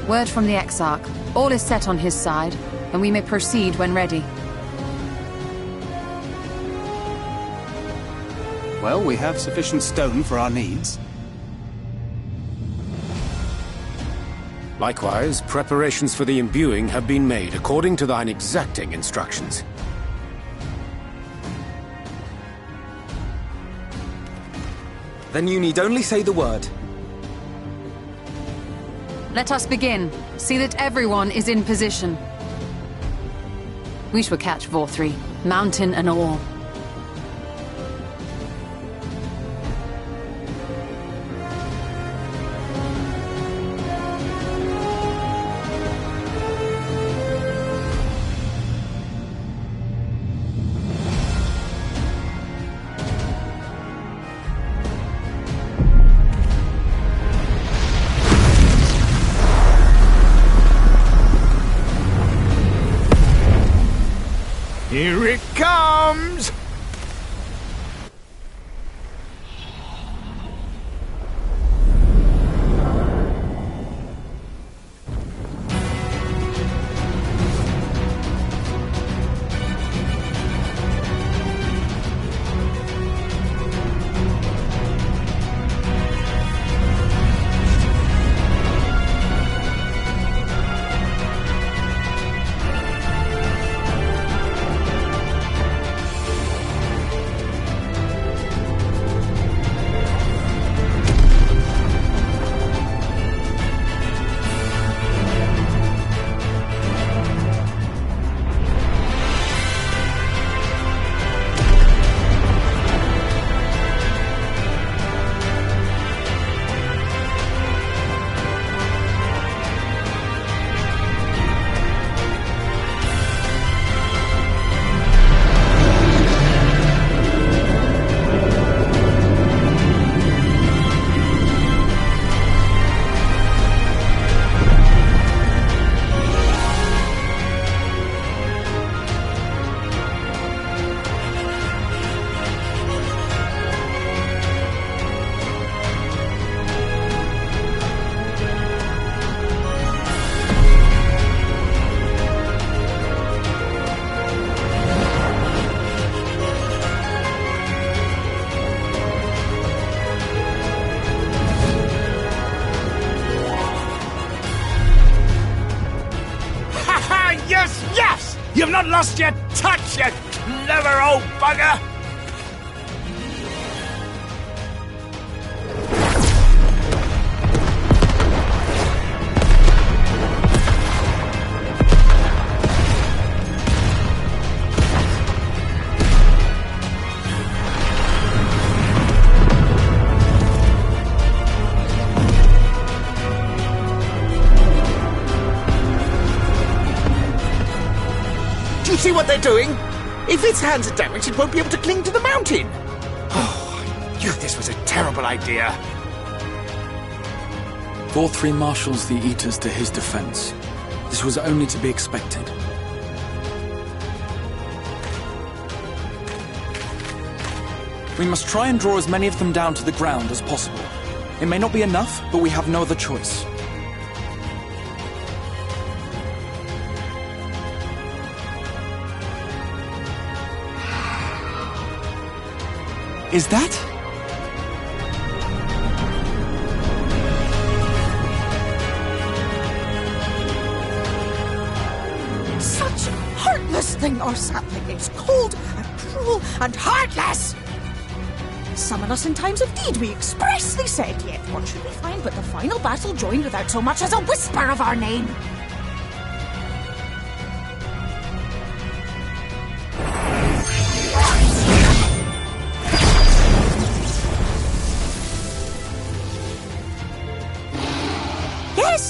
Word from the Exarch. All is set on his side, and we may proceed when ready. Well, we have sufficient stone for our needs. Likewise, preparations for the imbuing have been made according to thine exacting instructions. Then you need only say the word. Let us begin. See that everyone is in position. We shall catch Ffxiv, mountain and all. Here it comes! Yes, yes! You've not lost your touch, you clever old bugger! Do you see what they're doing? If its hands are damaged, it won't be able to cling to the mountain. Oh, I knew this was a terrible idea. Ffxiv marshals the Eaters to his defense. This was only to be expected. We must try and draw as many of them down to the ground as possible. It may not be enough, but we have no other choice. Is that? Such a heartless thing, our sapling. It's cold and cruel and heartless. Summon us in times of need, we expressly said, yet what should we find but the final battle joined without so much as a whisper of our name?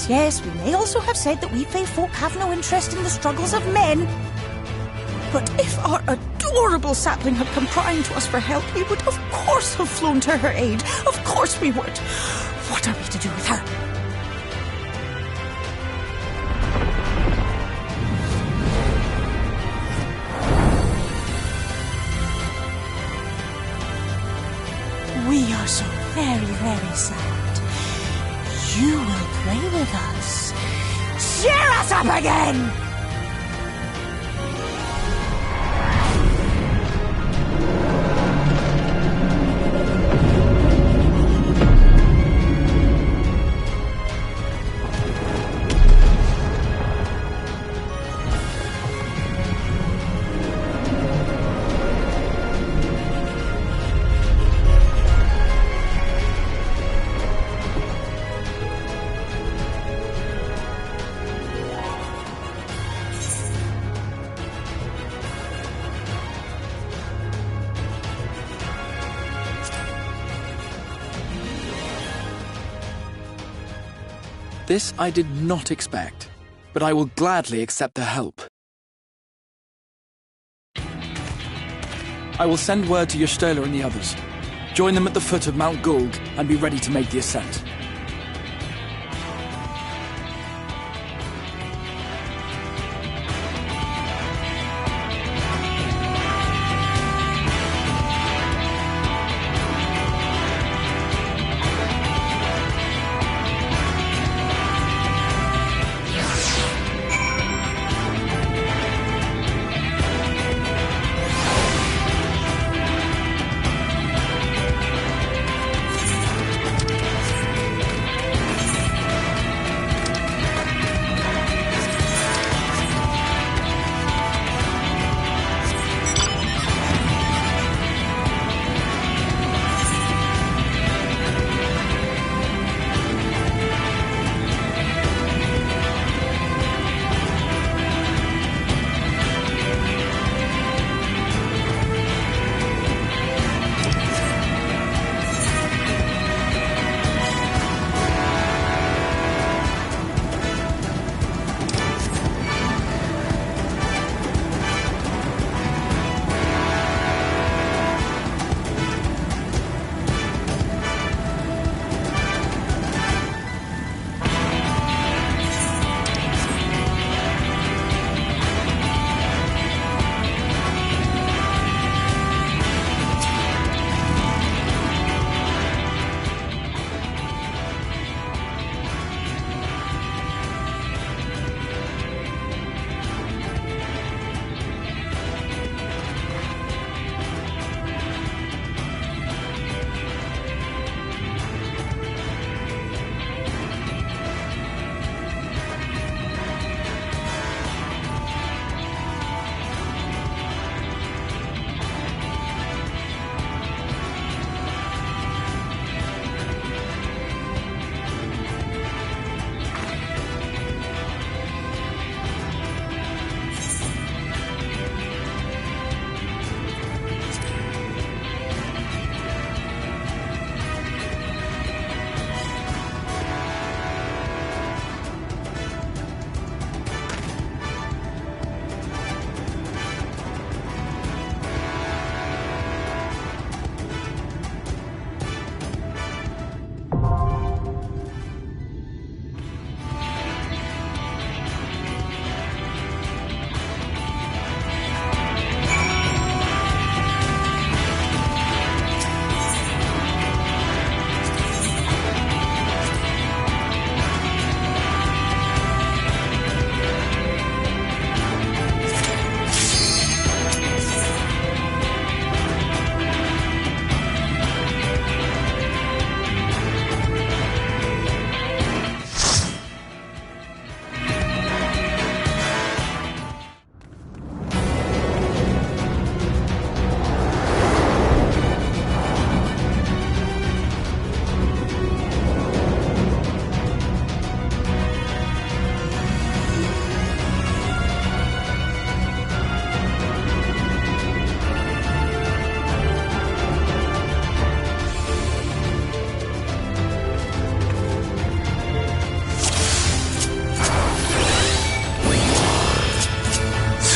Yes, we may also have said that we Fae folk have no interest in the struggles of men. But if our adorable sapling had come crying to us for help, we would of course have flown to her aid. Of course we would. What are we to do with her? We are so very, very sad. you will play with us. Cheer us up again! This I did not expect, but I will gladly accept the help. I will send word to Ffxiv and the others. Join them at the foot of Mount Gulg and be ready to make the ascent.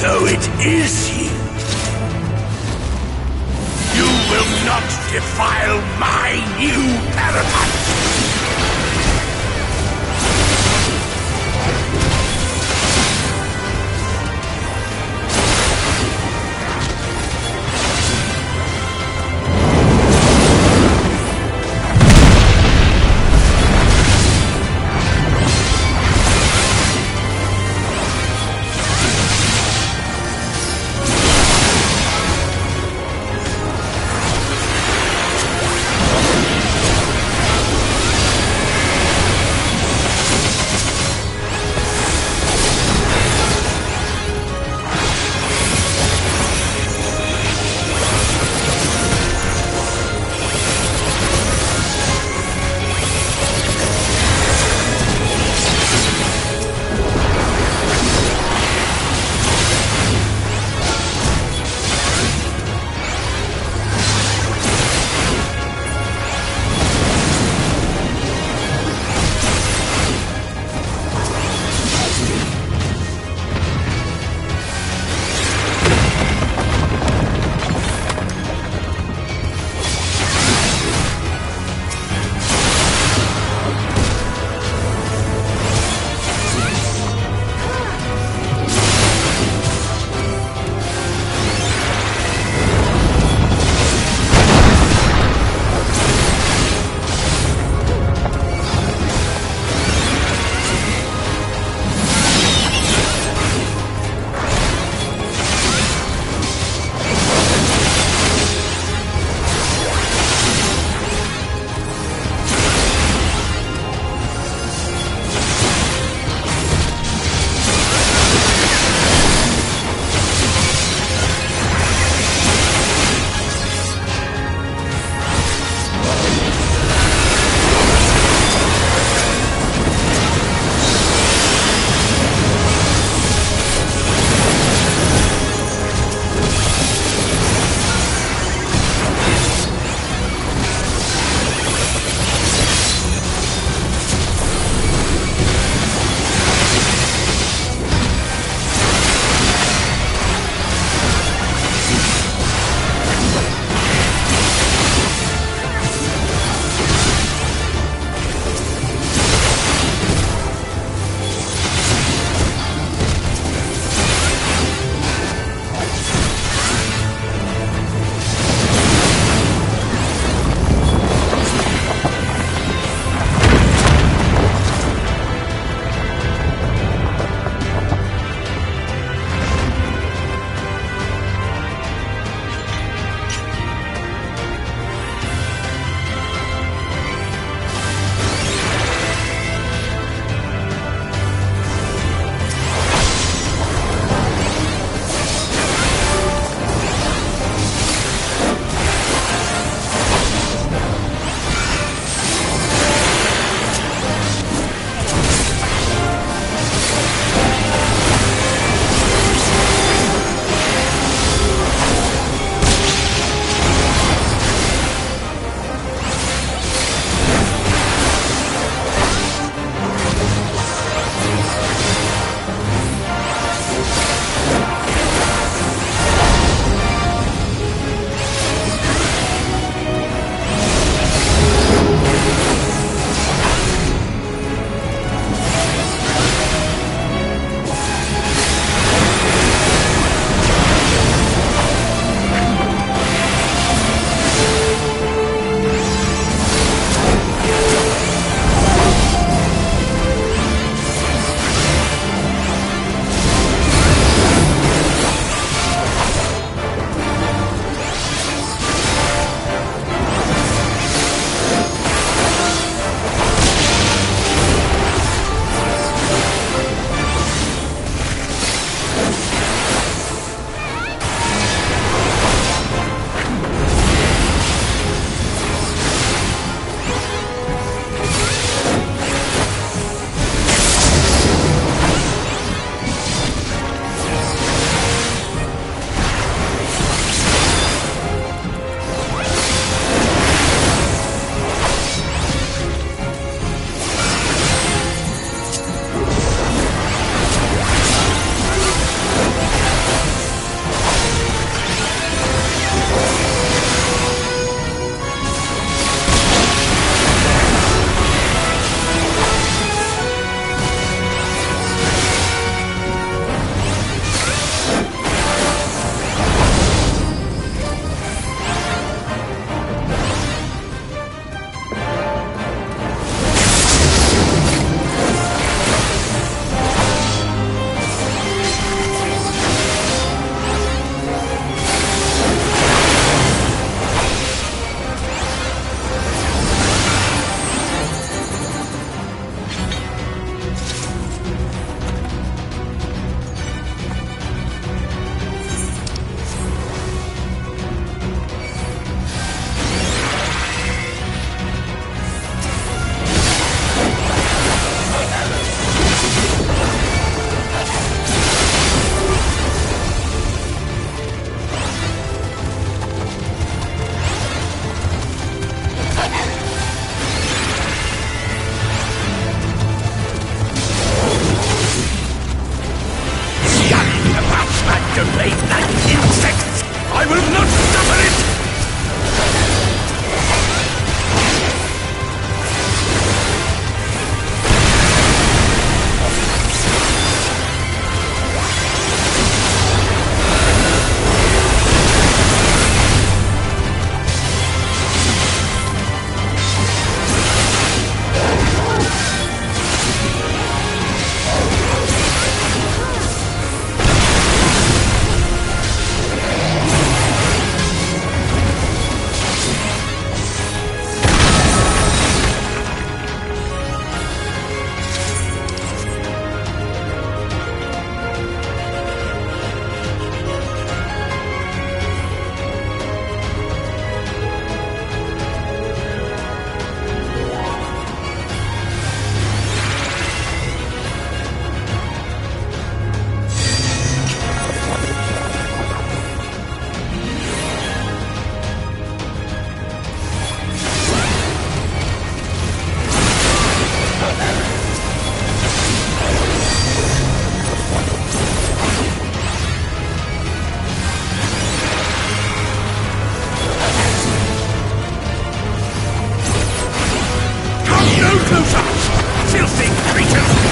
So it is you. You will not defile my new paradise. closer! Filthy creatures!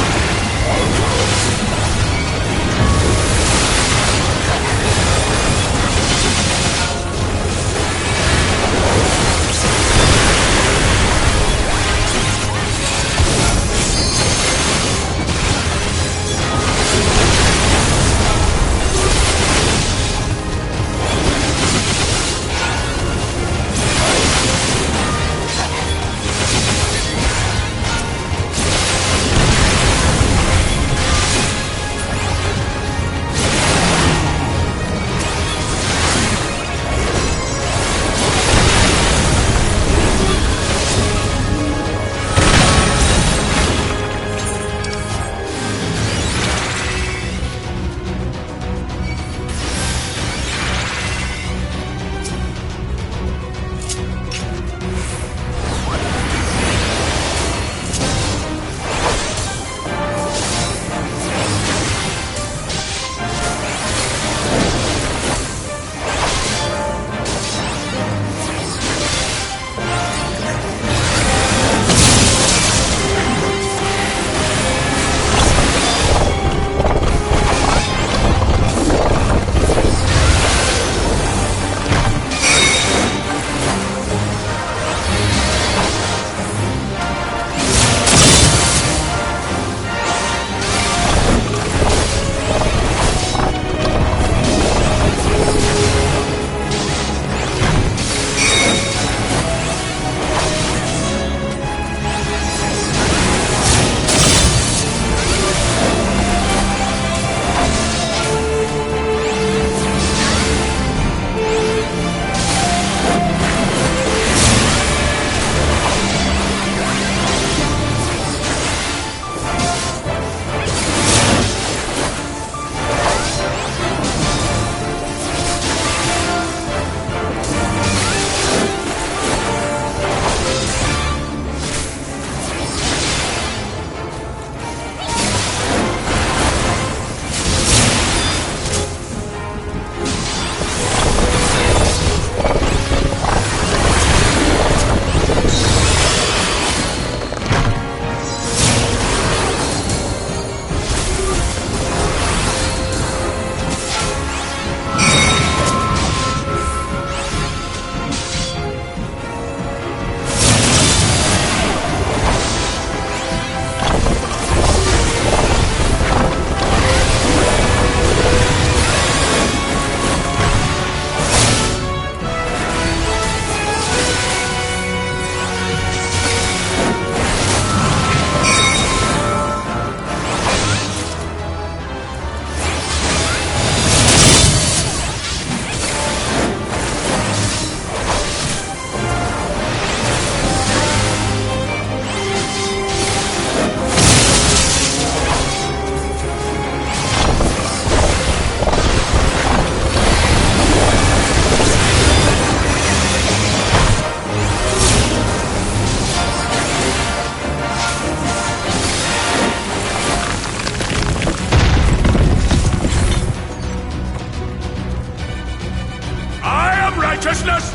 righteousness!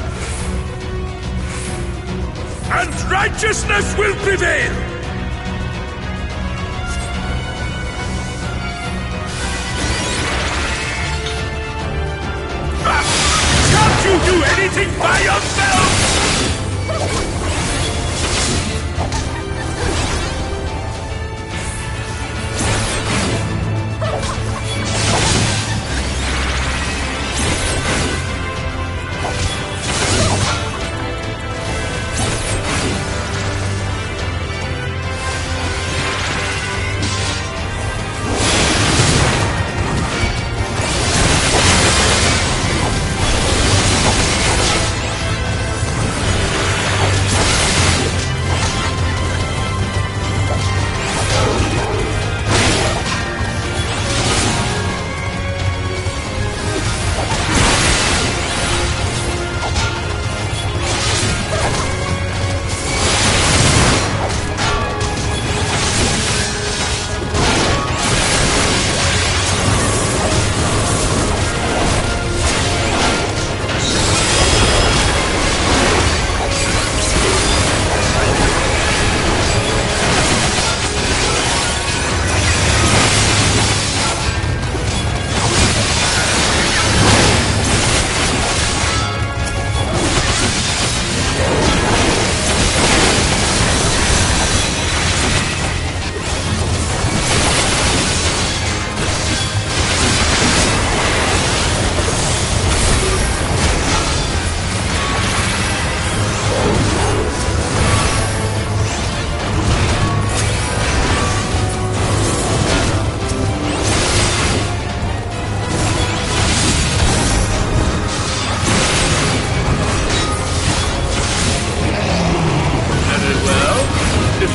And righteousness will prevail! Can't you do anything by yourself?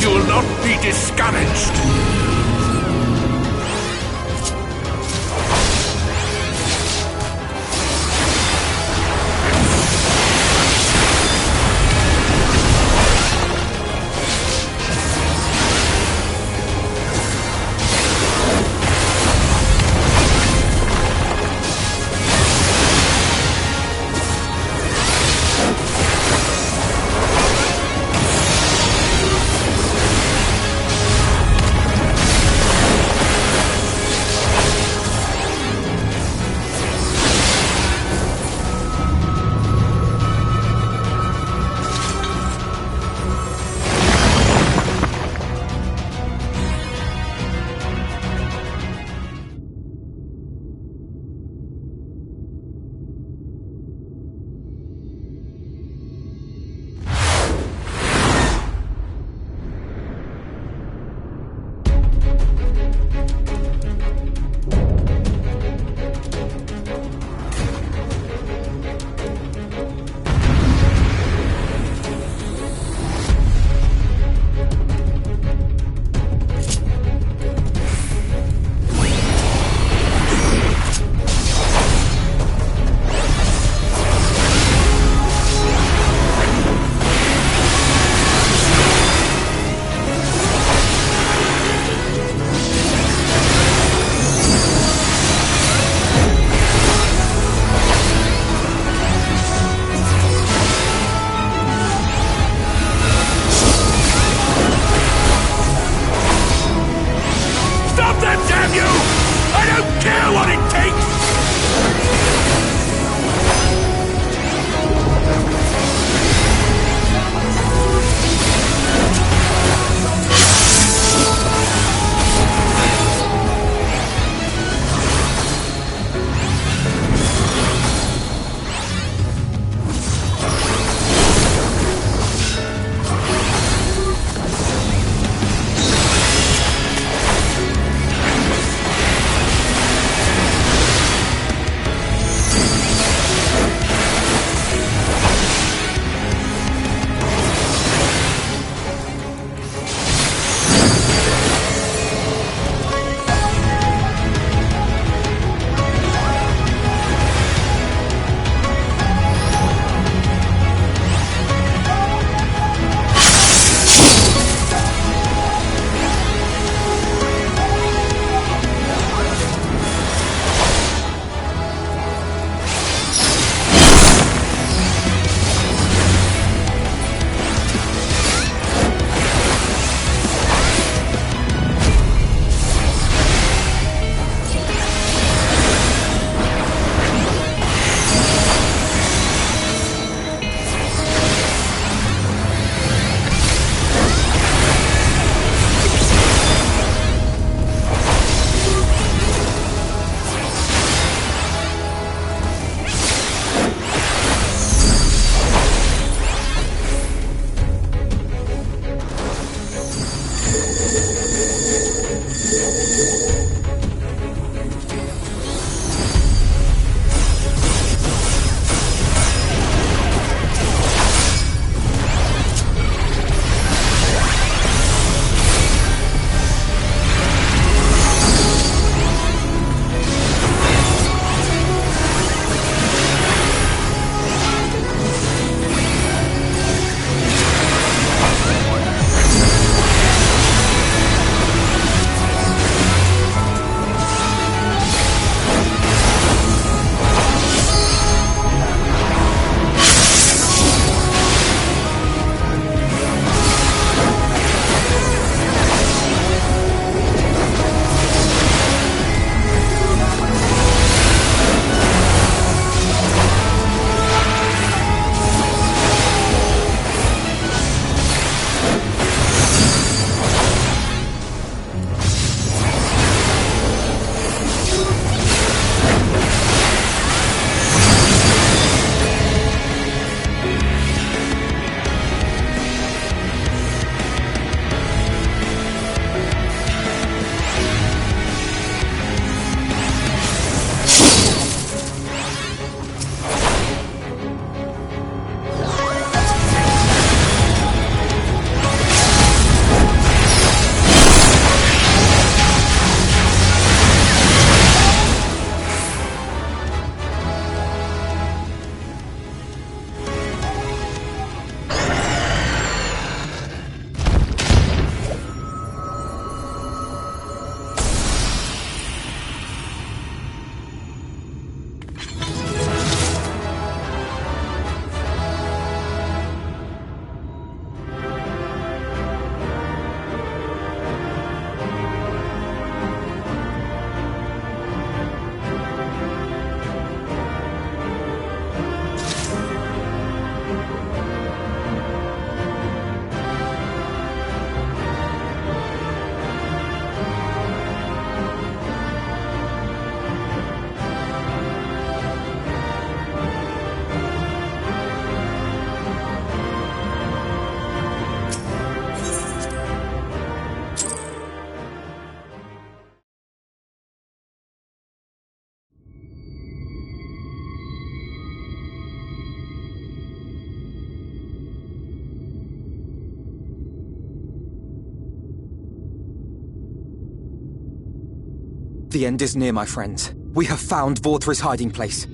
You will not be discouraged. The end is near, my friends. We have found Vorthri's hiding place.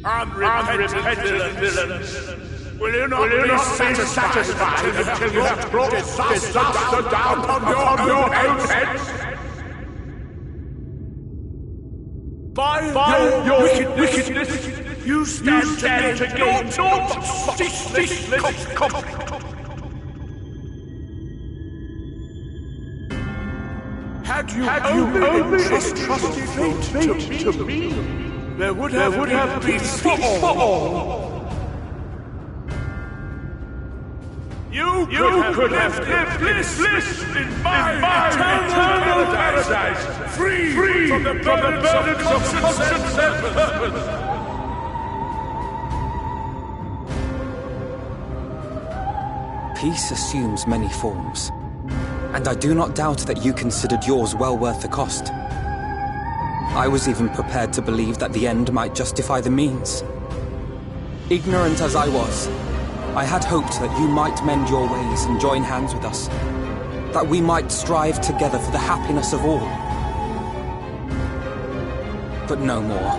Unrepentant villains! Will you not be satisfied until you have brought disaster down upon your own heads? By your wickedness, you stand to gain naught but ceaseless conflict. Had you only trusted fate to me, there would have been peace for all. You could have lived bliss in my eternal paradise, free from the burdens of conscience and purpose. Peace assumes many forms, and I do not doubt that you considered yours well worth the cost. I was even prepared to believe that the end might justify the means. Ignorant as I was, I had hoped that you might mend your ways and join hands with us, that we might strive together for the happiness of all. But no more.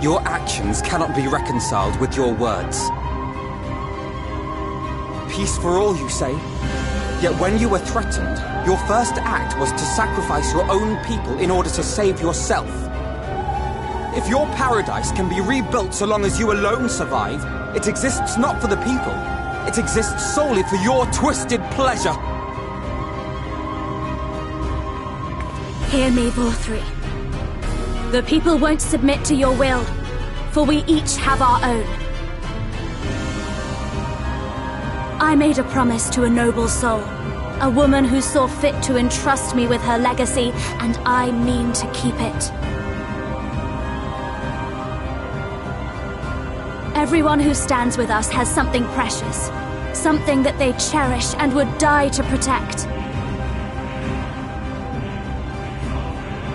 Your actions cannot be reconciled with your words. Peace for all, you say? Yet when you were threatened, your first act was to sacrifice your own people in order to save yourself. If your paradise can be rebuilt so long as you alone survive, it exists not for the people. It exists solely for your twisted pleasure. Hear me, Vorthri. The people won't submit to your will, for we each have our own. I made a promise to a noble soul, a woman who saw fit to entrust me with her legacy, and I mean to keep it. Everyone who stands with us has something precious, something that they cherish and would die to protect.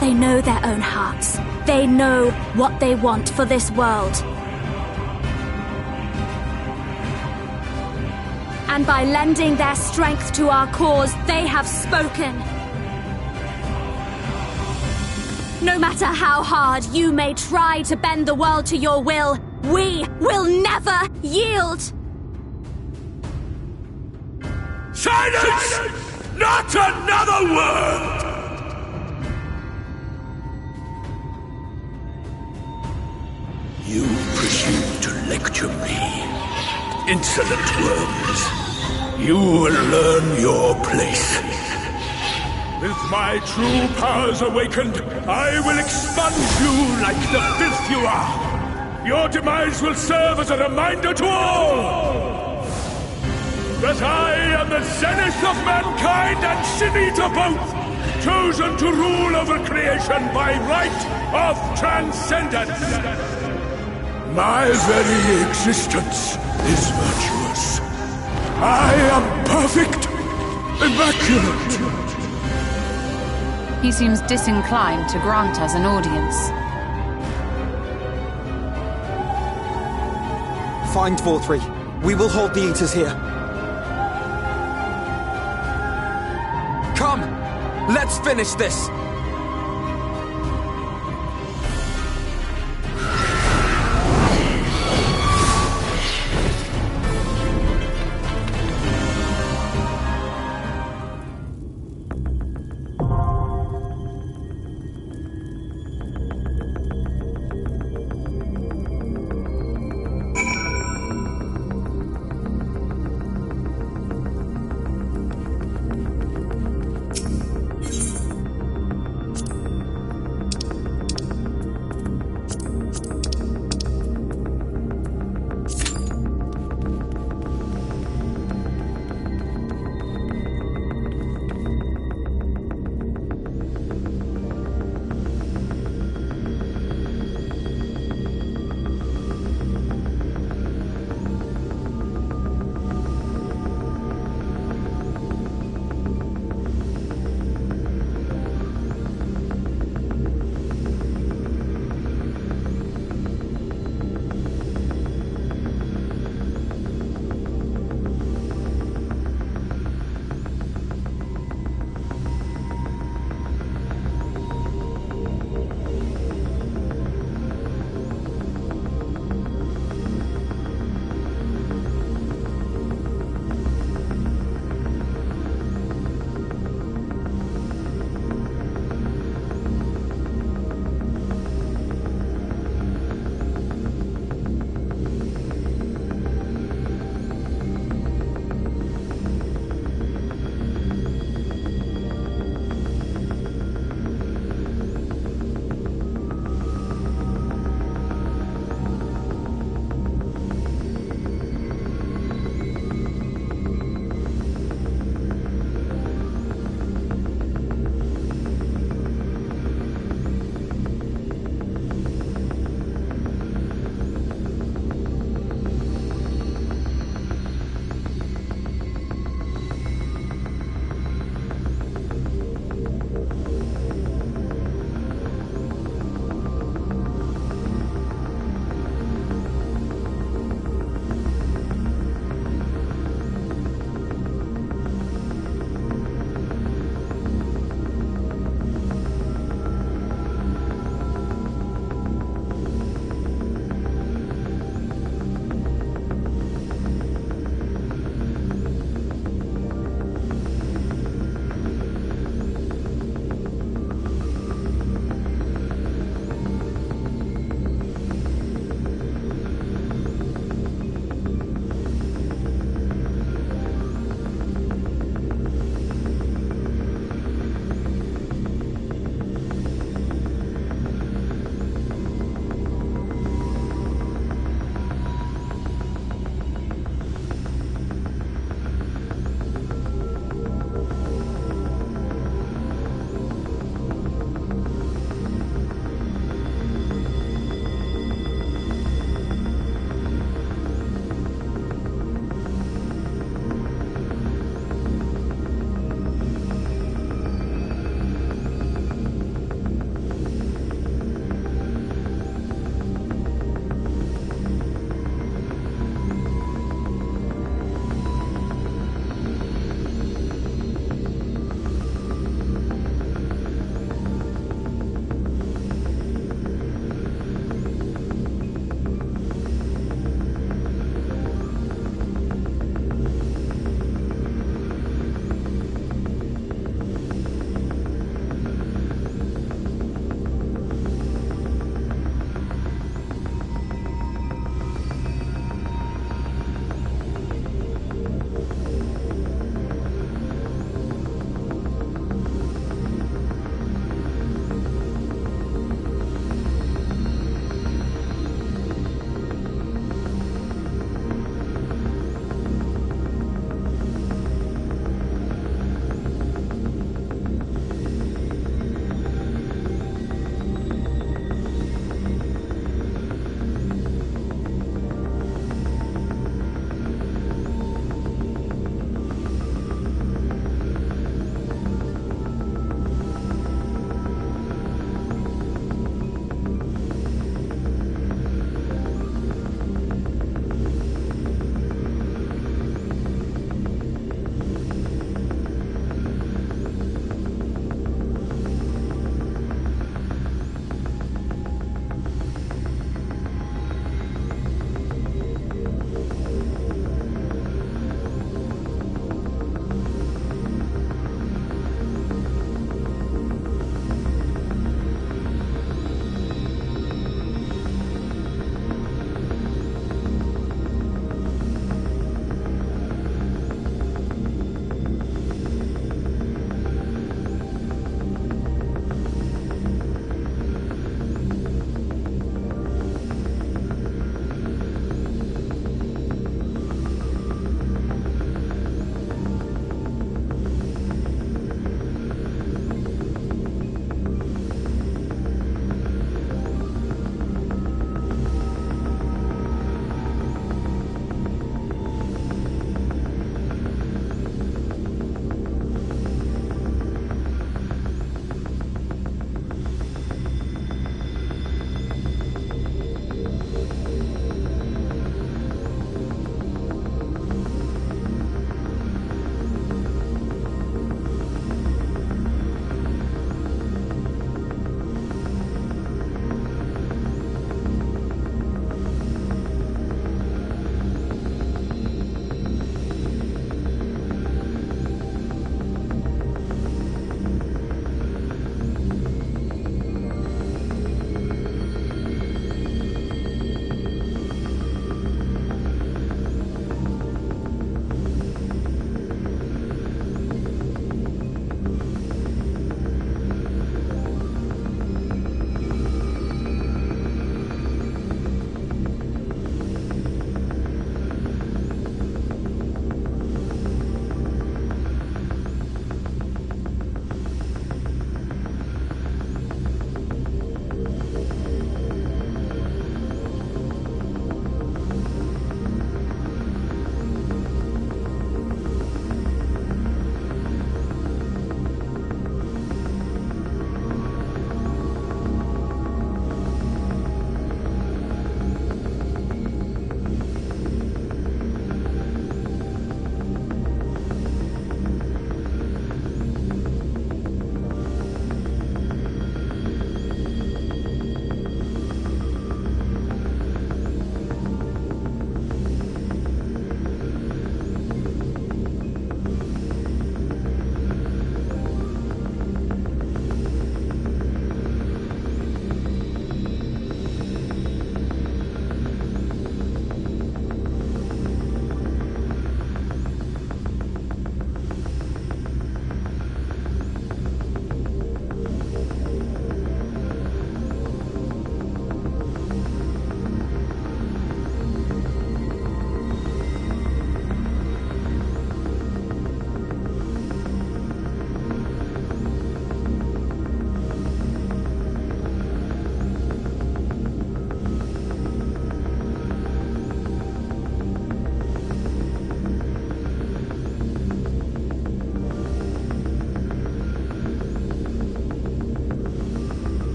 They know their own hearts. They know what they want for this world. And by lending their strength to our cause, they have spoken. No matter how hard you may try to bend the world to your will, we will never yield! Silence! Not another word! You presume to lecture me. Insolent worms. You will learn your place. With my true powers awakened, I will expunge you like the filth you are. Your demise will serve as a reminder to all that I am the zenith of mankind and Shivita both, chosen to rule over creation by right of transcendence. My very existence is virtuous. I am perfect, immaculate. He seems disinclined to grant us an audience. Find Vorthri. We will hold the Eaters here. Come! Let's finish this!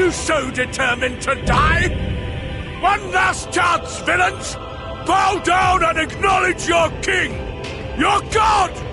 you so determined to die? One last chance, villains! Bow down and acknowledge your king! Your god!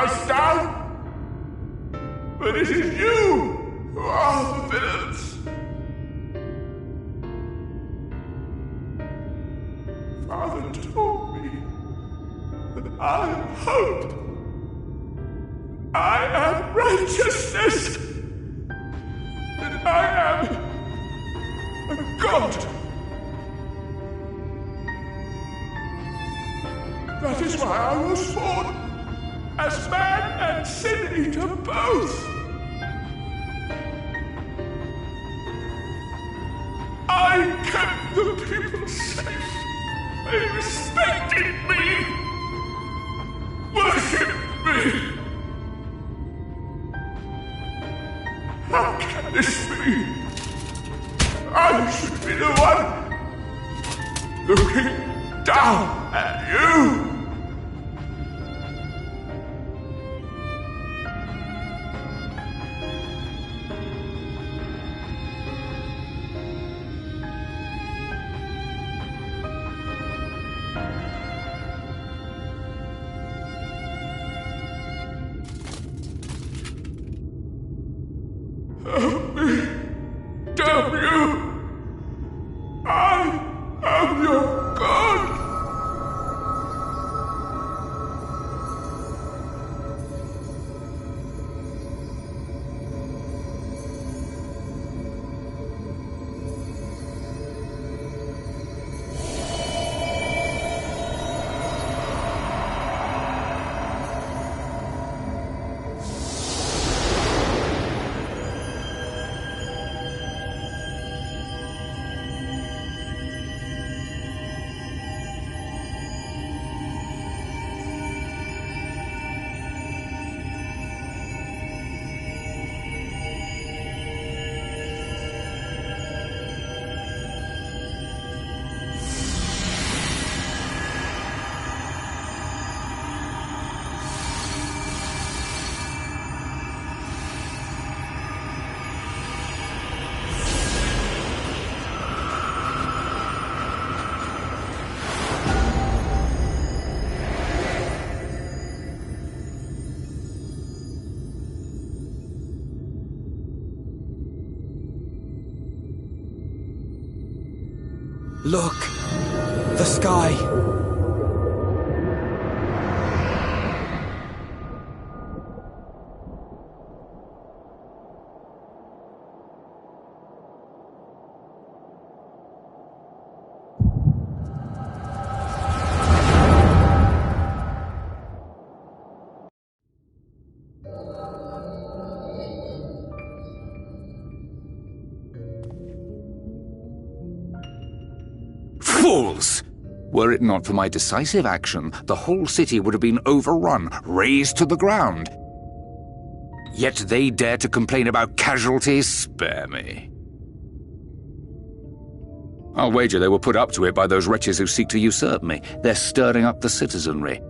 us down. But it is you who are the villains. Father told me that I am hope. I am righteousness. That I am a god. That is why I was born, as man and sin eater both. I kept the people safe. They respected me, worshipped me. How can this be? I should be the one looking down at you. Help me! Damn you! I am your god! Look! The sky! Fools! Were it not for my decisive action, the whole city would have been overrun, razed to the ground. Yet they dare to complain about casualties? Spare me. I'll wager they were put up to it by those wretches who seek to usurp me. They're stirring up the citizenry.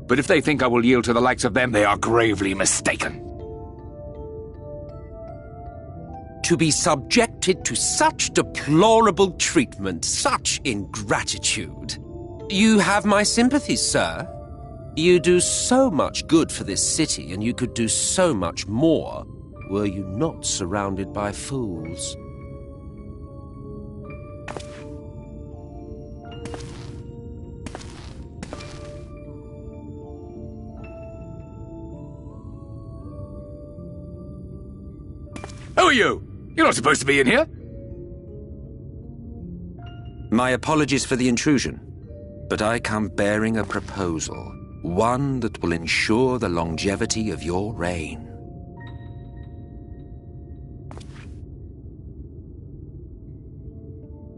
But if they think I will yield to the likes of them, they are gravely mistaken. To be subjected to such deplorable treatment, such ingratitude. You have my sympathies, sir. You do so much good for this city, and you could do so much more were you not surrounded by fools. Who are you? You're not supposed to be in here. My apologies for the intrusion, but I come bearing a proposal, one that will ensure the longevity of your reign.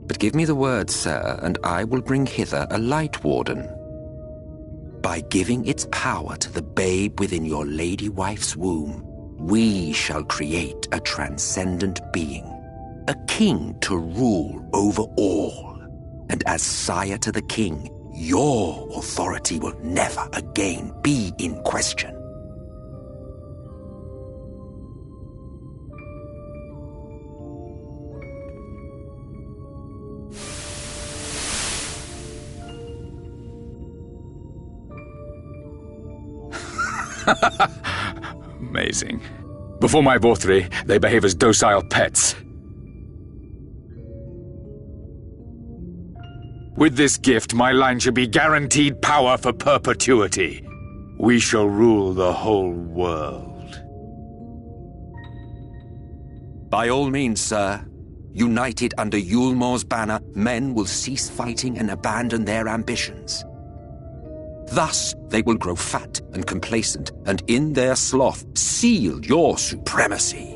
But give me the word, sir, and I will bring hither a light warden. By giving its power to the babe within your lady wife's womb, we shall create a transcendent being, a king to rule over all. And as sire to the king, your authority will never again be in question. Amazing. Before my Vorthri, they behave as docile pets. With this gift, my line should be guaranteed power for perpetuity. We shall rule the whole world. By all means, sir. United under Yulmor's banner, men will cease fighting and abandon their ambitions. Thus, they will grow fat and complacent, and in their sloth, seal your supremacy.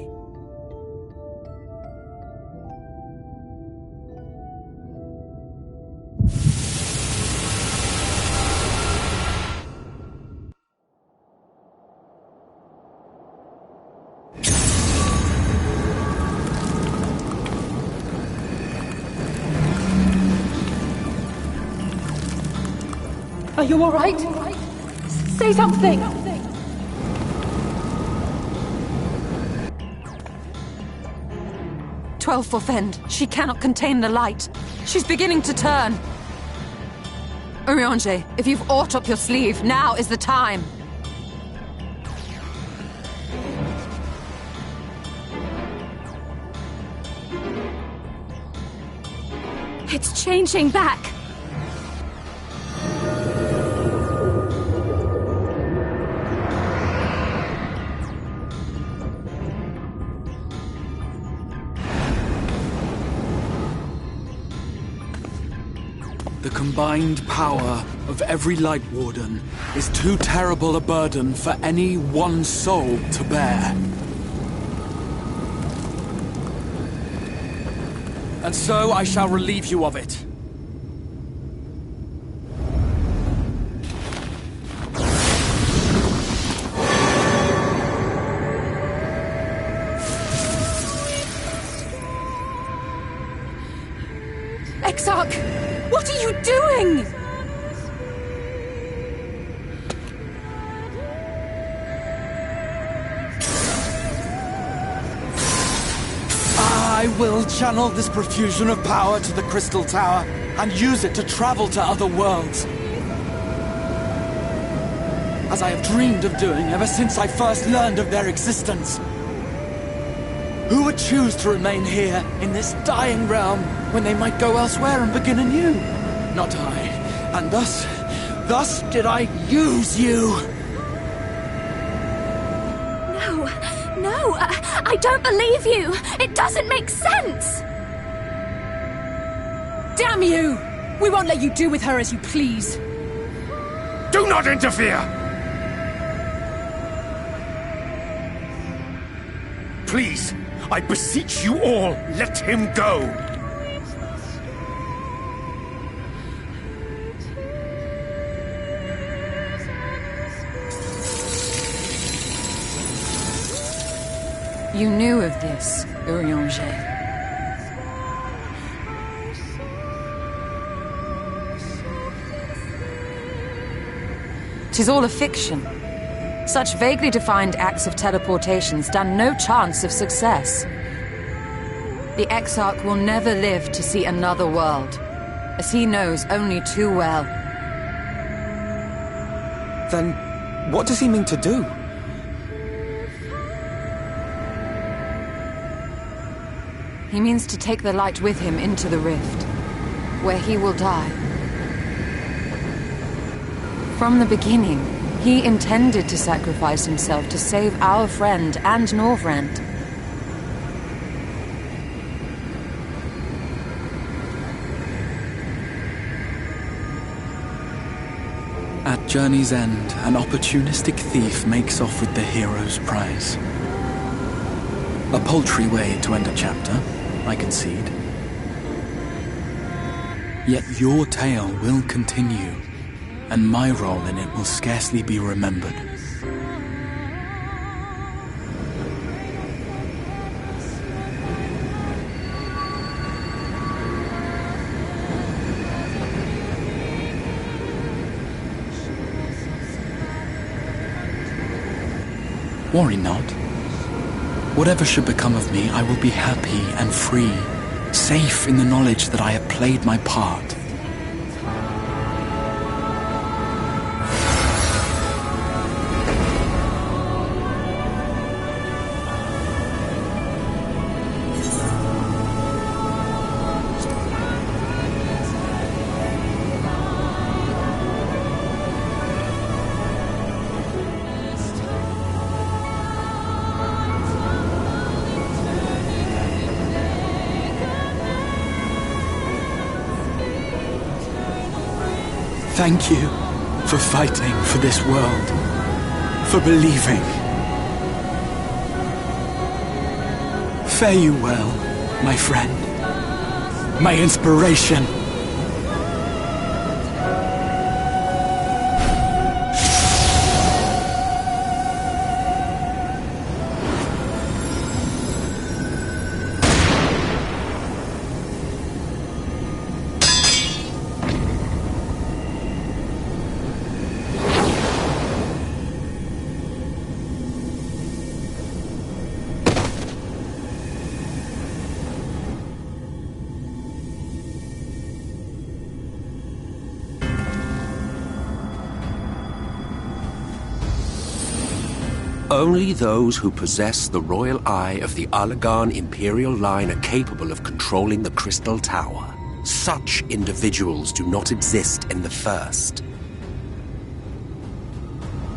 Are you all right? Say something! "12 for Fend. She cannot contain the light. She's beginning to turn. Urianger, if you've aught up your sleeve, now is the time. It's changing back. The combined power of every Light Warden is too terrible a burden for any one soul to bear. And so I shall relieve you of it. Exarch! What are you doing? I will channel this profusion of power to the Crystal Tower and use it to travel to other worlds. As I have dreamed of doing ever since I first learned of their existence. Who would choose to remain here in this dying realm when they might go elsewhere and begin anew? Not I. And thus did I use you. No, I don't believe you. It doesn't make sense. Damn you! We won't let you do with her as you please. Do not interfere! Please, I beseech you all, let him go! You knew of this, Urianger. "'Tis all a fiction. Such vaguely defined acts of teleportation stand no chance of success. The Exarch will never live to see another world, as he knows only too well." Then, what does he mean to do? He means to take the light with him into the rift, where he will die. From the beginning, he intended to sacrifice himself to save our friend and Norvrend. At journey's end, an opportunistic thief makes off with the hero's prize. A paltry way to end a chapter, I concede. Yet your tale will continue, and my role in it will scarcely be remembered. Worry not. Whatever should become of me, I will be happy and free, safe in the knowledge that I have played my part. Thank you for fighting for this world, for believing. Fare you well, my friend, my inspiration. Only those who possess the royal eye of the Allagan Imperial line are capable of controlling the Crystal Tower. Such individuals do not exist in the First.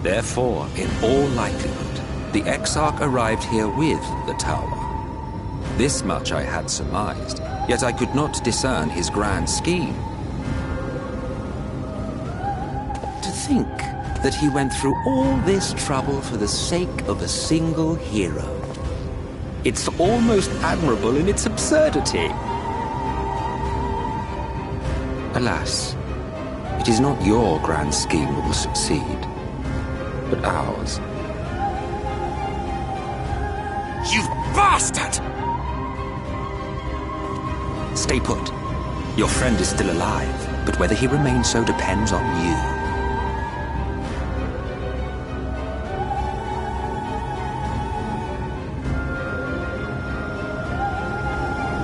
Therefore, in all likelihood, the Exarch arrived here with the tower. This much I had surmised, yet I could not discern his grand scheme. To think that he went through all this trouble for the sake of a single hero. It's almost admirable in its absurdity. Alas, it is not your grand scheme that will succeed, but ours. You bastard! Stay put. Your friend is still alive, but whether he remains so depends on you.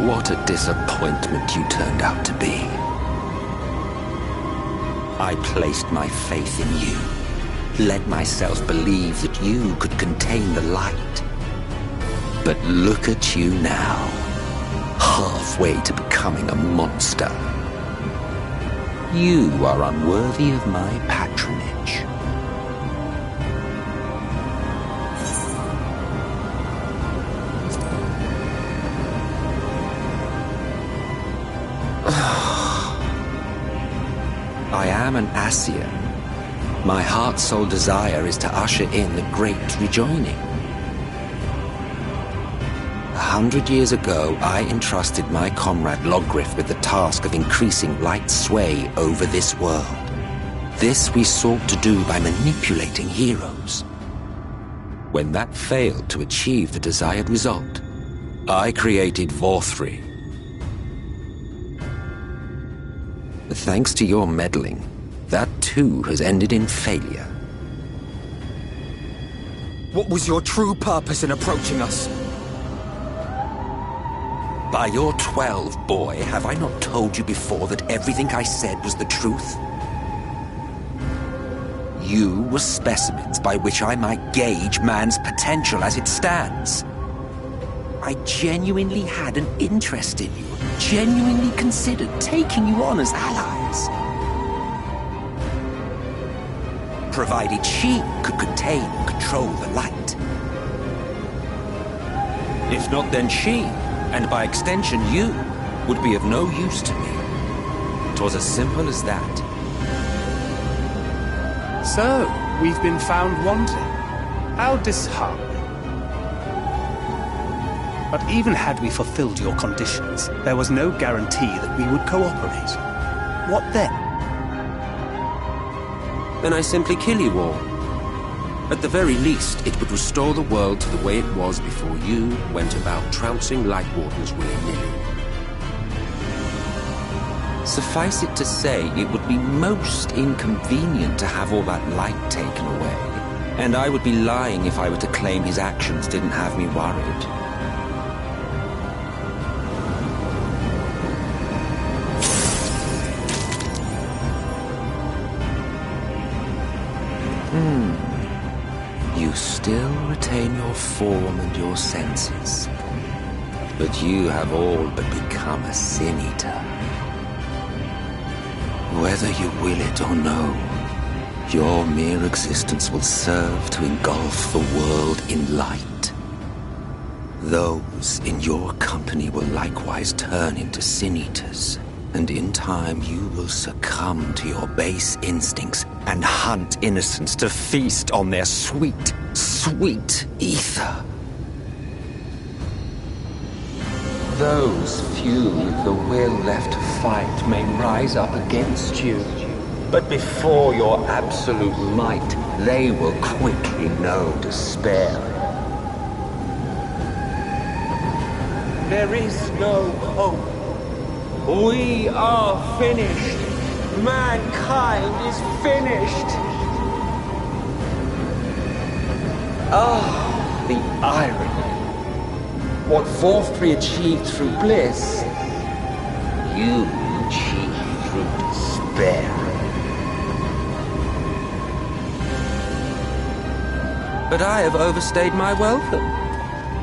What a disappointment you turned out to be. I placed my faith in you, let myself believe that you could contain the light. But look at you now, halfway to becoming a monster. You are unworthy of my patronage. I am an Ascian. My heart's sole desire is to usher in the great rejoining. 100 years ago, I entrusted my comrade Logriff with the task of increasing light's sway over this world. This we sought to do by manipulating heroes. When that failed to achieve the desired result, I created Vorthri. Thanks to your meddling, that too has ended in failure. What was your true purpose in approaching us? By your 12, boy, have I not told you before that everything I said was the truth? You were specimens by which I might gauge man's potential as it stands. I genuinely had an interest in you, genuinely considered taking you on as allies. Provided she could contain and control the light. If not, then she, and by extension you, would be of no use to me. 'Twas as simple as that. So, we've been found wanting. How disheartening. But even had we fulfilled your conditions, there was no guarantee that we would cooperate. What then? Then I simply kill you all. At the very least, it would restore the world to the way it was before you went about trouncing Light Wardens willy-nilly. Suffice it to say, it would be most inconvenient to have all that light taken away. And I would be lying if I were to claim his actions didn't have me worried. You still retain your form and your senses. But you have all but become a Sin Eater. Whether you will it or no, your mere existence will serve to engulf the world in light. Those in your company will likewise turn into Sin Eaters. And in time, you will succumb to your base instincts and hunt innocents to feast on their sweet, sweet ether. Those few with the will left to fight may rise up against you. But before your absolute might, they will quickly know despair. There is no hope. We are finished. Mankind is finished. Ah, the irony. What Ffxiv achieved through bliss, you achieved through despair. But I have overstayed my welcome.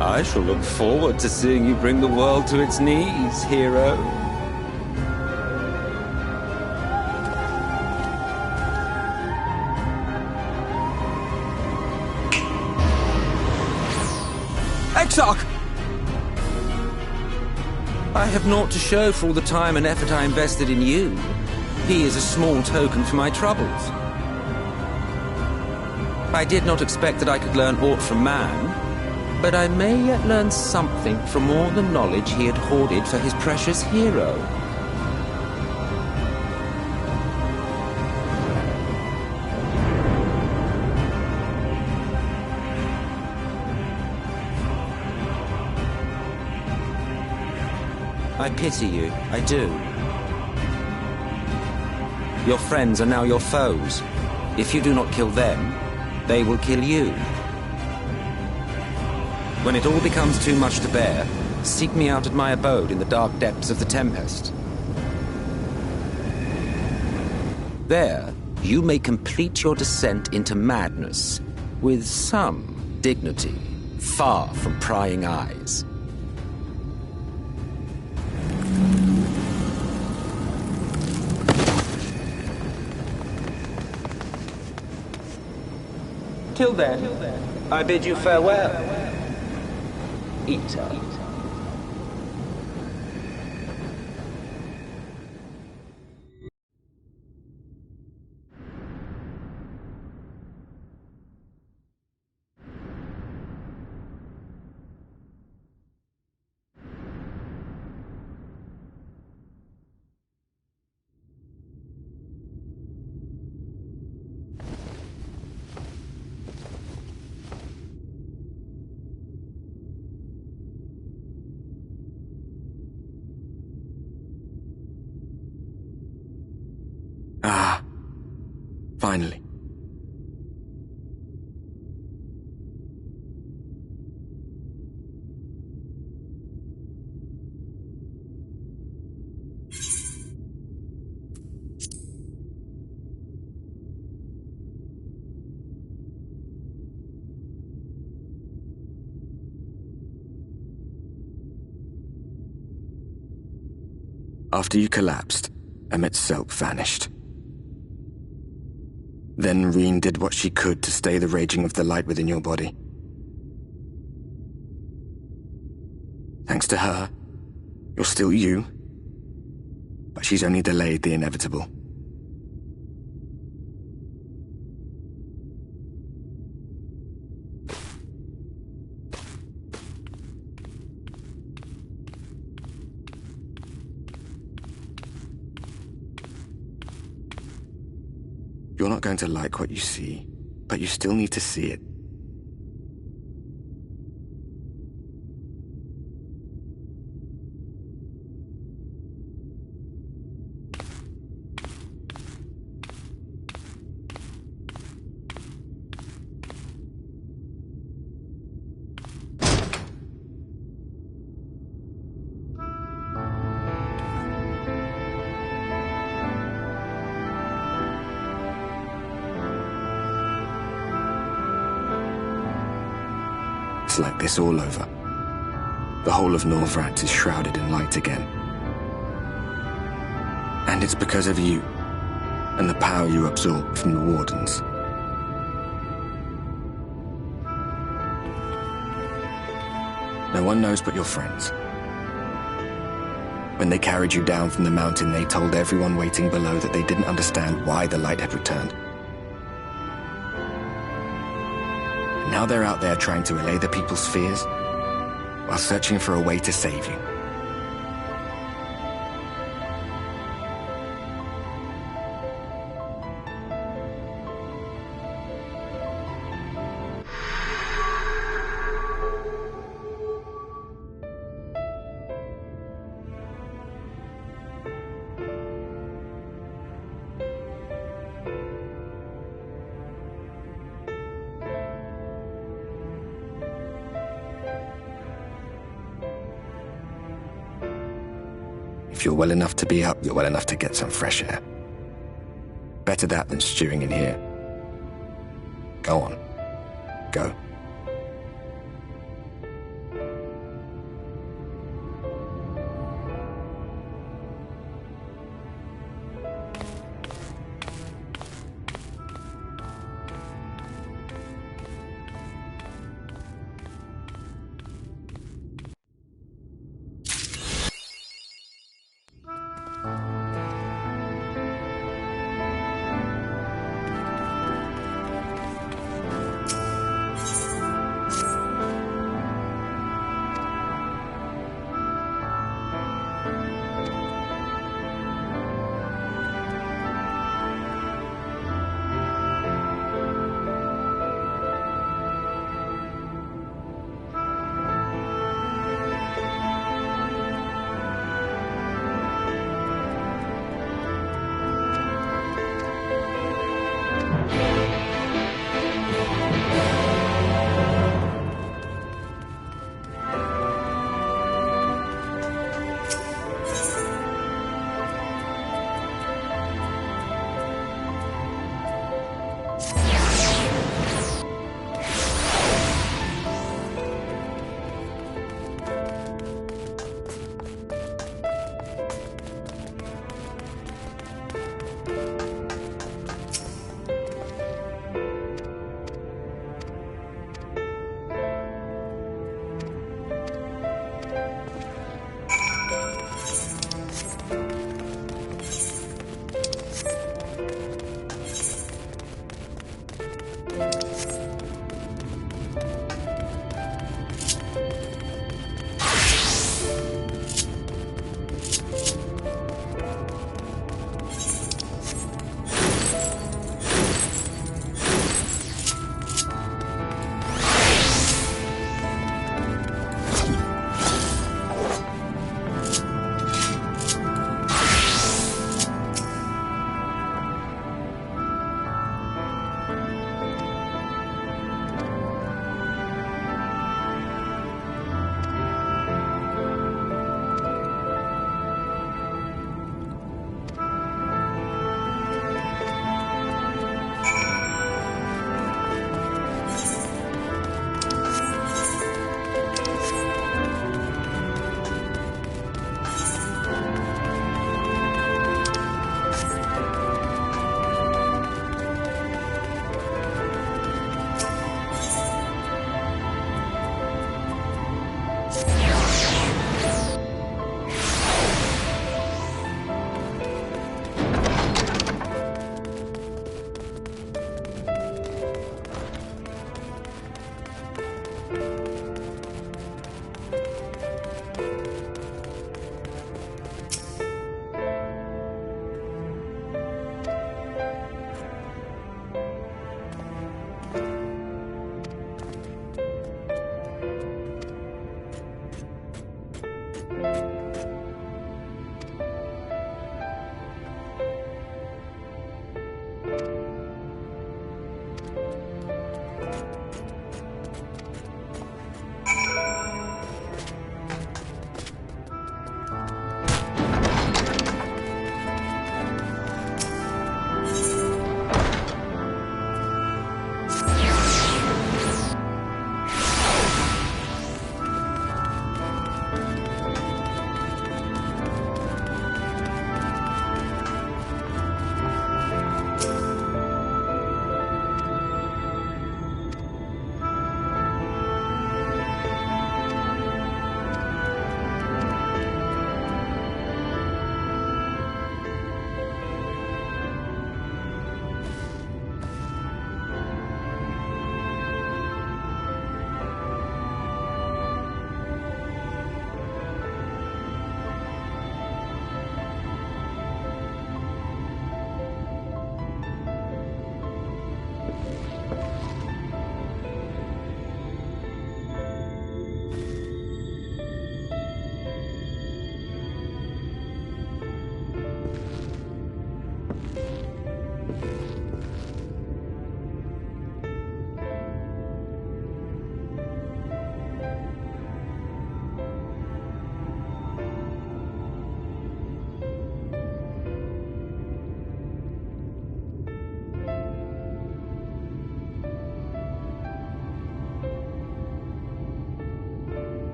I shall look forward to seeing you bring the world to its knees, hero. Exarch! I have naught to show for all the time and effort I invested in you. He is a small token for my troubles. I did not expect that I could learn aught from man, but I may yet learn something from all the knowledge he had hoarded for his precious hero. I pity you, I do. Your friends are now your foes. If you do not kill them, they will kill you. When it all becomes too much to bear, seek me out at my abode in the dark depths of the Tempest. There, you may complete your descent into madness with some dignity, far from prying eyes. Till then, I bid you farewell, Eater. Ah, finally. After you collapsed, Emmet's self vanished. Then Reen did what she could to stay the raging of the light within your body. Thanks to her, you're still you, but she's only delayed the inevitable. You're not going to like what you see, but you still need to see it. It's like this all over. The whole of Norvrat is shrouded in light again. And it's because of you, and the power you absorbed from the Wardens. No one knows but your friends. When they carried you down from the mountain, they told everyone waiting below that they didn't understand why the light had returned. And now they're out there trying to allay the people's fears, while searching for a way to save you. If you're well enough to be up, you're well enough to get some fresh air. Better that than stewing in here. Go on. Go.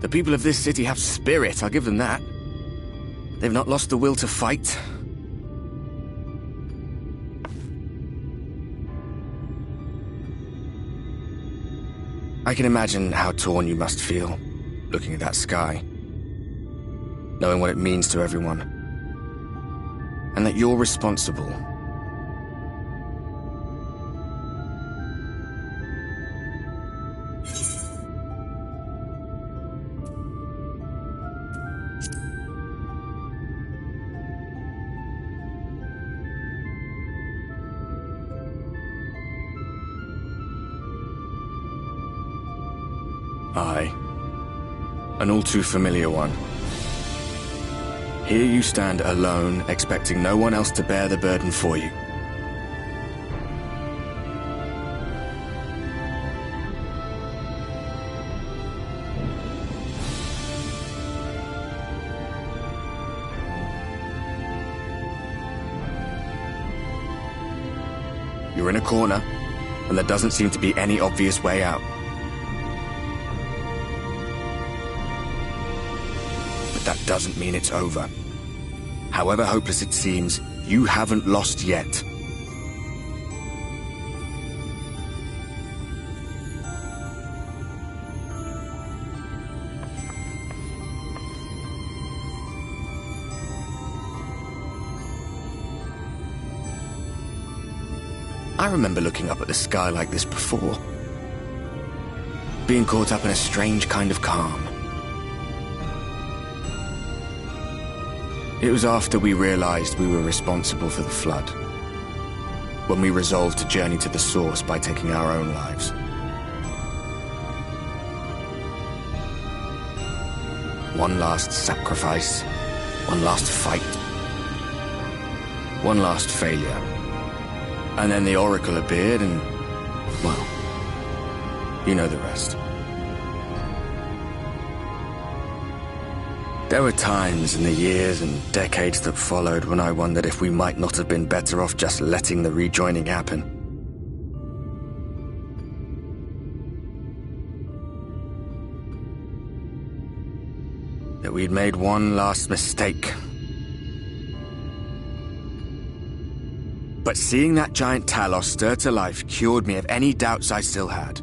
The people of this city have spirit, I'll give them that. They've not lost the will to fight. I can imagine how torn you must feel, looking at that sky, knowing what it means to everyone, and that you're responsible. Aye, an all too familiar one. Here you stand alone, expecting no one else to bear the burden for you. You're in a corner, and there doesn't seem to be any obvious way out. That doesn't mean it's over. However hopeless it seems, you haven't lost yet. I remember looking up at the sky like this before. Being caught up in a strange kind of calm. It was after we realized we were responsible for the flood, when we resolved to journey to the source by taking our own lives. One last sacrifice, one last fight, one last failure. And then the Oracle appeared and, well, you know the rest. There were times in the years and decades that followed when I wondered if we might not have been better off just letting the rejoining happen. That we'd made one last mistake. But seeing that giant Talos stir to life cured me of any doubts I still had.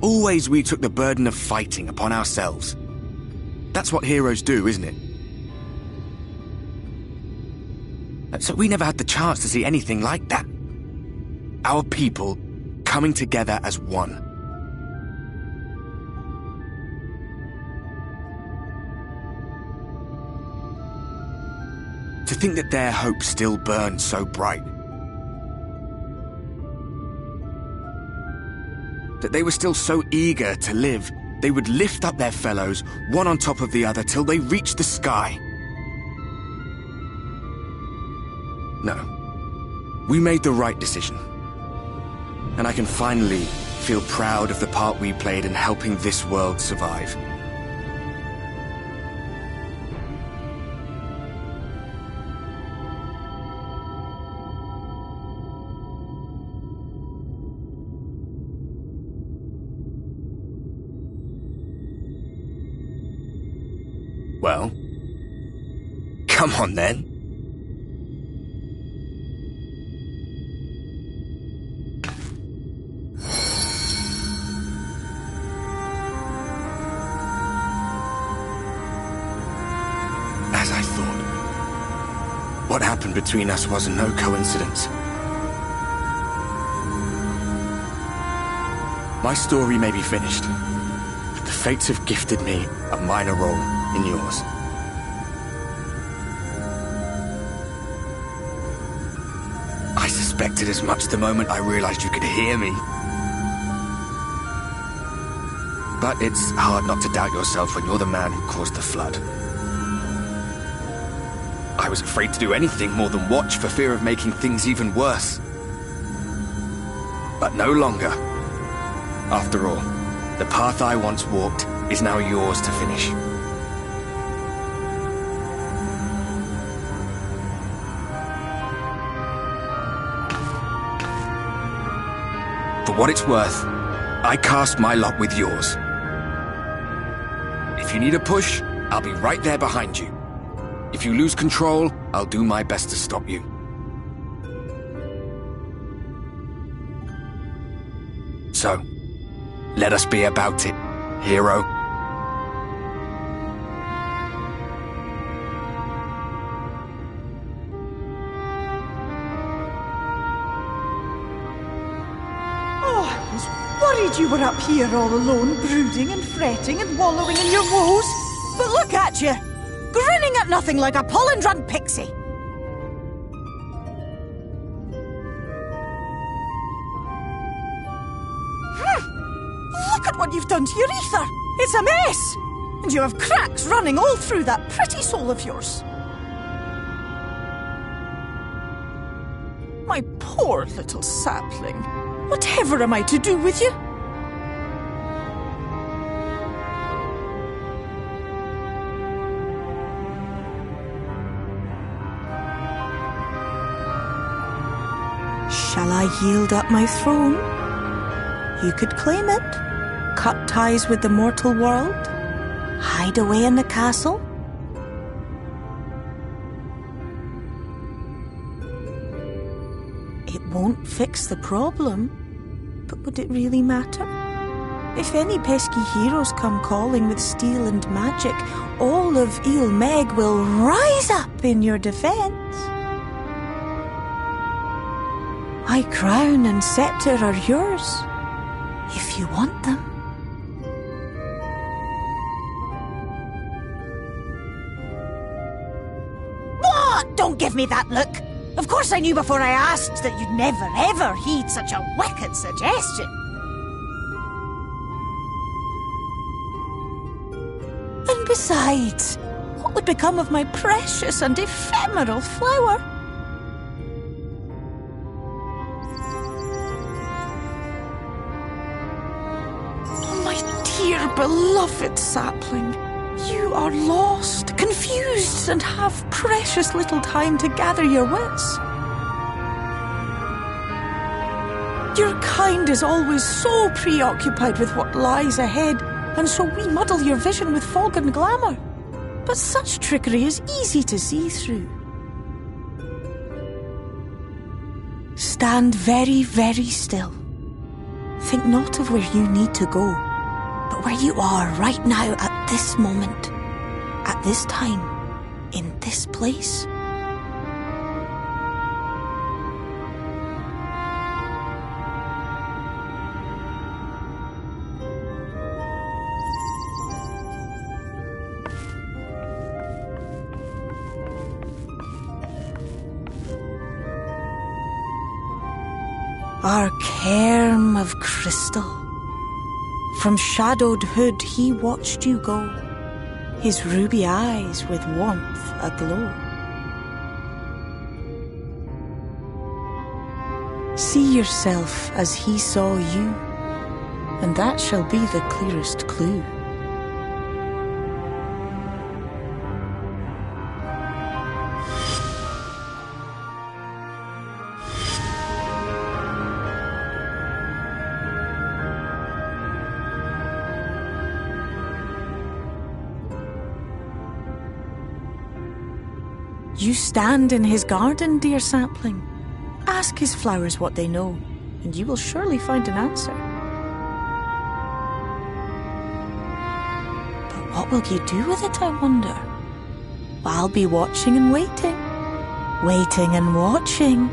Always we took the burden of fighting upon ourselves. That's what heroes do, isn't it? And so we never had the chance to see anything like that. Our people coming together as one. To think that their hope still burned so bright. That they were still so eager to live, they would lift up their fellows, one on top of the other, till they reached the sky. No. We made the right decision. And I can finally feel proud of the part we played in helping this world survive. Well, come on then. As I thought, what happened between us was no coincidence. My story may be finished, but the fates have gifted me a minor role in yours. I suspected as much the moment I realized you could hear me. But it's hard not to doubt yourself when you're the man who caused the flood. I was afraid to do anything more than watch for fear of making things even worse. But no longer. After all, the path I once walked is now yours to finish. For what it's worth, I cast my lot with yours. If you need a push, I'll be right there behind you. If you lose control, I'll do my best to stop you. So, let us be about it, hero. You were up here all alone, brooding and fretting and wallowing in your woes. But look at you, grinning at nothing like a pollen-drunk pixie. Look at what you've done to your ether. It's a mess. And you have cracks running all through that pretty soul of yours. My poor little sapling. Whatever am I to do with you? Shall I yield up my throne? You could claim it, cut ties with the mortal world, hide away in the castle. It won't fix the problem, but would it really matter? If any pesky heroes come calling with steel and magic, all of Ilmeg will rise up in your defense. My crown and scepter are yours, if you want them. What? Don't give me that look! Of course I knew before I asked that you'd never ever heed such a wicked suggestion. And besides, what would become of my precious and ephemeral flower? dear beloved sapling. You are lost, confused, and have precious little time to gather your wits. Your kind is always so preoccupied with what lies ahead, and so we muddle your vision with fog and glamour. But such trickery is easy to see through. Stand very, very still. Think not of where you need to go, but where you are right now at this moment, at this time, in this place. Our cairn of crystal. From shadowed hood he watched you go, his ruby eyes with warmth aglow. See yourself as he saw you, and that shall be the clearest clue. You stand in his garden, dear sapling. Ask his flowers what they know, and you will surely find an answer. But what will you do with it, I wonder? I'll be watching and waiting. Waiting and watching.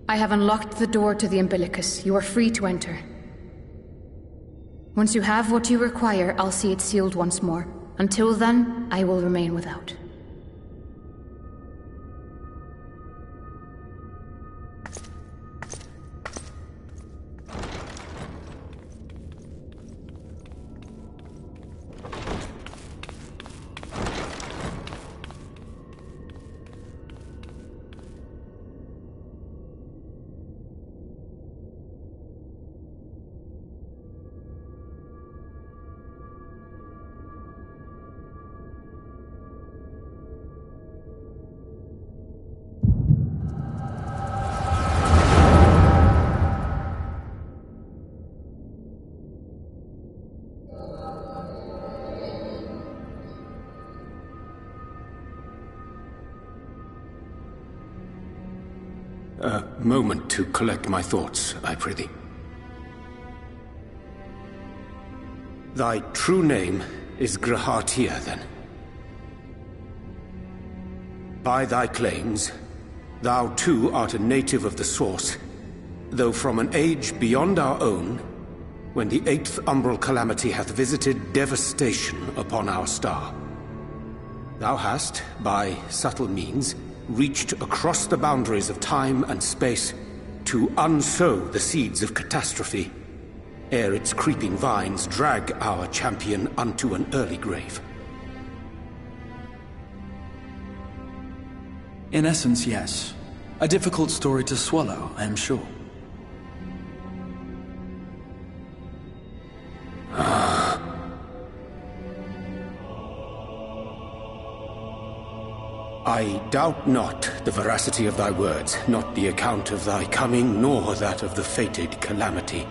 I have unlocked the door to the umbilicus. You are free to enter. Once you have what you require, I'll see it sealed once more. Until then, I will remain without. A moment to collect my thoughts, I prithee. Thy true name is Grahatia, then? By thy claims, thou too art a native of the Source, though from an age beyond our own, when the 8th umbral calamity hath visited devastation upon our star. Thou hast, by subtle means, reached across the boundaries of time and space to unsow the seeds of catastrophe, ere its creeping vines drag our champion unto an early grave. In essence, yes. A difficult story to swallow, I am sure. I doubt not the veracity of thy words, not the account of thy coming, nor that of the fated calamity.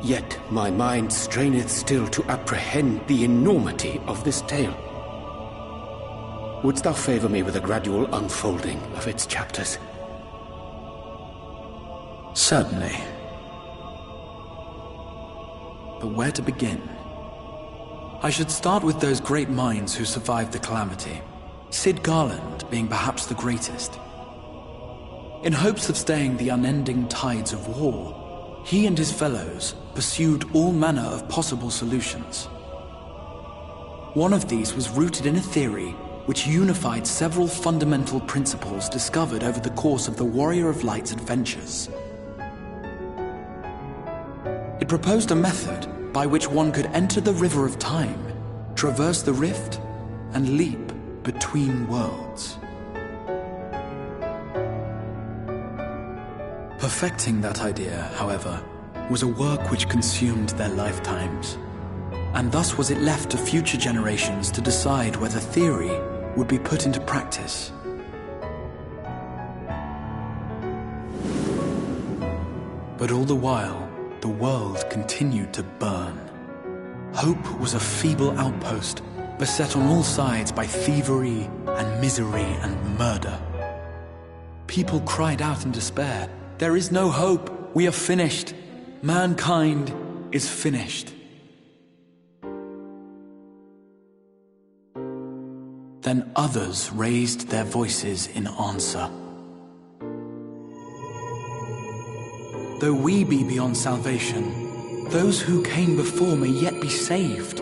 Yet my mind straineth still to apprehend the enormity of this tale. Wouldst thou favor me with a gradual unfolding of its chapters? Certainly. But where to begin? I should start with those great minds who survived the calamity. Sid Garland being perhaps the greatest. In hopes of staying the unending tides of war, he and his fellows pursued all manner of possible solutions. One of these was rooted in a theory which unified several fundamental principles discovered over the course of the Warrior of Light's adventures. It proposed a method by which one could enter the River of Time, traverse the rift, and leap between worlds. Perfecting that idea, however, was a work which consumed their lifetimes, and thus was it left to future generations to decide whether theory would be put into practice. But all the while, the world continued to burn. Hope was a feeble outpost, beset on all sides by thievery and misery and murder. People cried out in despair, "There is no hope! We are finished! Mankind is finished!" Then others raised their voices in answer. Though we be beyond salvation, those who came before may yet be saved.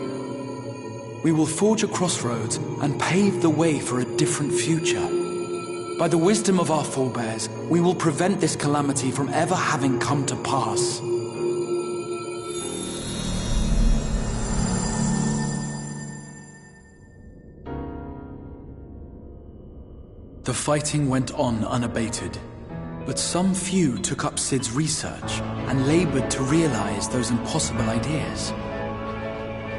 We will forge a crossroads and pave the way for a different future. By the wisdom of our forebears, we will prevent this calamity from ever having come to pass. The fighting went on unabated, but some few took up Cid's research and labored to realize those impossible ideas.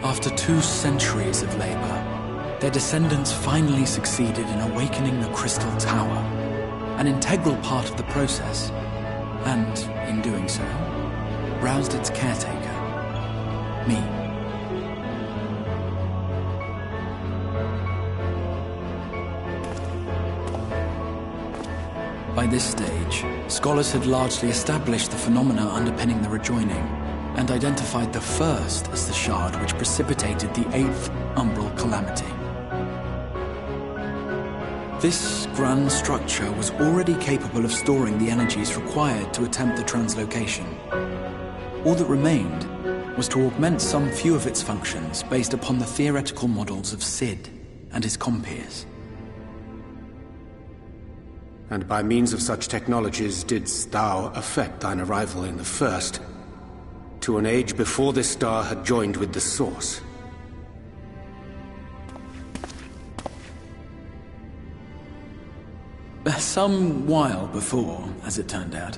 After 2 centuries of labor, their descendants finally succeeded in awakening the Crystal Tower, an integral part of the process, and, in doing so, roused its caretaker, me. By this stage, scholars had largely established the phenomena underpinning the rejoining, and identified the first as the shard which precipitated the 8th umbral calamity. This grand structure was already capable of storing the energies required to attempt the translocation. All that remained was to augment some few of its functions based upon the theoretical models of Cid and his compeers. And by means of such technologies didst thou effect thine arrival in the first, to an age before this star had joined with the Source. Some while before, as it turned out.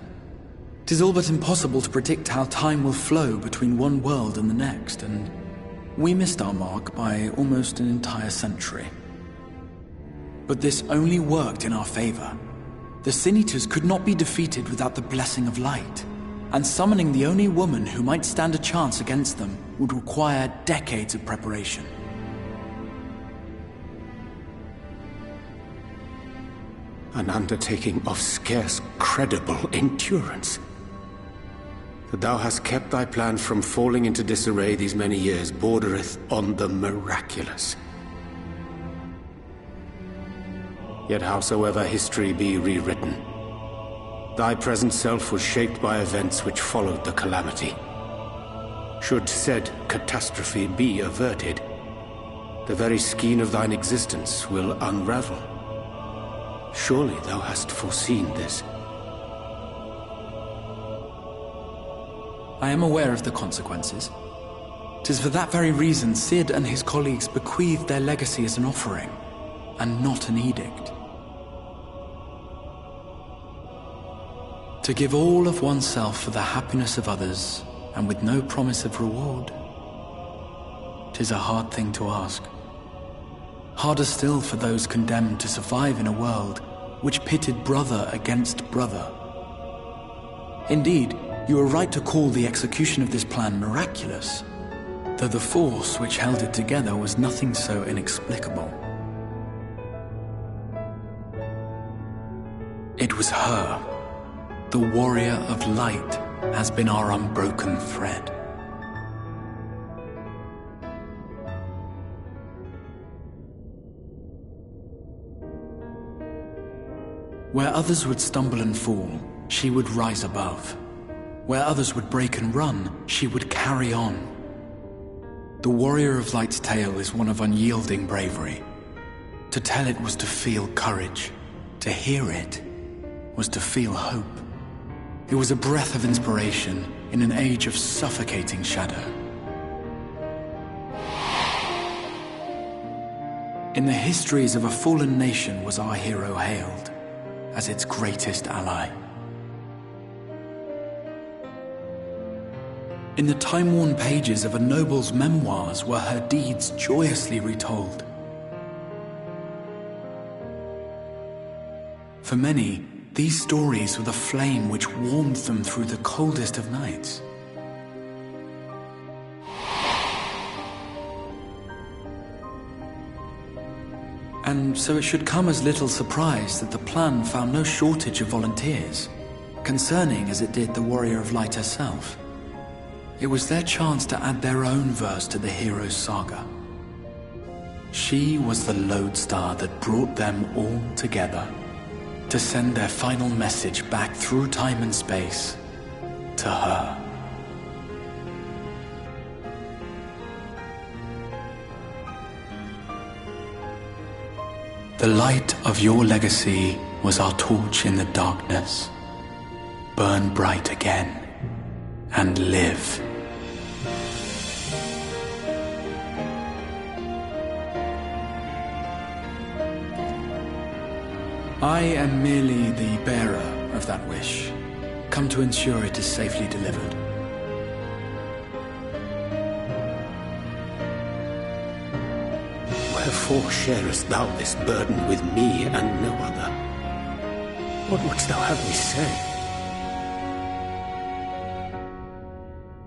'Tis all but impossible to predict how time will flow between one world and the next, and we missed our mark by almost an entire century. But this only worked in our favor. The Sin Eaters could not be defeated without the blessing of light, and summoning the only woman who might stand a chance against them would require decades of preparation. An undertaking of scarce credible endurance. That thou hast kept thy plan from falling into disarray these many years bordereth on the miraculous. Yet howsoever history be rewritten, thy present self was shaped by events which followed the calamity. Should said catastrophe be averted, the very skein of thine existence will unravel. Surely thou hast foreseen this. I am aware of the consequences. 'Tis for that very reason Cid and his colleagues bequeathed their legacy as an offering, and not an edict. To give all of oneself for the happiness of others, and with no promise of reward, 'tis a hard thing to ask. Harder still for those condemned to survive in a world which pitted brother against brother. Indeed, you are right to call the execution of this plan miraculous, though the force which held it together was nothing so inexplicable. It was her. The warrior of light has been our unbroken thread. Where others would stumble and fall, she would rise above. Where others would break and run, she would carry on. The warrior of light's tale is one of unyielding bravery. To tell it was to feel courage. To hear it was to feel hope. It was a breath of inspiration in an age of suffocating shadow. In the histories of a fallen nation was our hero hailed as its greatest ally. In the time-worn pages of a noble's memoirs were her deeds joyously retold. For many, these stories were the flame which warmed them through the coldest of nights. And so it should come as little surprise that the plan found no shortage of volunteers, concerning as it did the Warrior of Light herself. It was their chance to add their own verse to the hero's saga. She was the lodestar that brought them all together to send their final message back through time and space to her. The light of your legacy was our torch in the darkness. Burn bright again and live. I am merely the bearer of that wish, come to ensure it is safely delivered. Wherefore sharest thou this burden with me and no other? What wouldst thou have me say?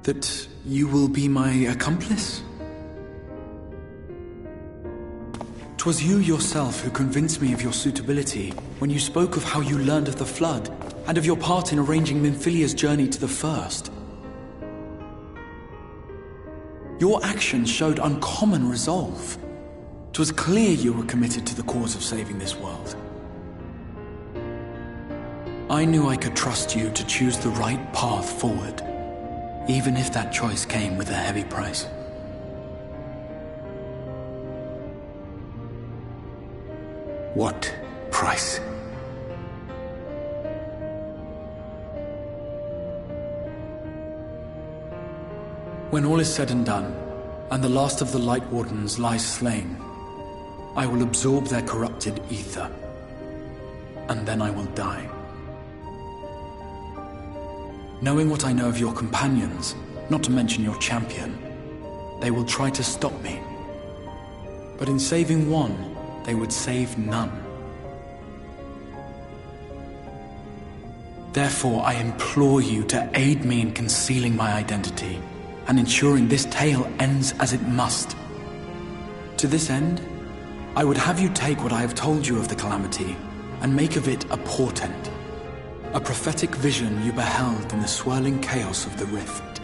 That you will be my accomplice? 'Twas you yourself who convinced me of your suitability when you spoke of how you learned of the Flood and of your part in arranging Minfilia's journey to the First. Your actions showed uncommon resolve. 'Twas clear you were committed to the cause of saving this world. I knew I could trust you to choose the right path forward, even if that choice came with a heavy price. What price? When all is said and done, and the last of the Light Wardens lies slain, I will absorb their corrupted ether, and then I will die. Knowing what I know of your companions, not to mention your champion, they will try to stop me. But in saving one, they would save none. Therefore, I implore you to aid me in concealing my identity and ensuring this tale ends as it must. To this end, I would have you take what I have told you of the Calamity and make of it a portent, a prophetic vision you beheld in the swirling chaos of the Rift.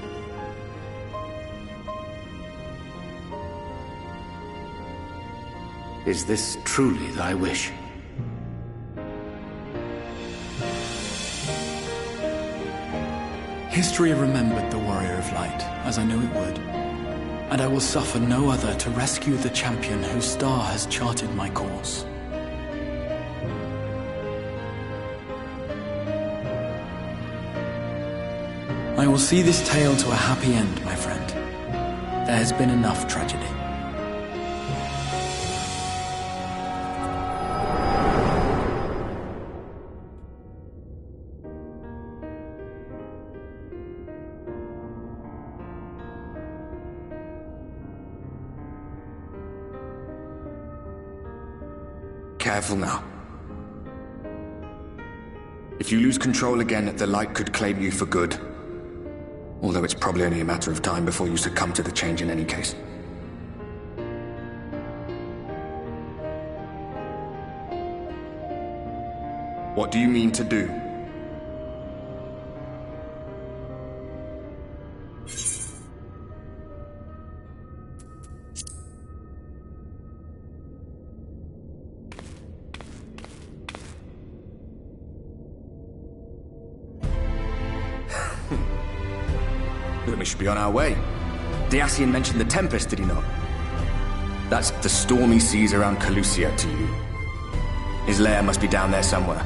Is this truly thy wish? History remembered the Warrior of Light, as I knew it would, and I will suffer no other to rescue the champion whose star has charted my course. I will see this tale to a happy end, my friend. There has been enough tragedy. Careful now. If you lose control again, the Light could claim you for good. Although it's probably only a matter of time before you succumb to the change in any case. What do you mean to do? We should be on our way. Diassian mentioned the Tempest, did he not? That's the stormy seas around Calusia to you. His lair must be down there somewhere,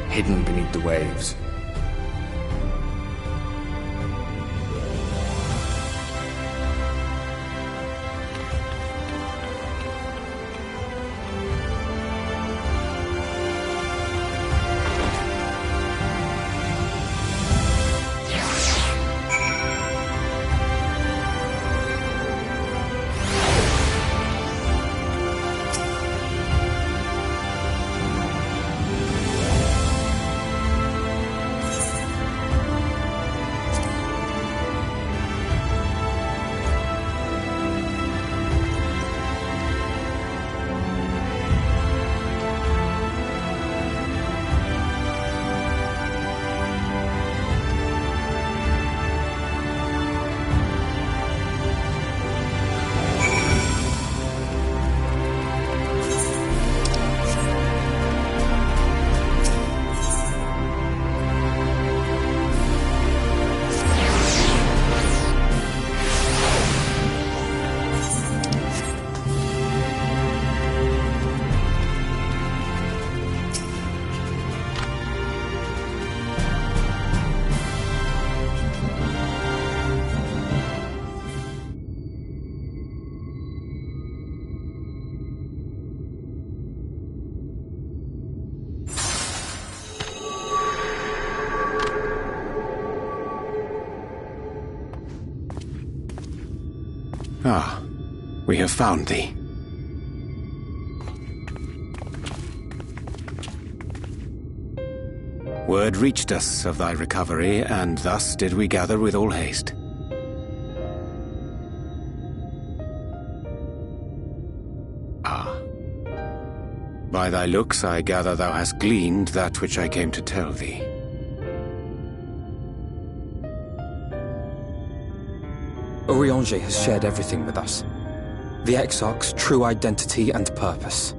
hidden beneath the waves. Ah, we have found thee. Word reached us of thy recovery, and thus did we gather with all haste. Ah. By thy looks I gather thou hast gleaned that which I came to tell thee. Urianger has shared everything with us. The Exarch's true identity and purpose.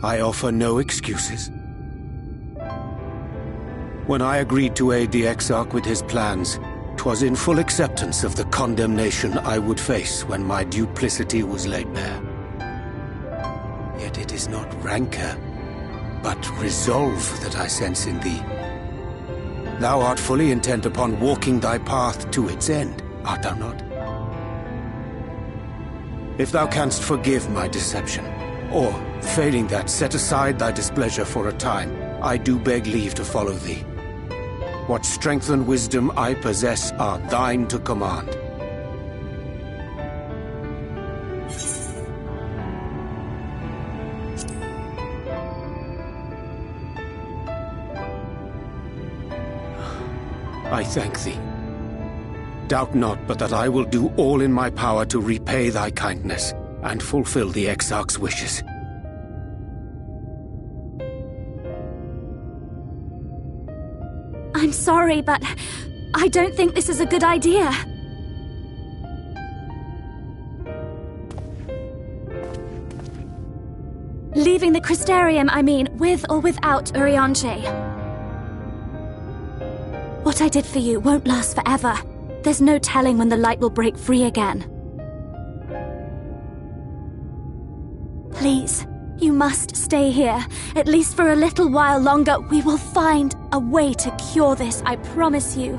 I offer no excuses. When I agreed to aid the Exarch with his plans, 'twas in full acceptance of the condemnation I would face when my duplicity was laid bare. Yet it is not rancor, but resolve that I sense in thee. Thou art fully intent upon walking thy path to its end, art thou not? If thou canst forgive my deception, or, failing that, set aside thy displeasure for a time, I do beg leave to follow thee. What strength and wisdom I possess are thine to command. I thank thee. Doubt not but that I will do all in my power to repay thy kindness and fulfill the Exarch's wishes. I'm sorry, but I don't think this is a good idea. Leaving the Crystarium, I mean, with or without Urianger. What I did for you won't last forever. There's no telling when the light will break free again. Please, you must stay here, at least for a little while longer. We will find a way to cure this, I promise you.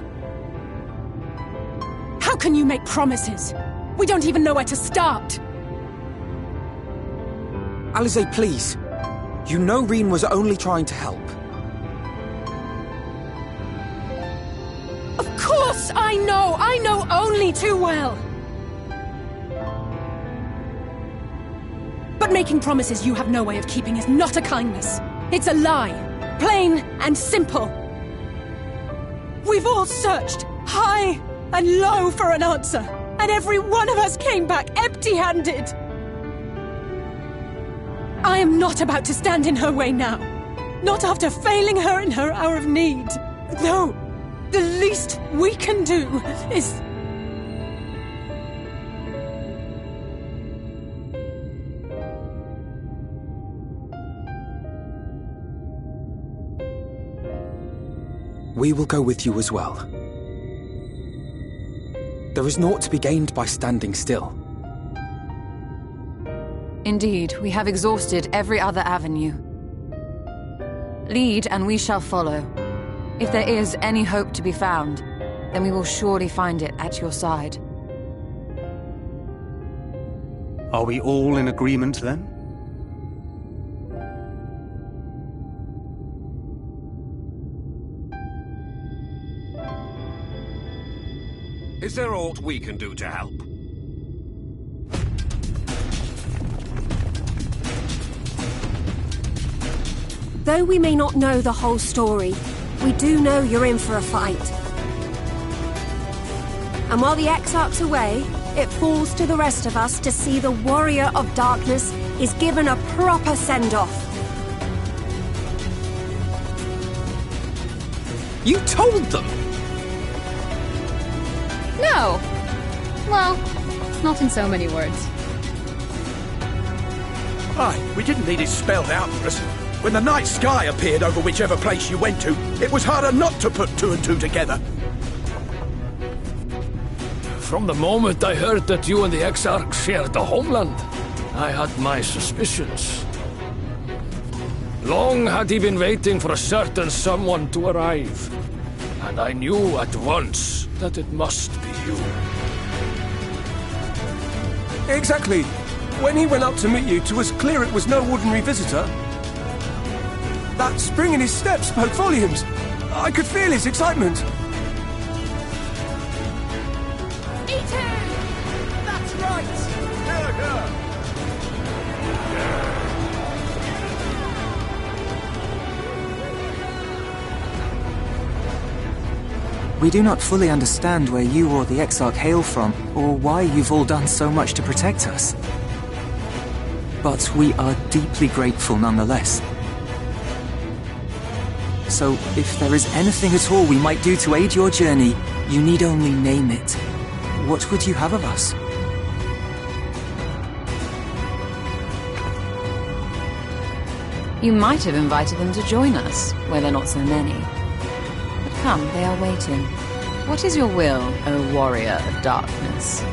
How can you make promises? We don't even know where to start. Alize, please. You know Reen was only trying to help. Of course I know! I know only too well! But making promises you have no way of keeping is not a kindness. It's a lie. Plain and simple. We've all searched, high and low, for an answer, and every one of us came back empty-handed. I am not about to stand in her way now. Not after failing her in her hour of need. No, the least we can do is... We will go with you as well. There is naught to be gained by standing still. Indeed, we have exhausted every other avenue. Lead, and we shall follow. If there is any hope to be found, then we will surely find it at your side. Are we all in agreement, then? Is there aught we can do to help? Though we may not know the whole story, we do know you're in for a fight. And while the Exarch's away, it falls to the rest of us to see the Warrior of Darkness is given a proper send-off. You told them! No! Well, not in so many words. Aye, we didn't need it spelled out for us. When the night sky appeared over whichever place you went to, it was harder not to put two and two together. From the moment I heard that you and the Exarch shared the homeland, I had my suspicions. Long had he been waiting for a certain someone to arrive, and I knew at once that it must be you. Exactly. When he went up to meet you, 'twas clear it was no ordinary visitor. That spring in his step spoke volumes. I could feel his excitement. Eat him! That's right! We do not fully understand where you or the Exarch hail from, or why you've all done so much to protect us. But we are deeply grateful nonetheless. So, if there is anything at all we might do to aid your journey, you need only name it. What would you have of us? You might have invited them to join us, where there are not so many. But come, they are waiting. What is your will, O warrior of darkness?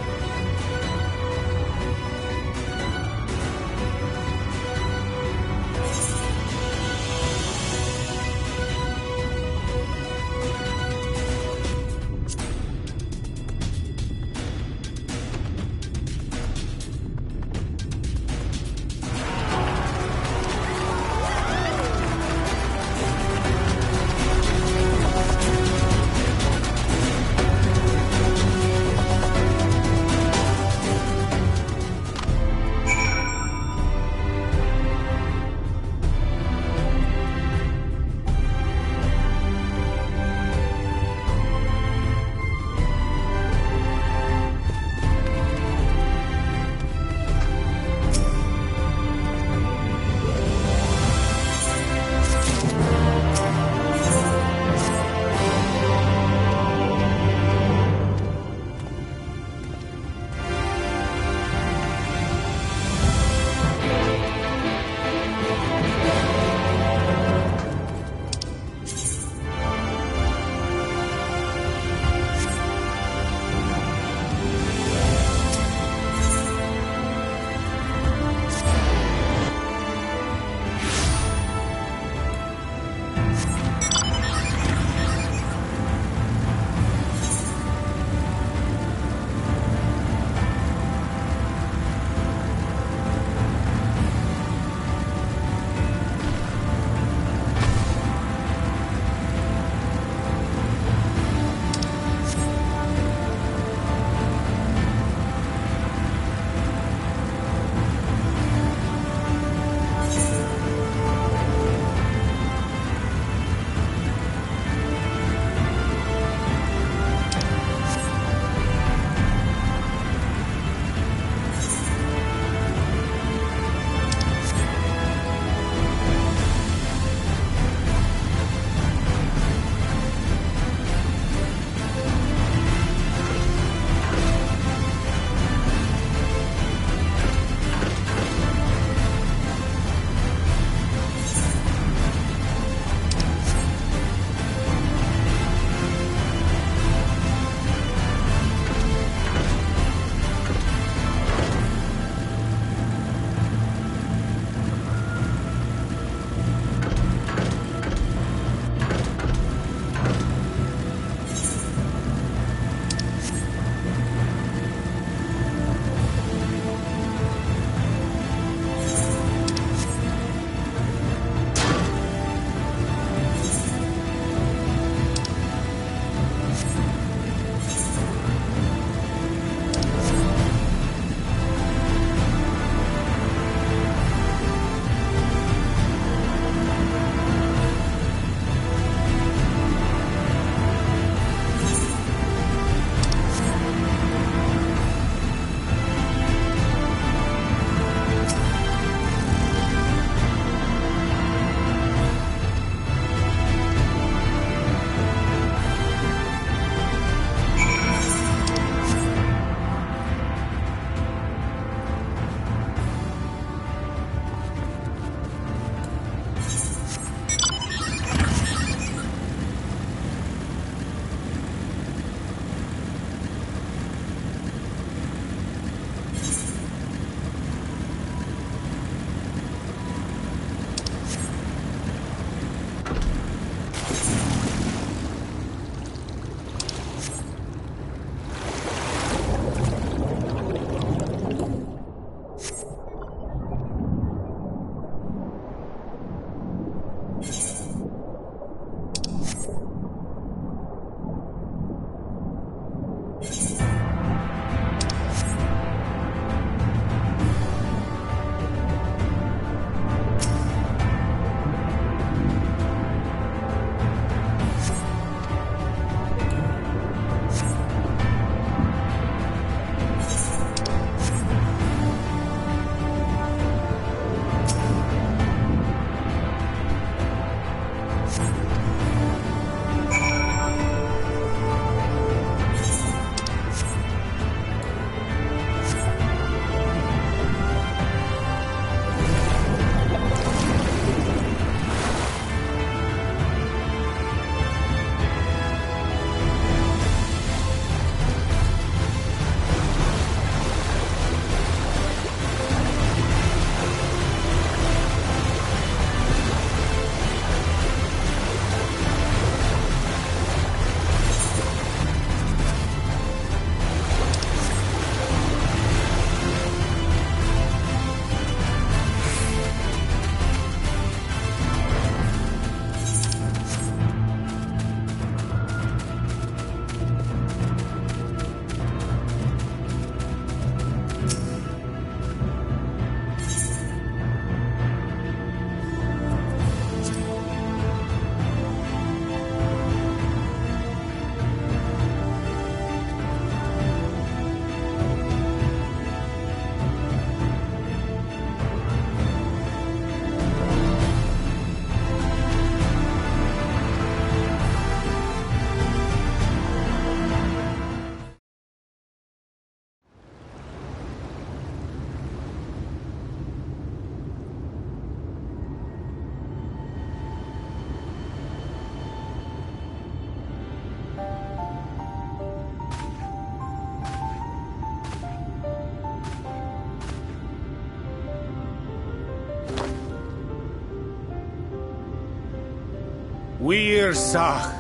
Wir Sach,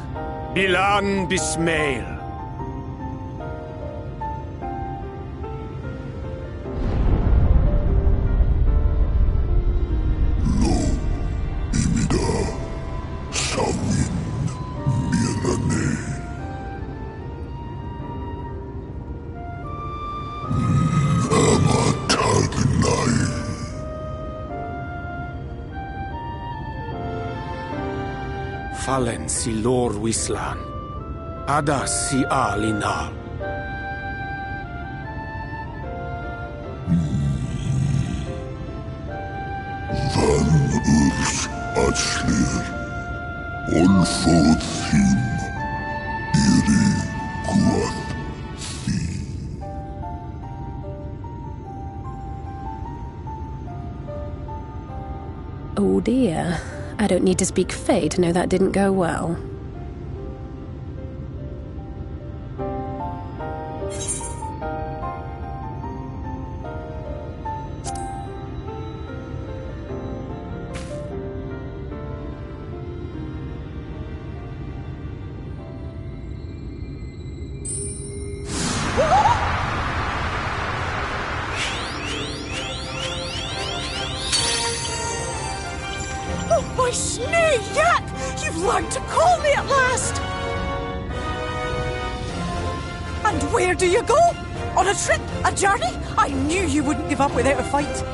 Bilan Bismail. Fallen si lor wislan, ada si alinal. Van urs atslir, olfothim, iri guath thi. Oh dear. I don't need to speak Fae to know that didn't go well. My snake yak! You've learned to call me at last! And where do you go? On a trip? A journey? I knew you wouldn't give up without a fight.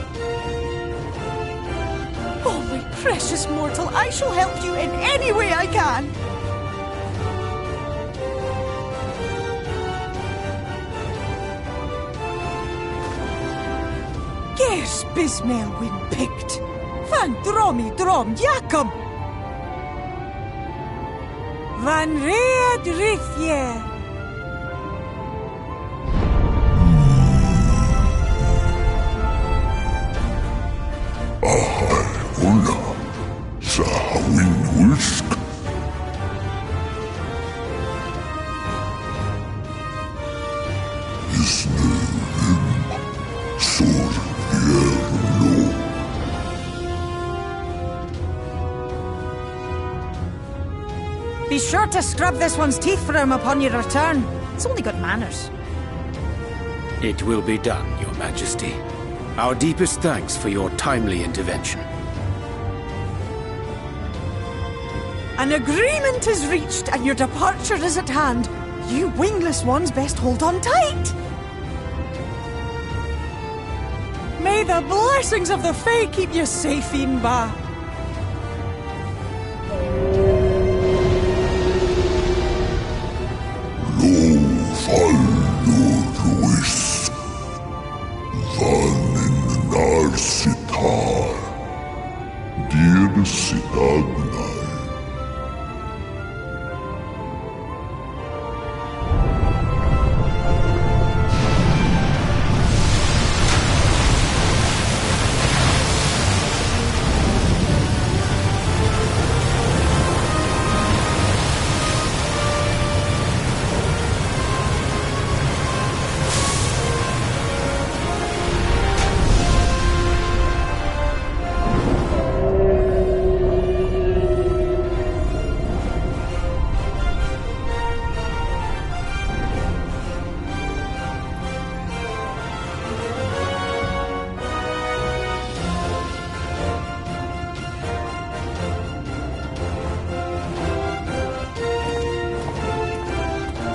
Oh, my precious mortal, I shall help you in any way I can. Gears Bismail win picked. Van dromi drom jakom. Van red rithje. Ahai ulla, sahawin wisk. Isne him, sur vierlo. Be sure to scrub this one's teeth for him upon your return. It's only got manners. It will be done, Your Majesty. Our deepest thanks for your timely intervention. An agreement is reached and your departure is at hand. You wingless ones best hold on tight. May the blessings of the Fae keep you safe, Inba. Ruis Van in Narsitar Dir Sidagnai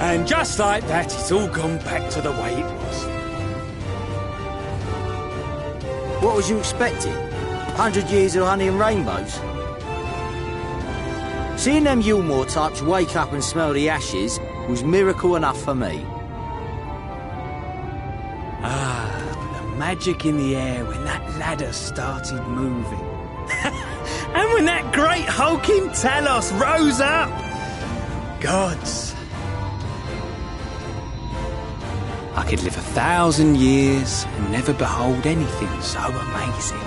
And just like that, it's all gone back to the way it was. What was you expecting? 100 years of honey and rainbows? Seeing them Yulmore types wake up and smell the ashes was miracle enough for me. The magic in the air when that ladder started moving. And when that great hulking Talos rose up. Gods. I could live 1,000 years and never behold anything so amazing.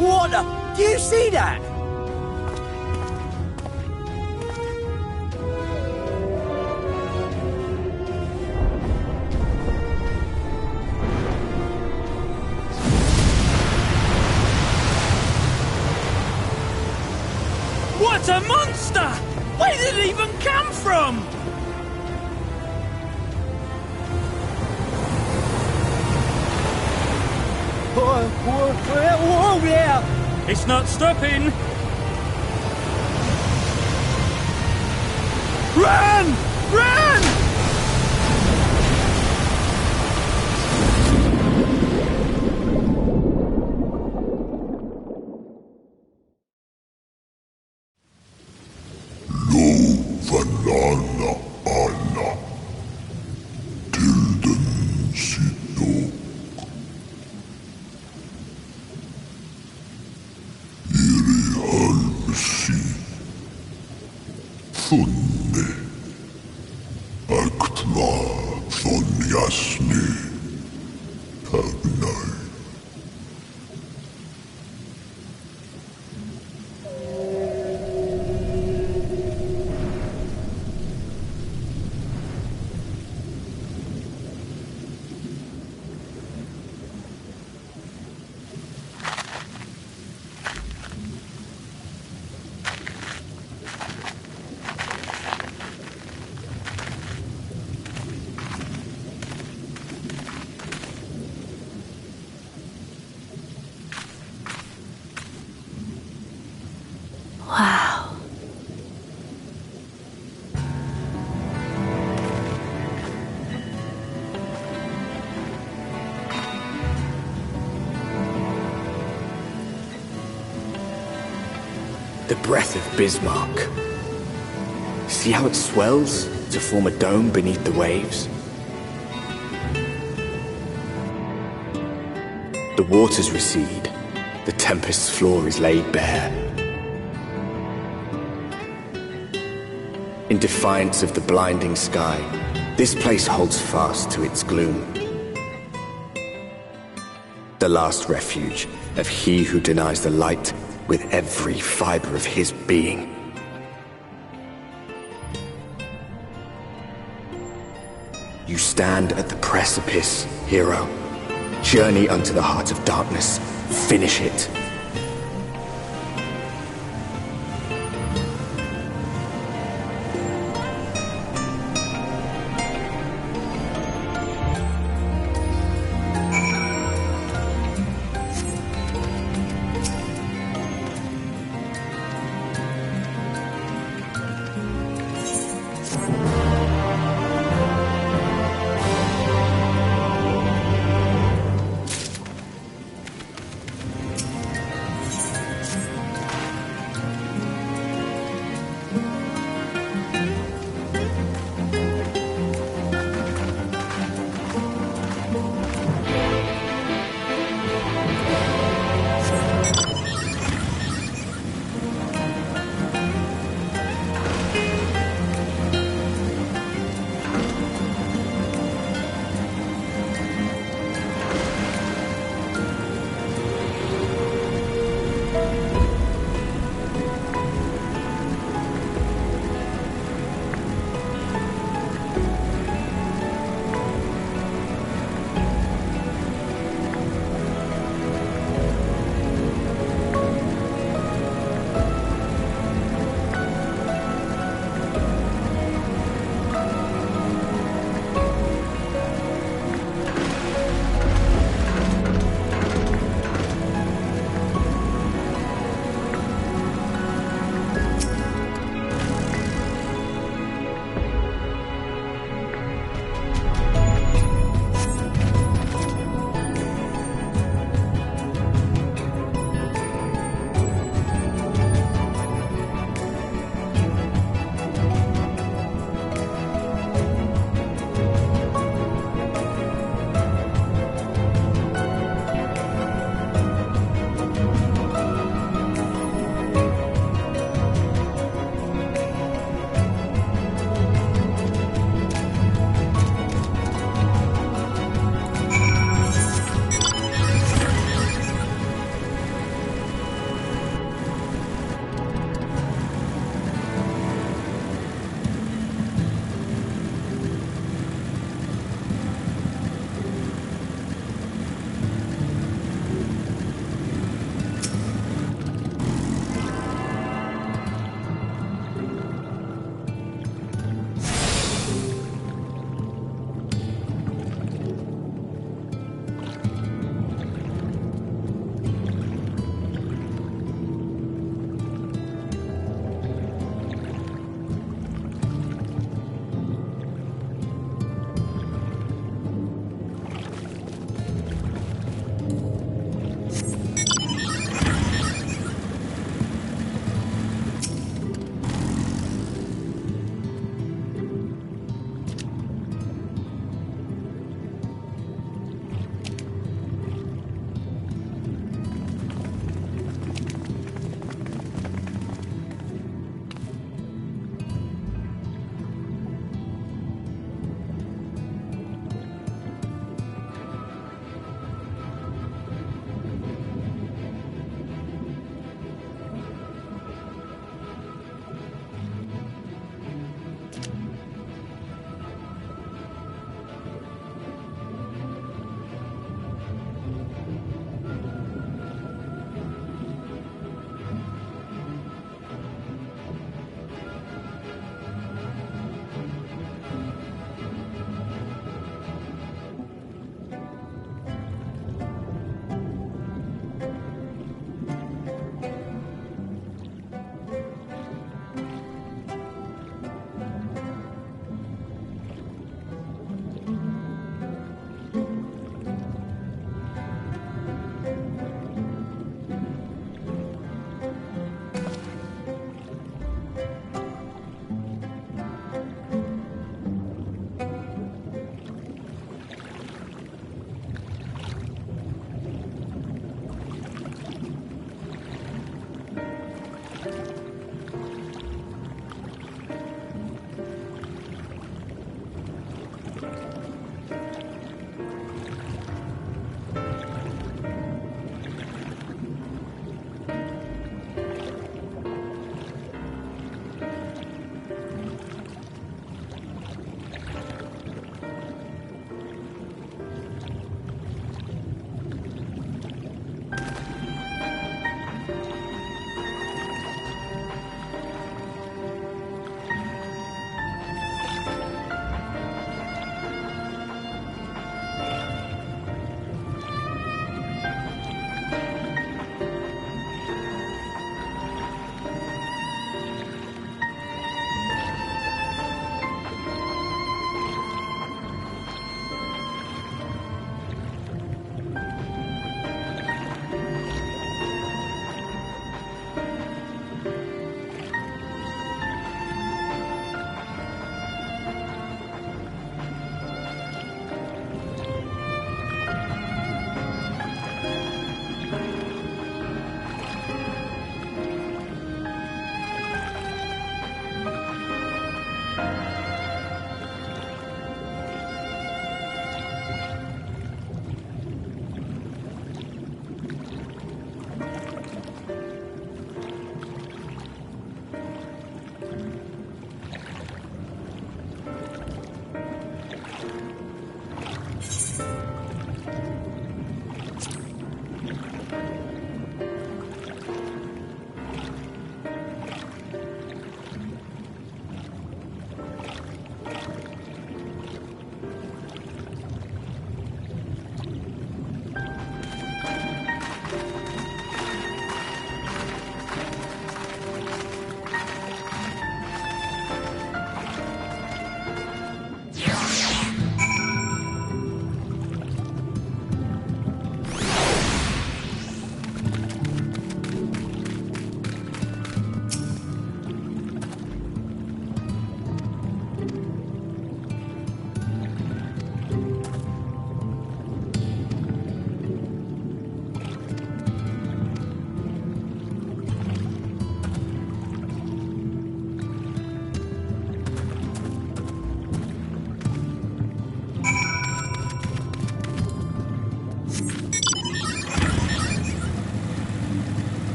What the? Do you see that? What a monster! Where did it even come from? Whoa there! It's not stopping! Run! Run! Vanana Anna Tilden Sidok Iri Halvsi Funne Aktva Von Jasni Tagnai Wow. The breath of Bismarck. See how it swells to form a dome beneath the waves? The waters recede. The tempest's floor is laid bare. In defiance of the blinding sky, this place holds fast to its gloom. The last refuge of he who denies the light with every fiber of his being. You stand at the precipice, hero. Journey unto the heart of darkness. Finish it.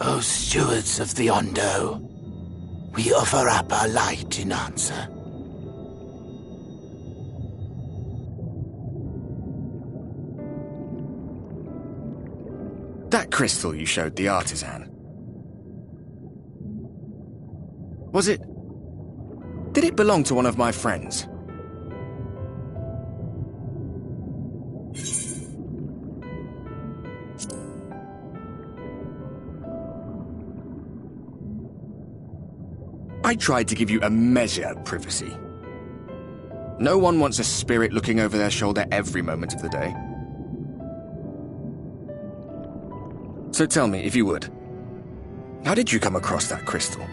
O stewards of the Ondo, we offer up our light in answer. That crystal you showed the artisan. Was it... Did it belong to one of my friends? I tried to give you a measure of privacy. No one wants a spirit looking over their shoulder every moment of the day. So tell me, if you would, how did you come across that crystal?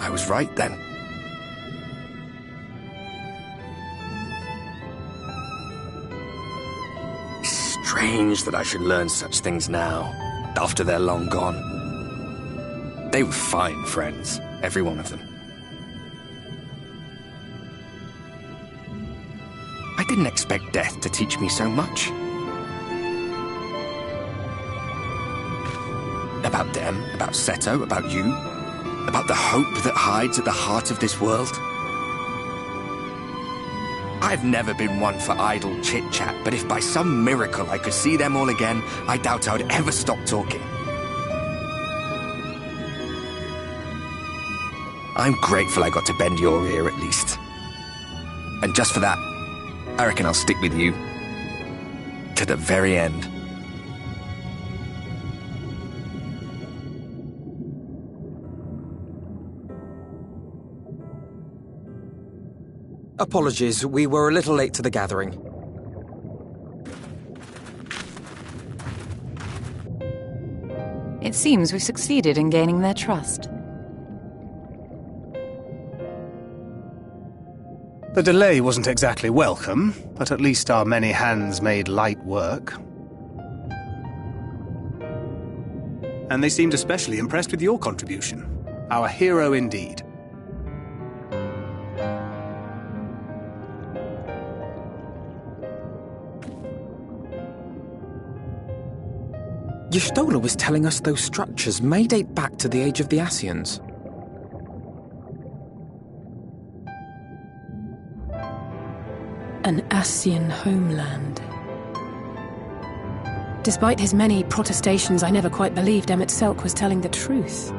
I was right then. Strange that I should learn such things now, after they're long gone. They were fine friends, every one of them. I didn't expect death to teach me so much. About them, about Seto, about you, about the hope that hides at the heart of this world. I've never been one for idle chit-chat, but if by some miracle I could see them all again, I doubt I would ever stop talking. I'm grateful I got to bend your ear, at least. And just for that, I reckon I'll stick with you to the very end. Apologies, we were a little late to the gathering. It seems we succeeded in gaining their trust. The delay wasn't exactly welcome, but at least our many hands made light work. And they seemed especially impressed with your contribution. Our hero indeed. Y'shtola was telling us those structures may date back to the age of the Ascians. An Ascian homeland. Despite his many protestations, I never quite believed Emmett Selk was telling the truth.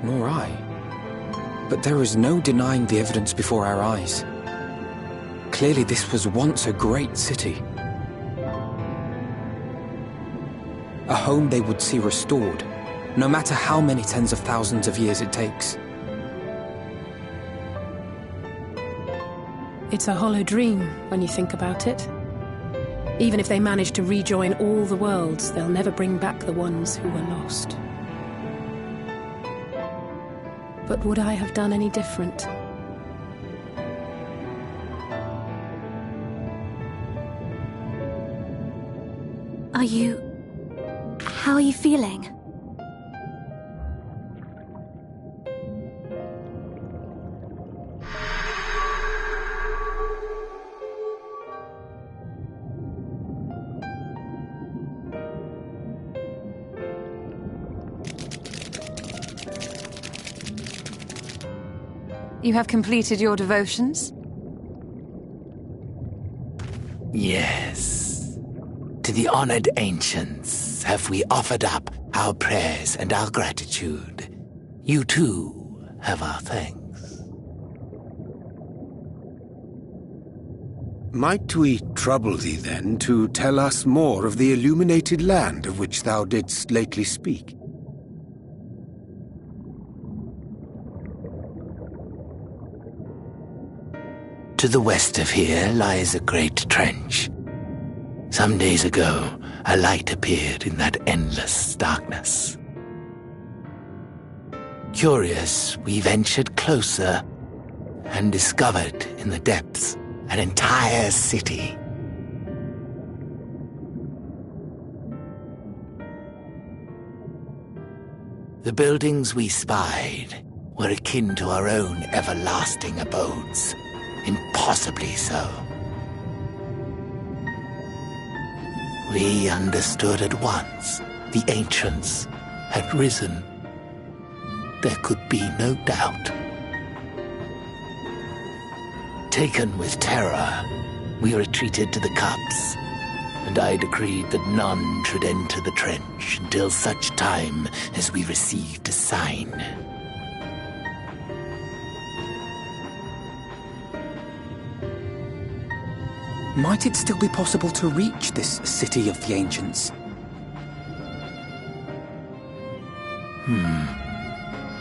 Nor I. But there is no denying the evidence before our eyes. Clearly this was once a great city. A home they would see restored, no matter how many tens of thousands of years it takes. It's a hollow dream when you think about it. Even if they manage to rejoin all the worlds, they'll never bring back the ones who were lost. But would I have done any different? How are you feeling? You have completed your devotions? Yes. To the honored ancients have we offered up our prayers and our gratitude. You too have our thanks. Might we trouble thee then to tell us more of the illuminated land of which thou didst lately speak? To the west of here lies a great trench. Some days ago, a light appeared in that endless darkness. Curious, we ventured closer and discovered in the depths an entire city. The buildings we spied were akin to our own everlasting abodes. Impossibly so. We understood at once the ancients had risen. There could be no doubt. Taken with terror, we retreated to the cups, and I decreed that none should enter the trench until such time as we received a sign. Might it still be possible to reach this city of the ancients?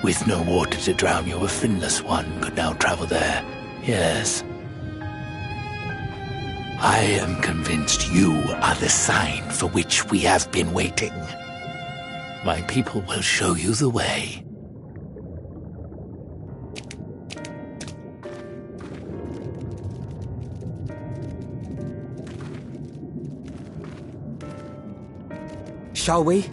With no water to drown you, a finless one could now travel there. Yes. I am convinced you are the sign for which we have been waiting. My people will show you the way. Shall we?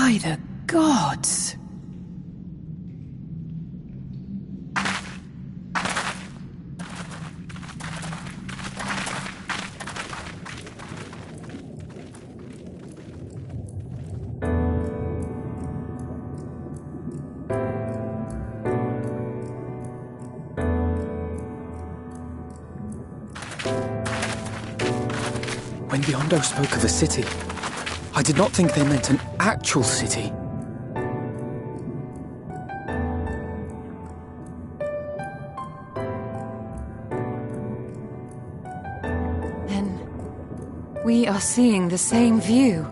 By the gods! When Biondo spoke of a city, I did not think they meant an actual city. Then we are seeing the same view.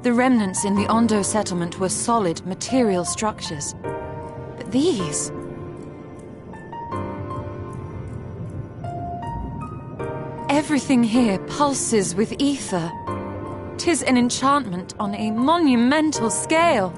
The remnants in the Ondo settlement were solid, material structures. But these... everything here pulses with ether. 'Tis an enchantment on a monumental scale.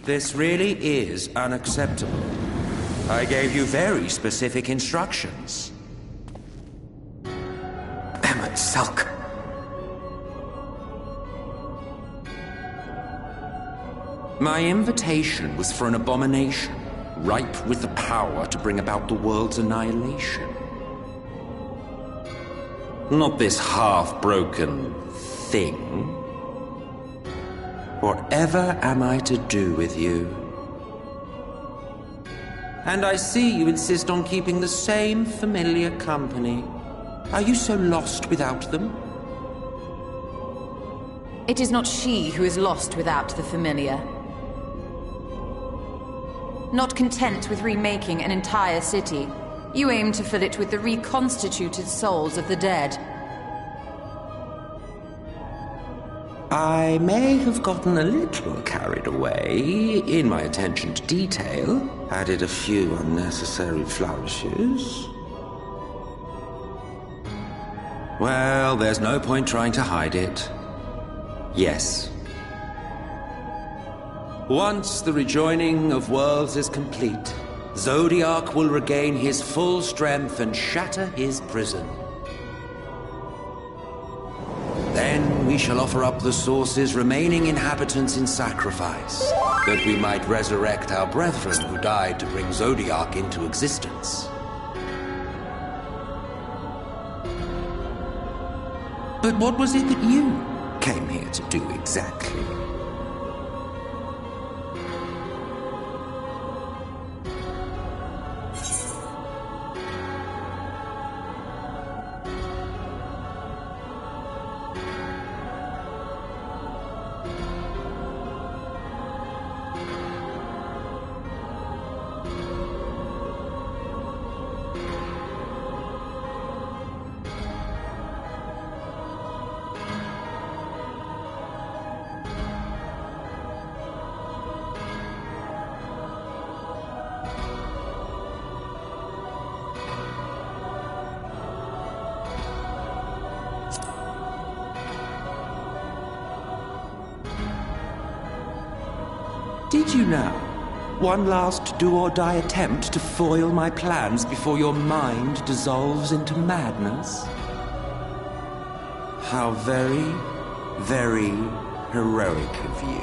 This really is unacceptable. I gave you very specific instructions. Emmett Selk. My invitation was for an abomination, ripe with the power to bring about the world's annihilation. Not this half-broken thing. Whatever am I to do with you? And I see you insist on keeping the same familiar company. Are you so lost without them? It is not she who is lost without the familiar. Not content with remaking an entire city, you aim to fill it with the reconstituted souls of the dead. I may have gotten a little carried away in my attention to detail, added a few unnecessary flourishes. Well, there's no point trying to hide it. Yes. Once the rejoining of worlds is complete, Zodiac will regain his full strength and shatter his prison. Then we shall offer up the Source's remaining inhabitants in sacrifice, that we might resurrect our brethren who died to bring Zodiac into existence. But what was it that you came here to do exactly? Did you now? One last do-or-die attempt to foil my plans before your mind dissolves into madness? How very, very heroic of you.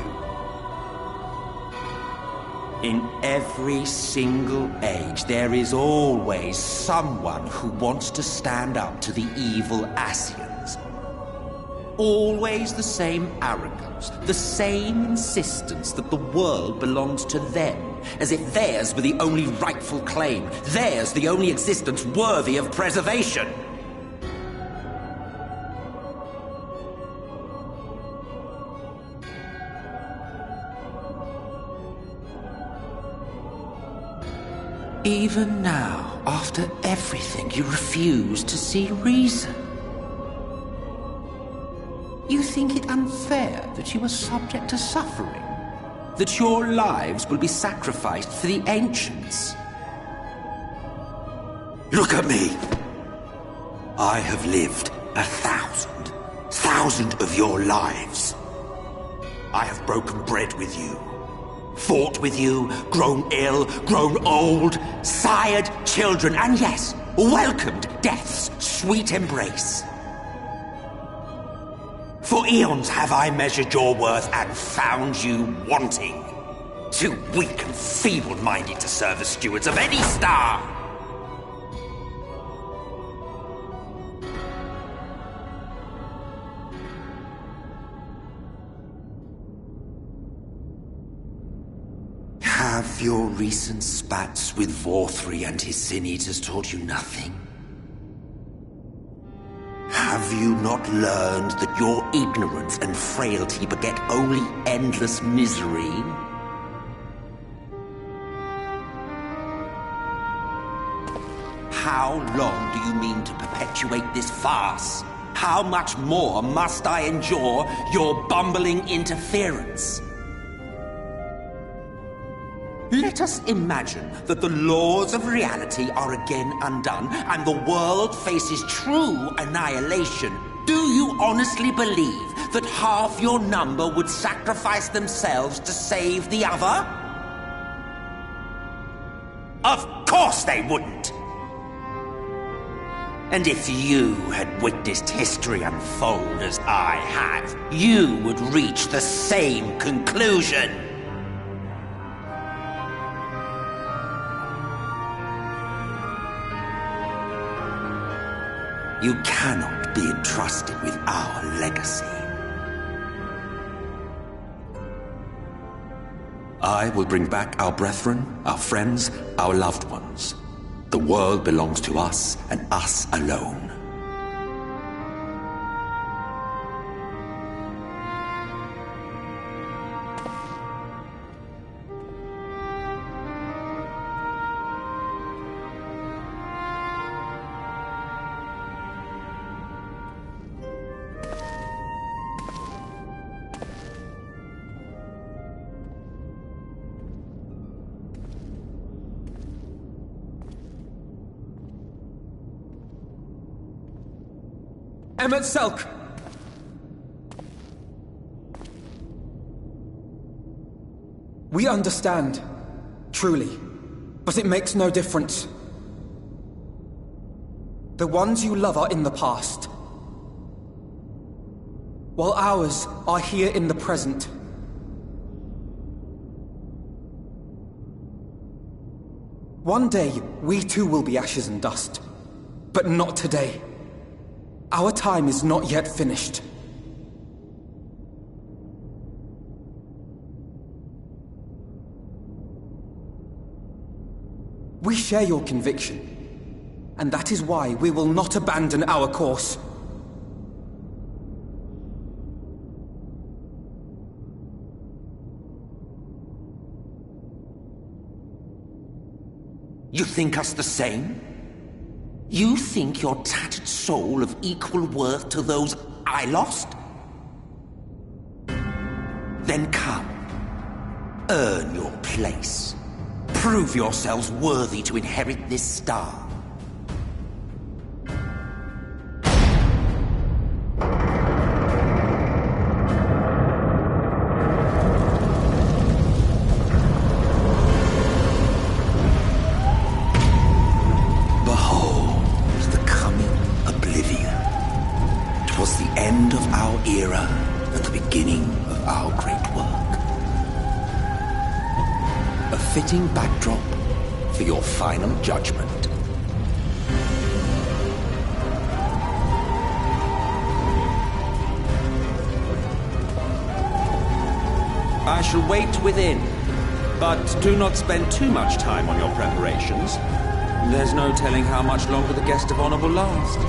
In every single age, there is always someone who wants to stand up to the evil Ascians. Always the same arrogance, the same insistence that the world belongs to them, as if theirs were the only rightful claim, theirs the only existence worthy of preservation. Even now, after everything, you refuse to see reason. You think it unfair that you are subject to suffering? That your lives will be sacrificed for the ancients? Look at me! I have lived 1,000 of your lives. I have broken bread with you, fought with you, grown ill, grown old, sired children, and yes, welcomed death's sweet embrace. For eons have I measured your worth and found you wanting. Too weak and feeble-minded to serve as stewards of any star. Have your recent spats with Vorthri and his Sin Eaters taught you nothing? Have you not learned that your ignorance and frailty beget only endless misery? How long do you mean to perpetuate this farce? How much more must I endure your bumbling interference? Let us imagine that the laws of reality are again undone and the world faces true annihilation. Do you honestly believe that half your number would sacrifice themselves to save the other? Of course they wouldn't! And if you had witnessed history unfold as I have, you would reach the same conclusion. You cannot be entrusted with our legacy. I will bring back our brethren, our friends, our loved ones. The world belongs to us and us alone. Emmett Selk! We understand, truly, but it makes no difference. The ones you love are in the past, while ours are here in the present. One day, we too will be ashes and dust, but not today. Our time is not yet finished. We share your conviction, and that is why we will not abandon our course. You think us the same? You think your tattered soul of equal worth to those I lost? Then come. Earn your place. Prove yourselves worthy to inherit this star. Fitting backdrop for your final judgment. I shall wait within, but do not spend too much time on your preparations. There's no telling how much longer the guest of honor will last.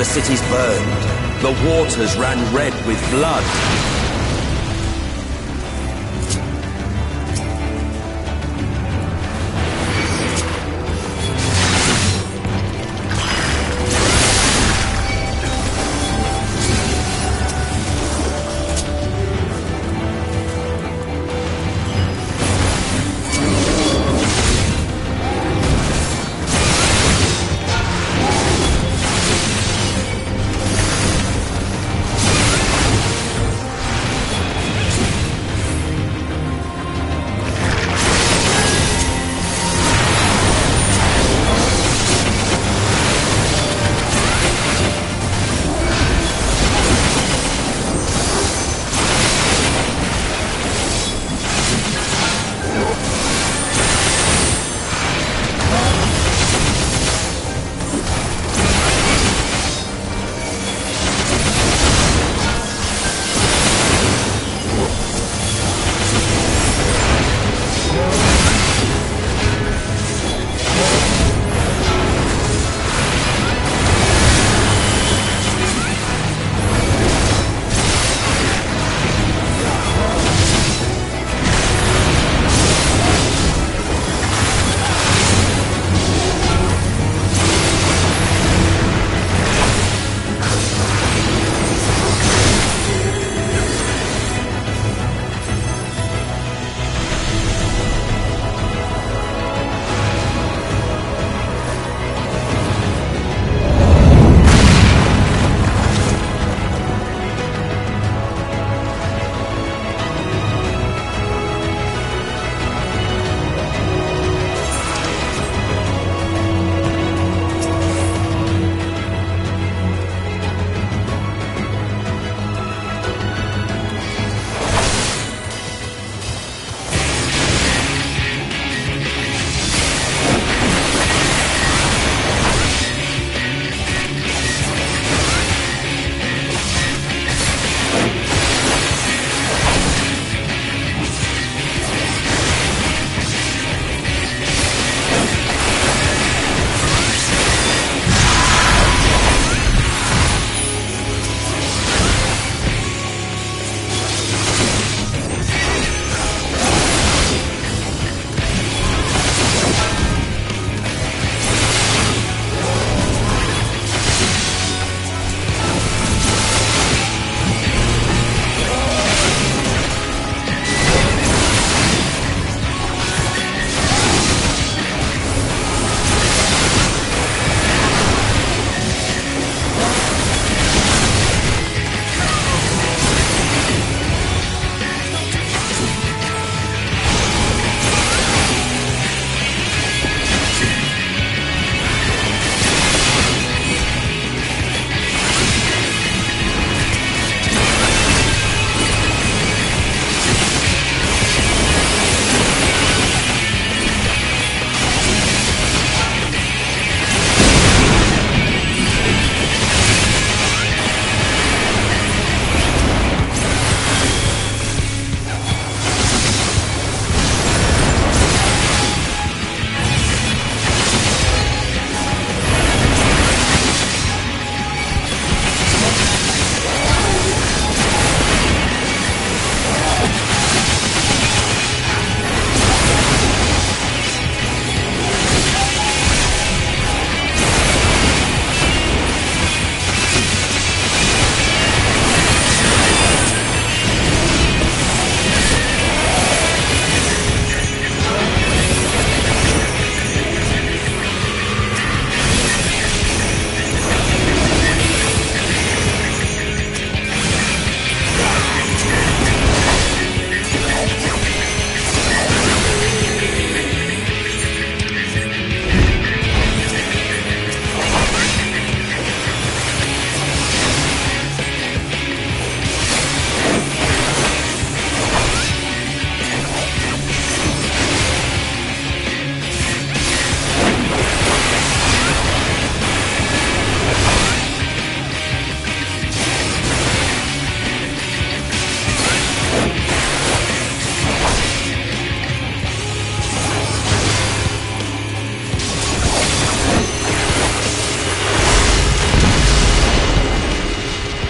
cities burned. The waters ran red with blood.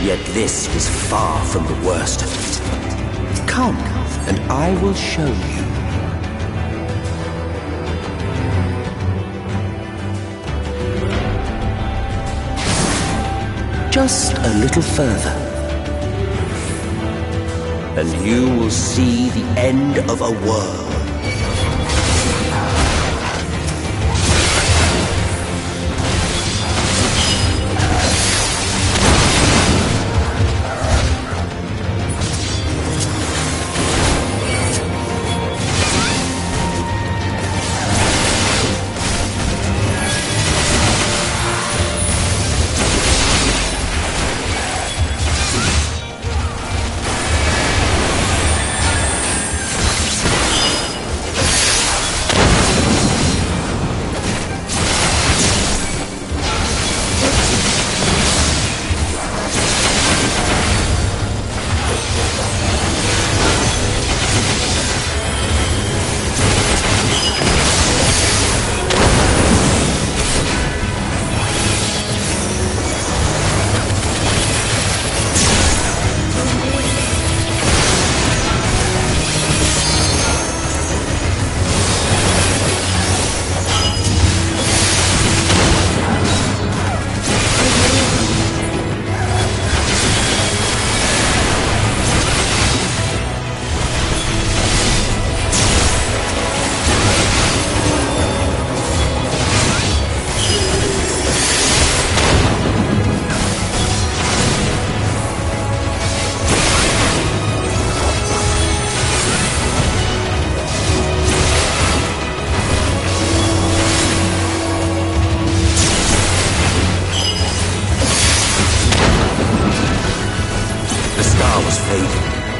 Yet this is far from the worst of it. Come, and I will show you. Just a little further, and you will see the end of a world.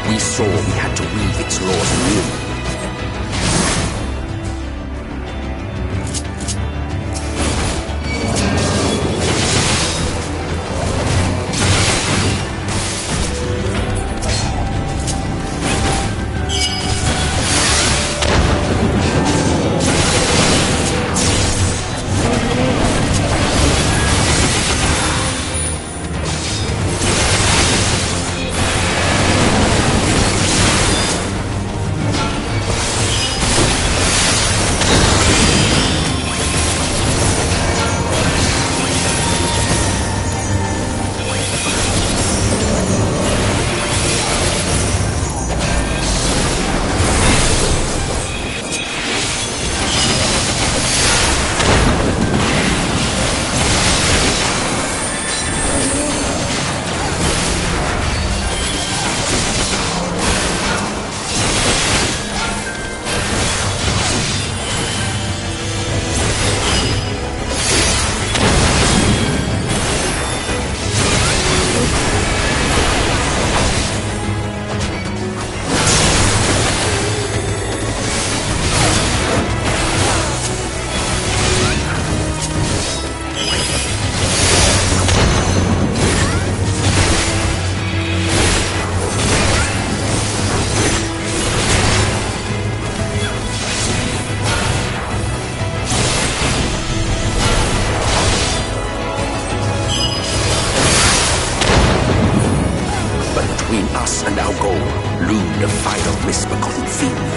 We saw we had to weave its laws anew. And our goal loomed a final whisper concealed.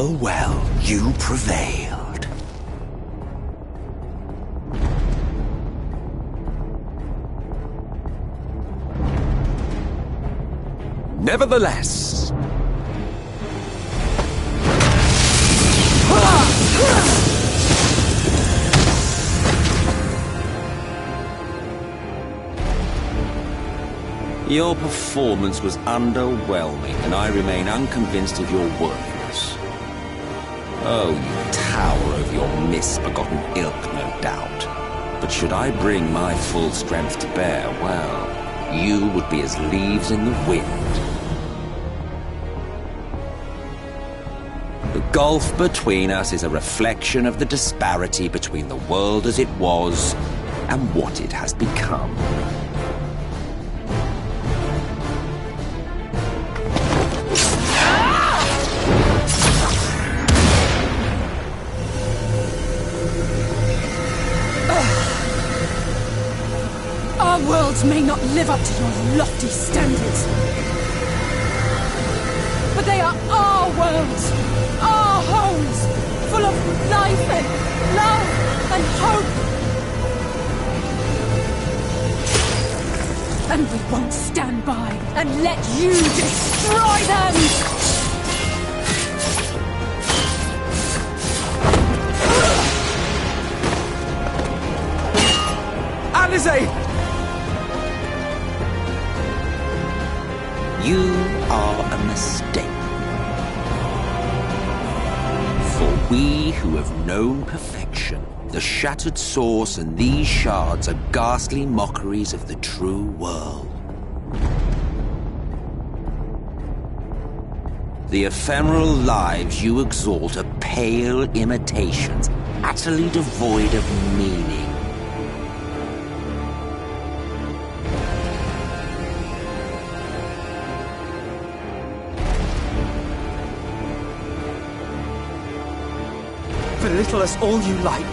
Well, well, you prevailed. Nevertheless... Your performance was underwhelming, and I remain unconvinced of your worthiness. Oh, you tower over your misbegotten ilk, no doubt. But should I bring my full strength to bear, well, you would be as leaves in the wind. The gulf between us is a reflection of the disparity between the world as it was and what it has become. Our worlds may not live up to your lofty standards, but they are our worlds, our homes, full of life and love and hope. And we won't stand by and let you destroy them! Alizé! You are a mistake. For we who have known perfection, the shattered source and these shards are ghastly mockeries of the true world. The ephemeral lives you exalt are pale imitations, utterly devoid of meaning. Belittle us all you like,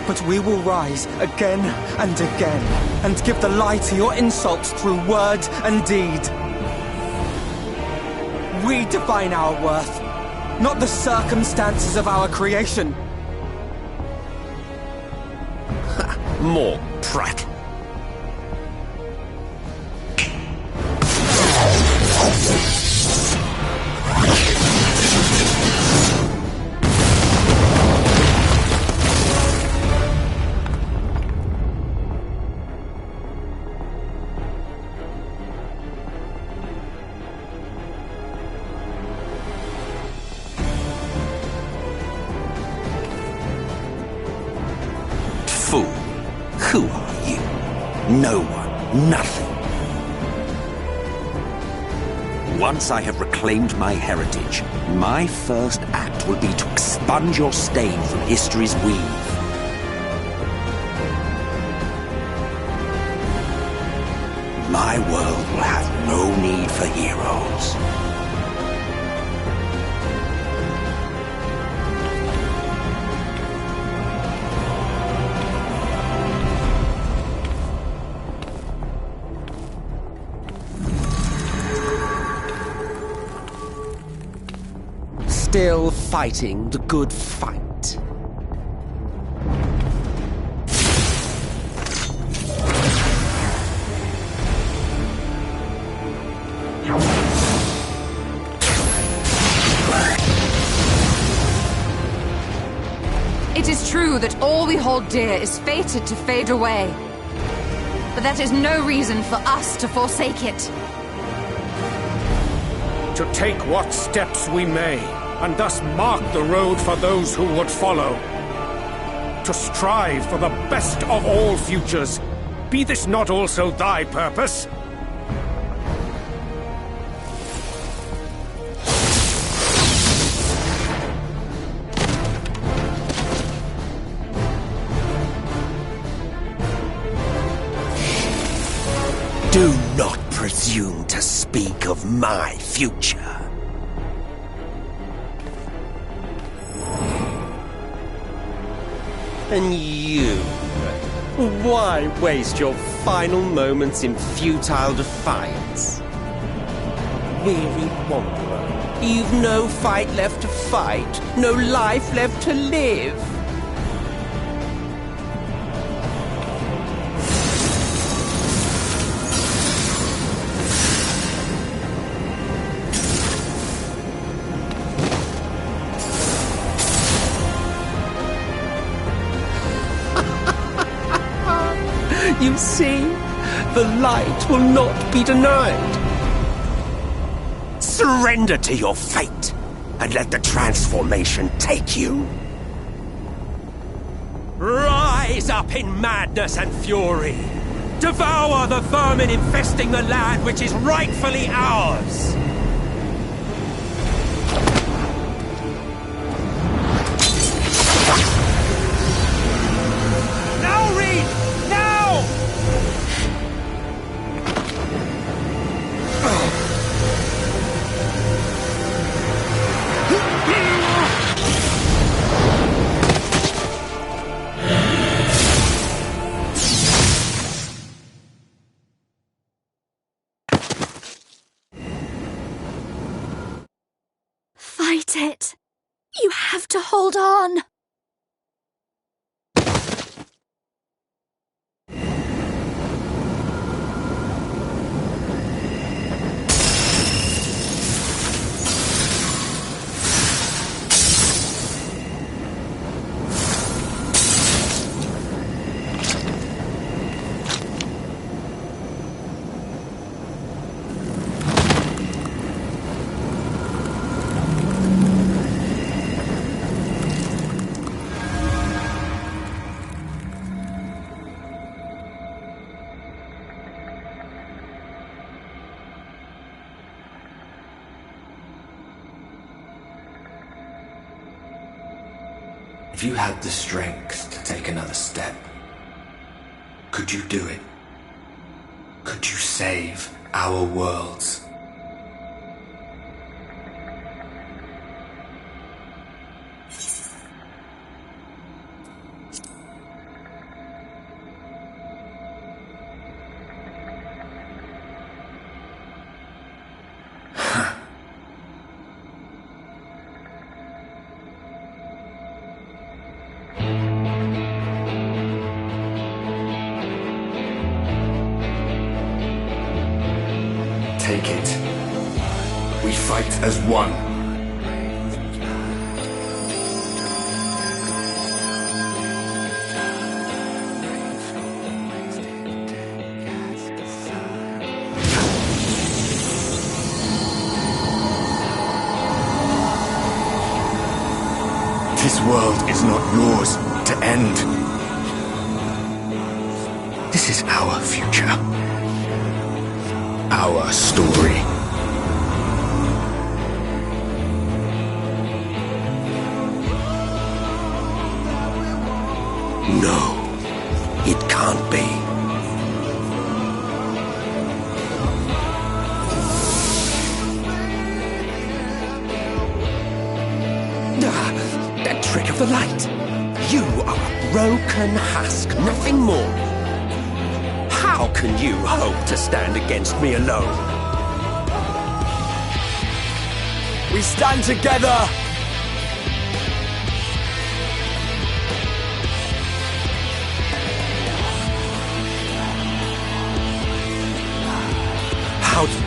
but we will rise again and again, and give the lie to your insults through word and deed. We define our worth, not the circumstances of our creation. More prattle. Fool, who are you? No one, nothing. Once I have reclaimed my heritage, my first act will be to expunge your stain from history's weave. My world will have no need for heroes. Still fighting the good fight. It is true that all we hold dear is fated to fade away. But that is no reason for us to forsake it. To take what steps we may, and thus mark the road for those who would follow. To strive for the best of all futures. Be this not also thy purpose? Do not presume to speak of my future. And you? Why waste your final moments in futile defiance? Weary wanderer. You've no fight left to fight, no life left to live. You see, the light will not be denied. Surrender to your fate, and let the transformation take you. Rise up in madness and fury. Devour the vermin infesting the land which is rightfully ours. Now, Reed! Now! Fight it! You have to hold on! If you had the strength to take another step, could you do it? Could you save our worlds? Take it. We fight as one. This world is not yours to end. This is our future. Our story. No, it can't be. That trick of the light. You are a broken husk, nothing more. How can you hope to stand against me alone? We stand together! How do...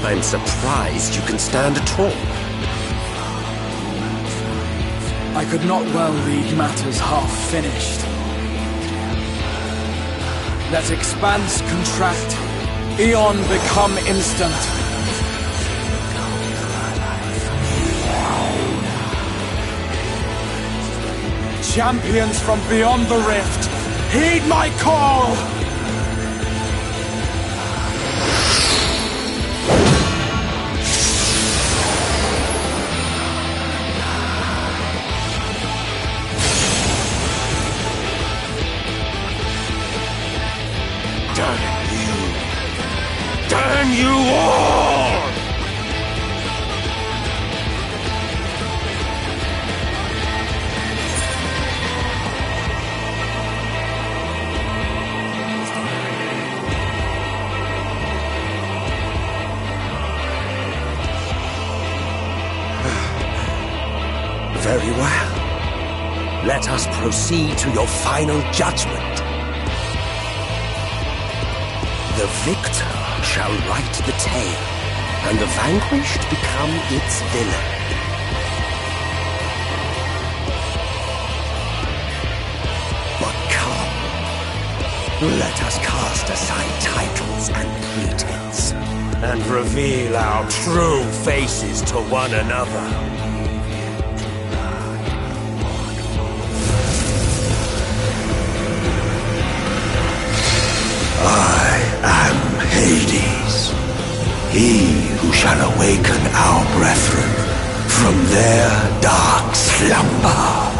I'm surprised you can stand at all. I could not well leave matters half-finished. Let expanse contract, eon become instant. Champions from beyond the rift, heed my call! Damn you all! Very well. Let us proceed to your final judgment. The victor shall write the tale, and the vanquished become its villain. But come, let us cast aside titles and pretense, and reveal our true faces to one another. I am Hades, he who shall awaken our brethren from their dark slumber.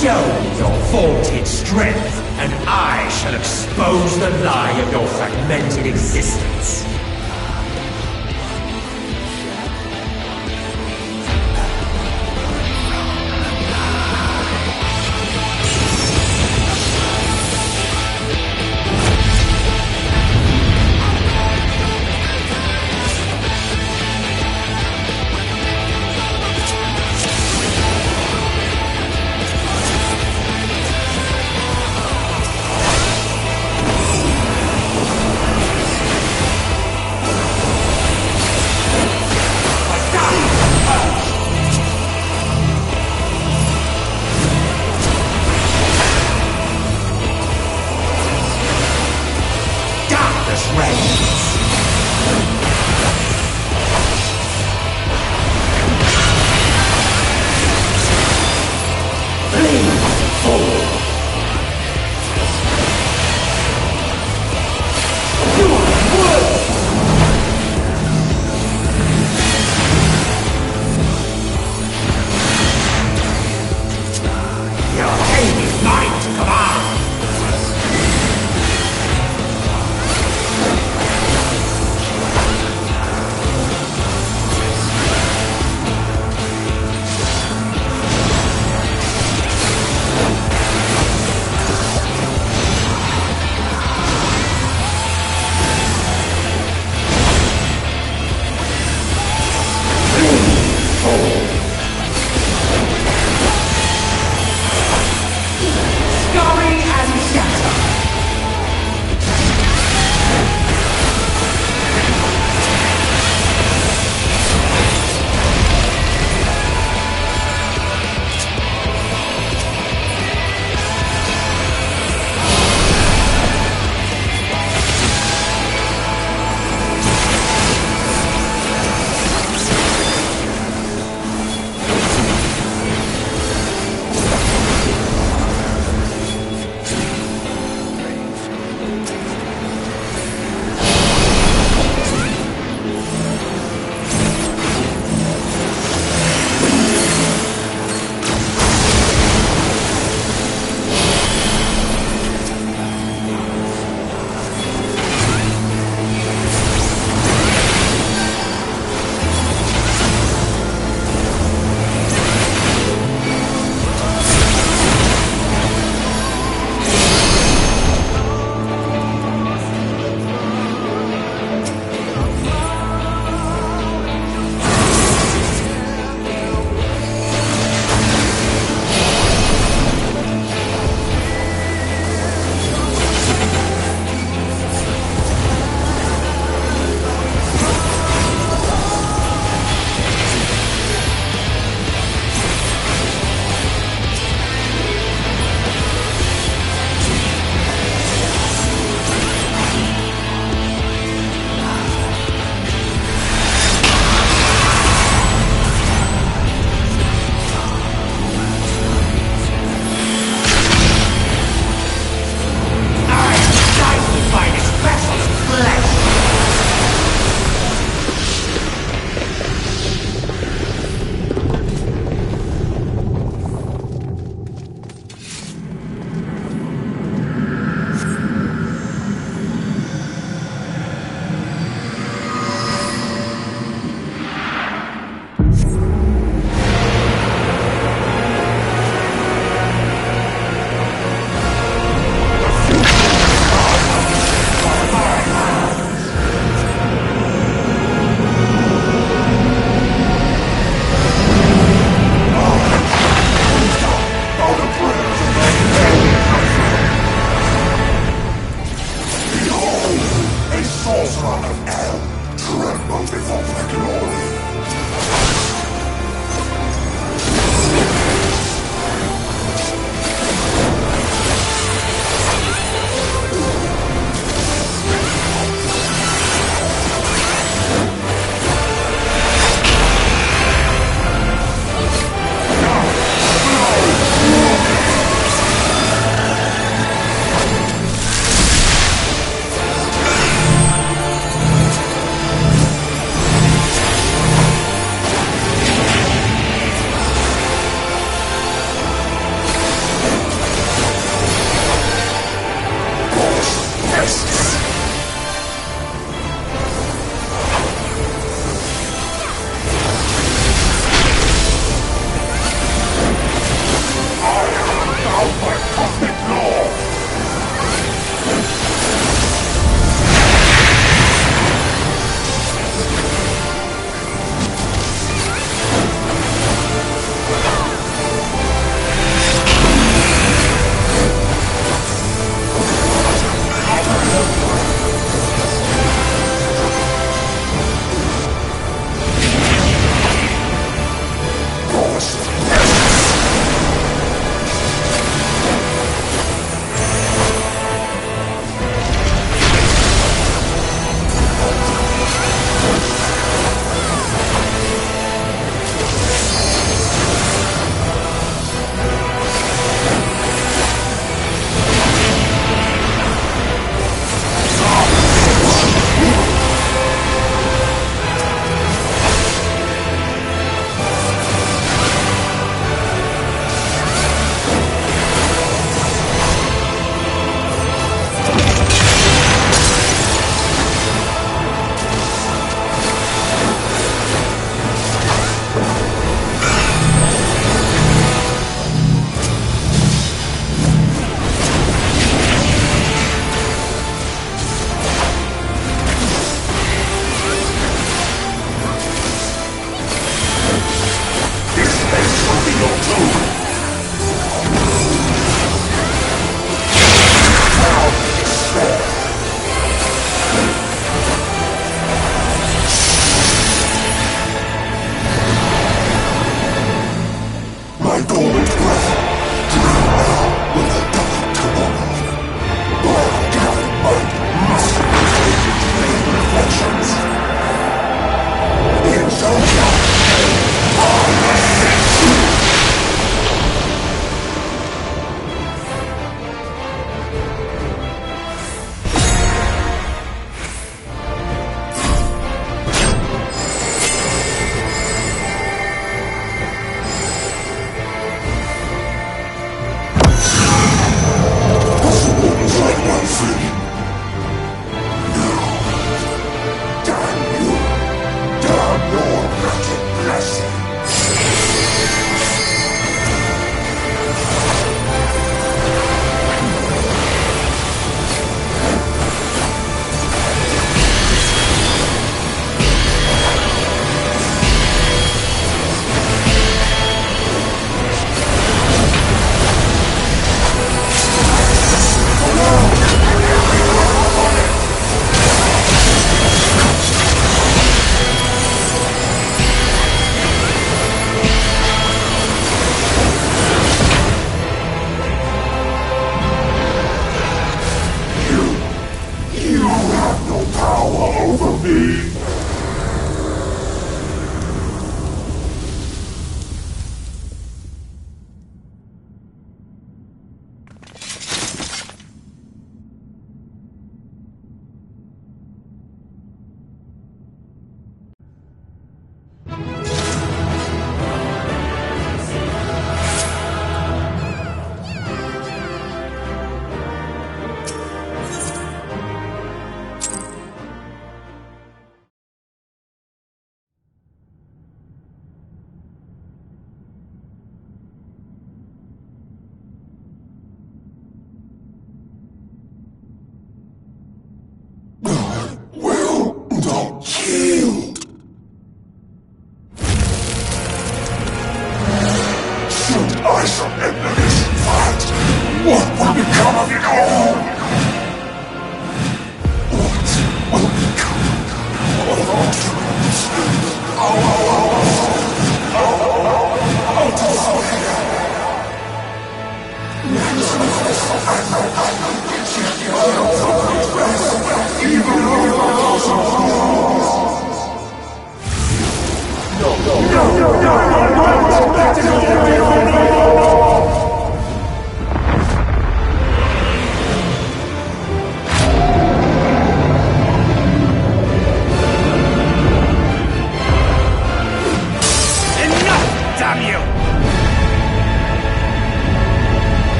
Show me your vaunted strength, and I shall expose the lie of your fragmented existence.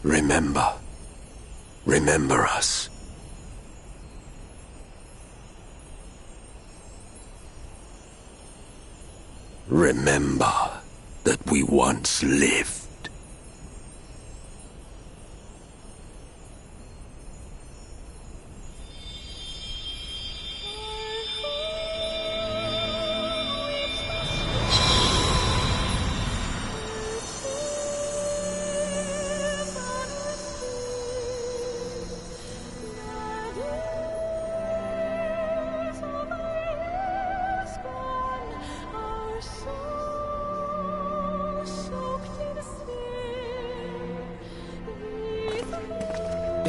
Remember. Remember us. Remember that we once lived. Soaked in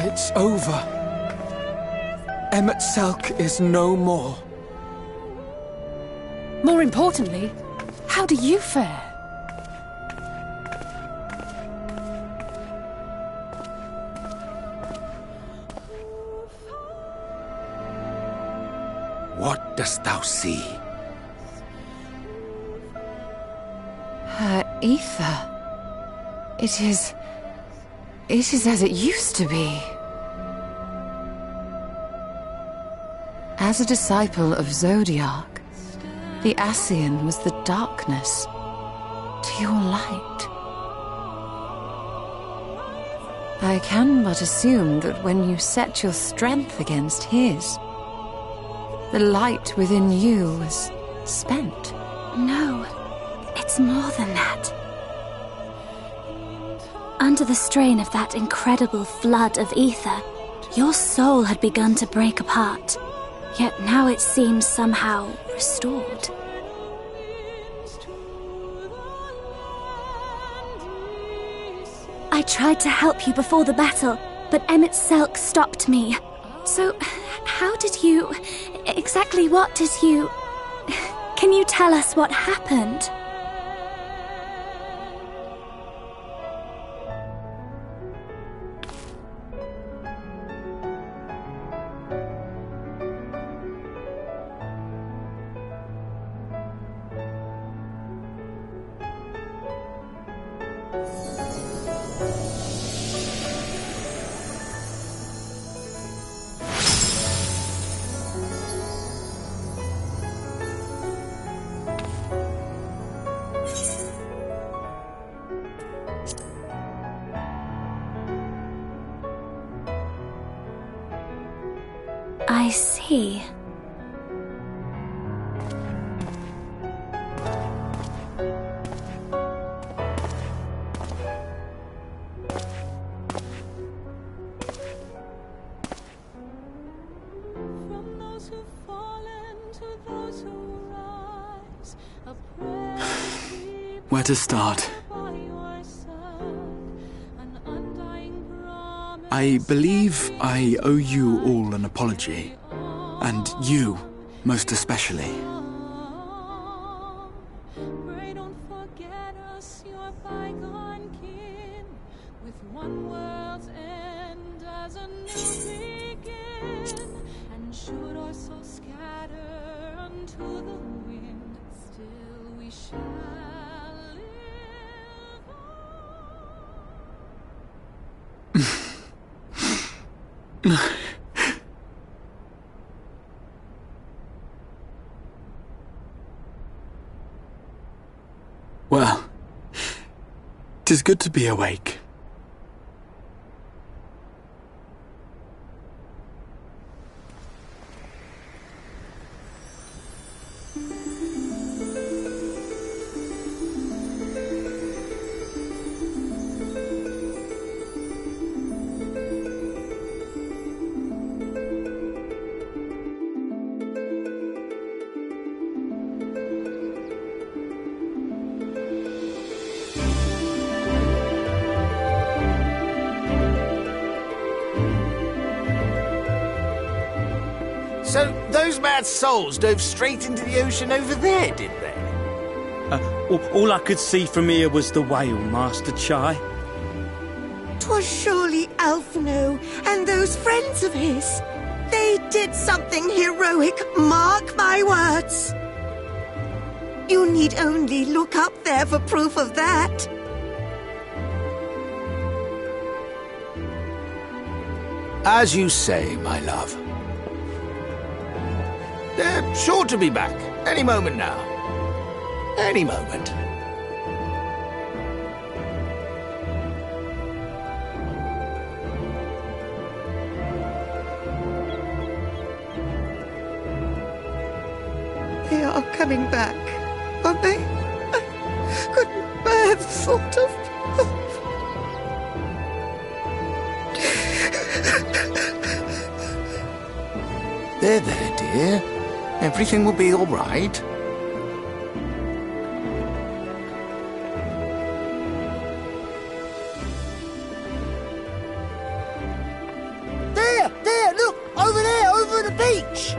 It's over. Ffxiv is no more. More importantly, how do you fare? What dost thou see? Her ether. It is as it used to be. As a disciple of Zodiac, the Ascian was the darkness to your light. I can but assume that when you set your strength against his, the light within you was spent. No, it's more than that. Under the strain of that incredible flood of ether, your soul had begun to break apart, yet now it seems somehow restored. I tried to help you before the battle, but Ffxiv stopped me. So, how did you... exactly what did you... Can you tell us what happened? I see. Where to start? I believe I owe you all an apology. And you, most especially. Well, 'tis good to be awake. So, those mad souls dove straight into the ocean over there, did they? All I could see from here was the whale, Master Chai. 'Twas surely Alphino and those friends of his. They did something heroic, mark my words. You need only look up there for proof of that. As you say, my love. They're sure to be back, any moment now. Any moment. They are coming back, aren't they? I couldn't bear the thought of... There, dear. Everything will be all right. reach!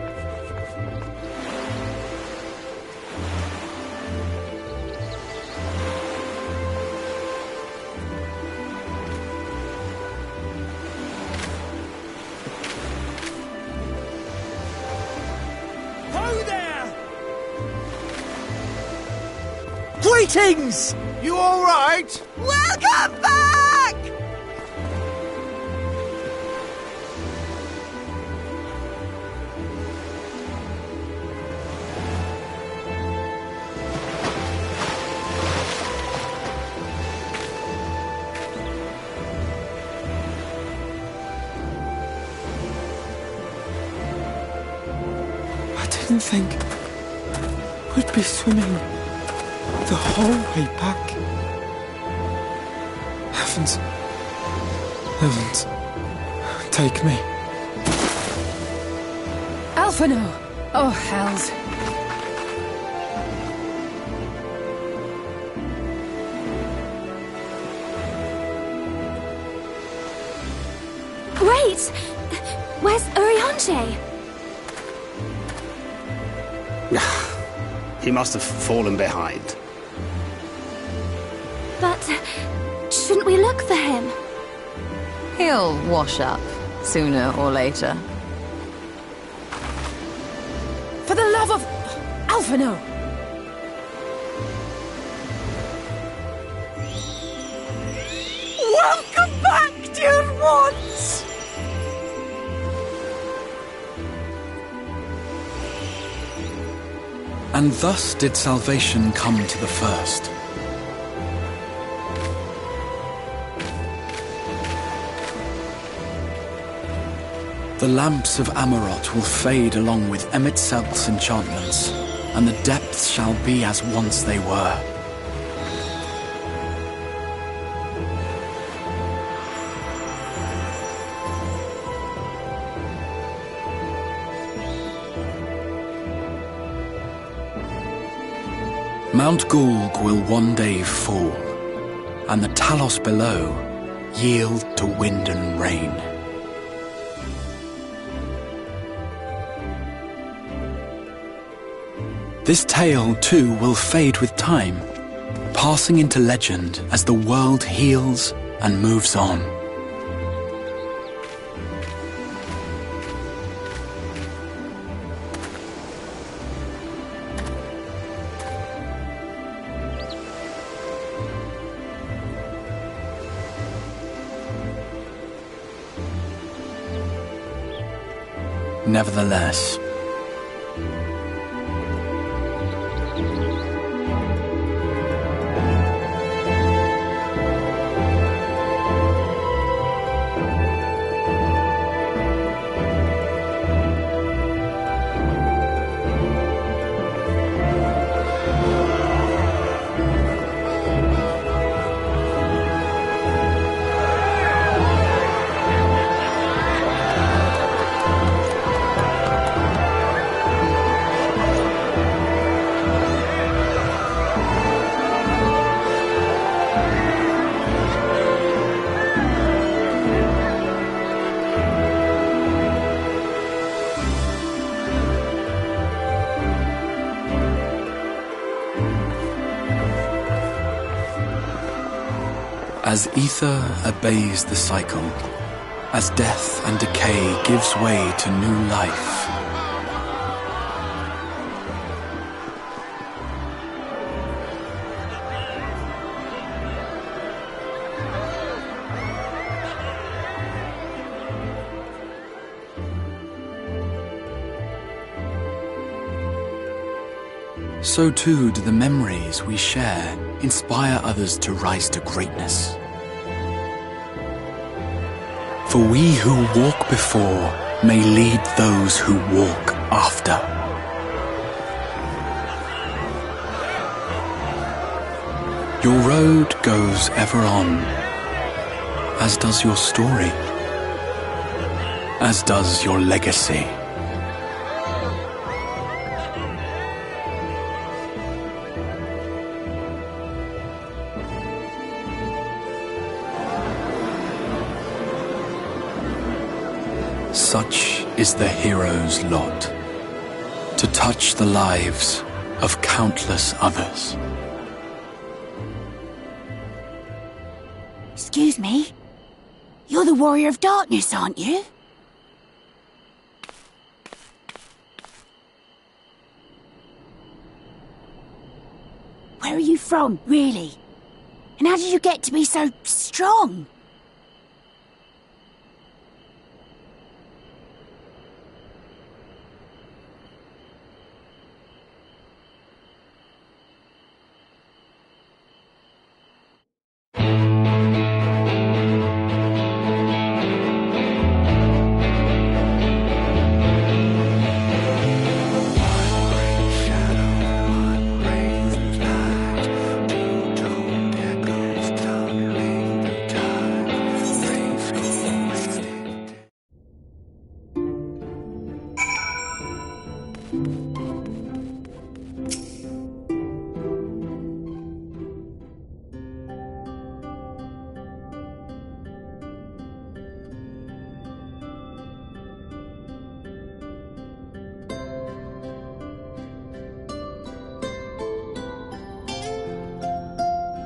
Ho there! Greetings! You all right? Welcome back! I didn't think we'd be swimming the whole way back. Heavens. Heavens. Take me. Alphino! Oh, hells. Wait! Where's Urianger? He must have fallen behind. But shouldn't we look for him? He'll wash up, sooner or later. For the love of... Alphino! Welcome back, dear ones! And thus did salvation come to the first. The lamps of Amarot will fade along with Emet-Selk's enchantments, and the depths shall be as once they were. Mount Gulg will one day fall, and the Talos below yield to wind and rain. This tale, too, will fade with time, passing into legend as the world heals and moves on. Nevertheless, as ether obeys the cycle, as death and decay gives way to new life, so too do the memories we share inspire others to rise to greatness. For we who walk before may lead those who walk after. Your road goes ever on, as does your story, as does your legacy. Such is the hero's lot. To touch the lives of countless others. Excuse me? You're the Warrior of Darkness, aren't you? Where are you from, really? And how did you get to be so strong?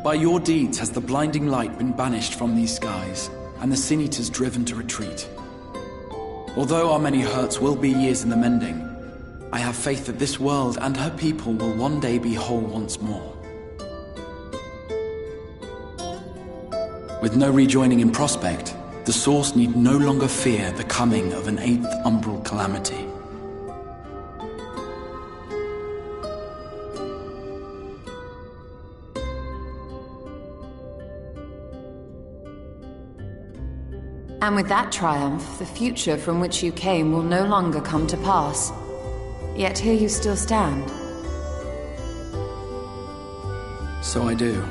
By your deeds has the blinding light been banished from these skies, and the Sin Eaters driven to retreat. Although our many hurts will be years in the mending, I have faith that this world and her people will one day be whole once more. With no rejoining in prospect, the Source need no longer fear the coming of an 8th umbral calamity. And with that triumph, the future from which you came will no longer come to pass. Yet here you still stand. So I do.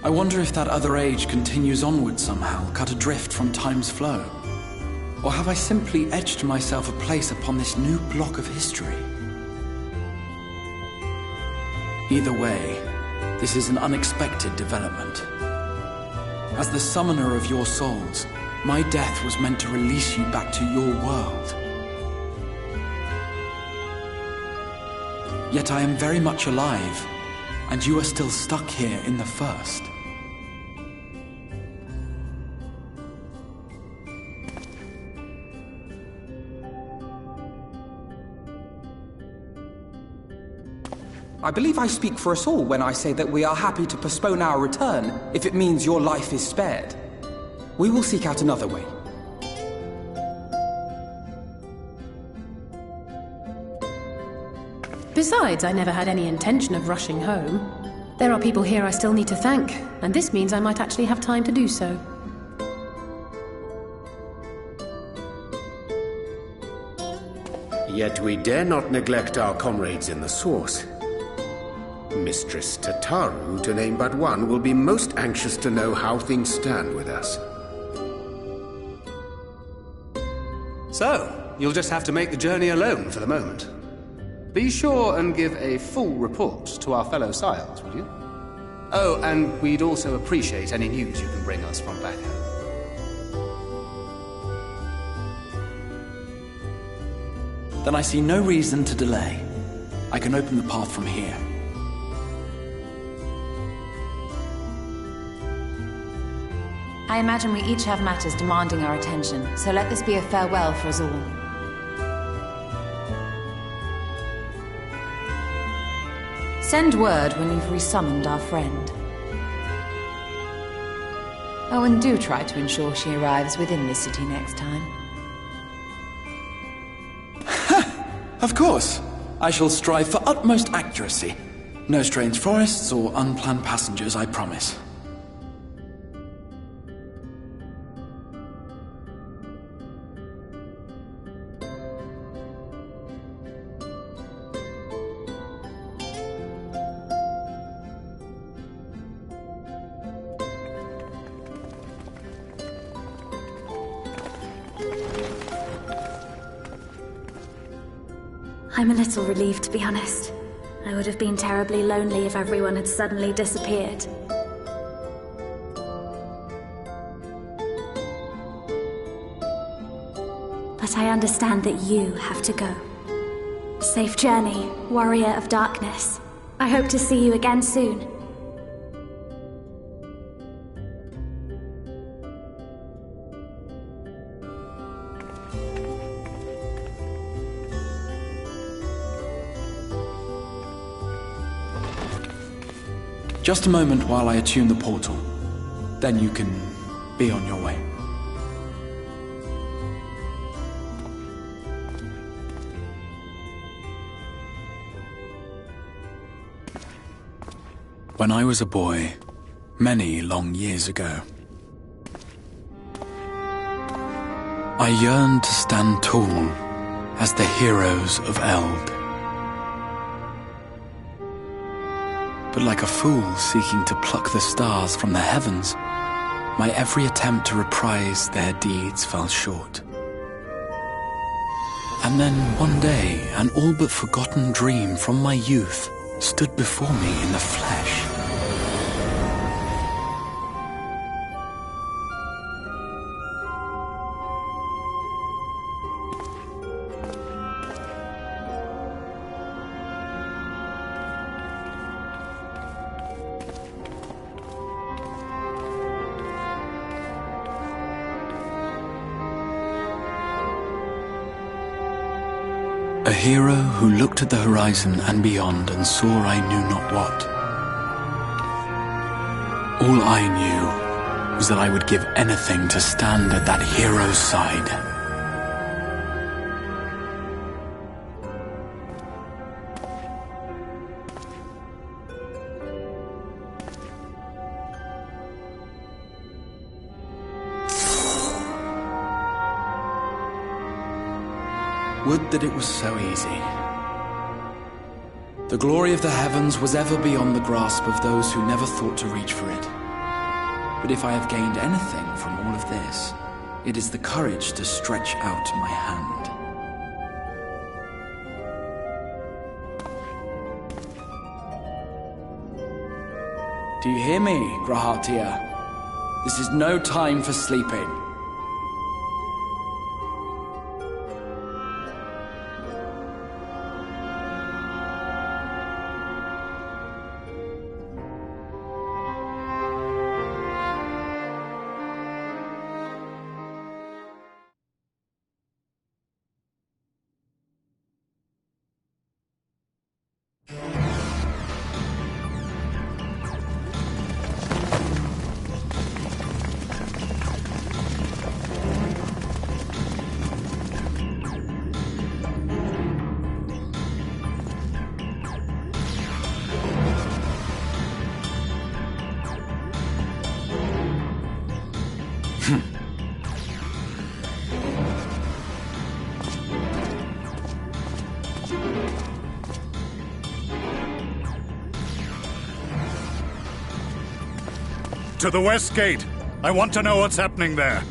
I wonder if that other age continues onward somehow, cut adrift from time's flow. Or have I simply etched myself a place upon this new block of history? Either way, this is an unexpected development. As the summoner of your souls, my death was meant to release you back to your world. Yet I am very much alive, and you are still stuck here in the First. I believe I speak for us all when I say that we are happy to postpone our return if it means your life is spared. We will seek out another way. Besides, I never had any intention of rushing home. There are people here I still need to thank, and this means I might actually have time to do so. Yet we dare not neglect our comrades in the Source. Mistress Tataru, to name but one, will be most anxious to know how things stand with us. So, you'll just have to make the journey alone for the moment. Be sure and give a full report to our fellow sires, will you? Oh, and we'd also appreciate any news you can bring us from back home. Then I see no reason to delay. I can open the path from here. I imagine we each have matters demanding our attention, so let this be a farewell for us all. Send word when you've resummoned our friend. Oh, and do try to ensure she arrives within this city next time. Of course! I shall strive for utmost accuracy. No strange forests or unplanned passengers, I promise. I'm a little relieved, to be honest. I would have been terribly lonely if everyone had suddenly disappeared. but I understand that you have to go. Safe journey, warrior of darkness. I hope to see you again soon. Just a moment while I attune the portal. Then you can be on your way. When I was a boy, many long years ago, I yearned to stand tall as the heroes of Eld. But like a fool seeking to pluck the stars from the heavens, my every attempt to reprise their deeds fell short. And then one day, an all but forgotten dream from my youth stood before me in the flesh. A hero who looked at the horizon and beyond and saw I knew not what. All I knew was that I would give anything to stand at that hero's side. Would that it was so easy. The glory of the heavens was ever beyond the grasp of those who never thought to reach for it. But if I have gained anything from all of this, it is the courage to stretch out my hand. Do you hear me, Grahatia? This is no time for sleeping. To the west gate. I want to know what's happening there.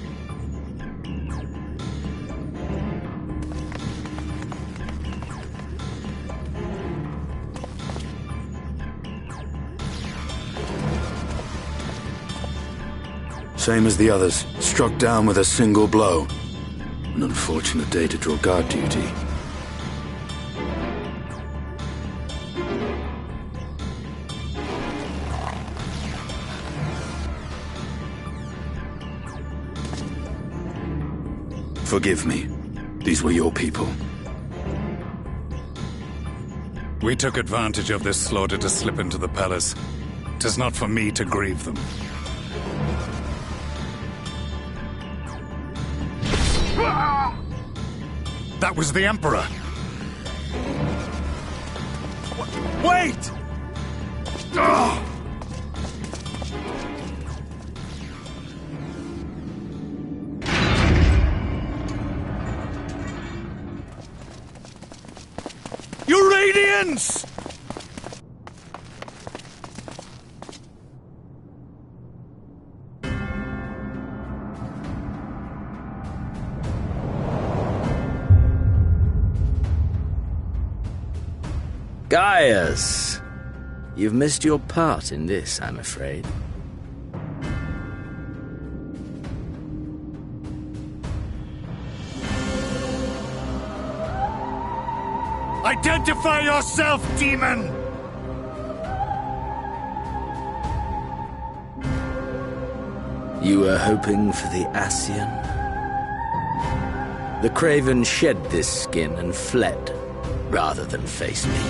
Same as the others. Struck down with a single blow. An unfortunate day to draw guard duty. Forgive me. These were your people. We took advantage of this slaughter to slip into the palace. 'Tis not for me to grieve them. That was the Emperor! Wait! Your Radiance! Gaius! You've missed your part in this, I'm afraid. Identify yourself, demon! You were hoping for the Ascian? The Craven shed this skin and fled, rather than face me.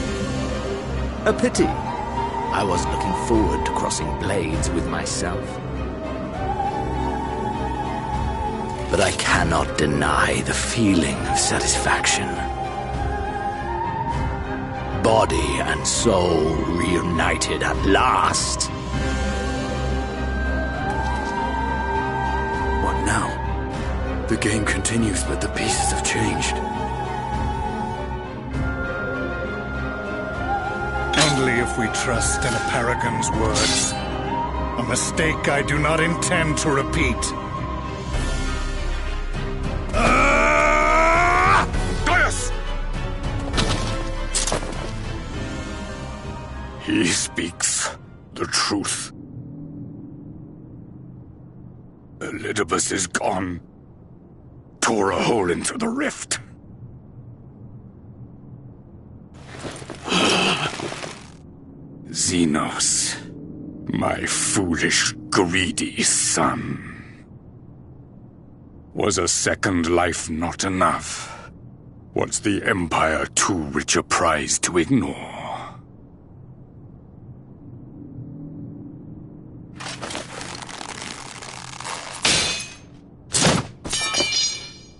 A pity. I was looking forward to crossing blades with myself. But I cannot deny the feeling of satisfaction. Body and soul reunited at last. What now? The game continues, but the pieces have changed. Only if we trust in a paragon's words. A mistake I do not intend to repeat. Gaius! He speaks the truth. Elidibus is gone. Tore a hole into the rift. Xenos, my foolish, greedy son. Was a second life not enough? Was the Empire too rich a prize to ignore?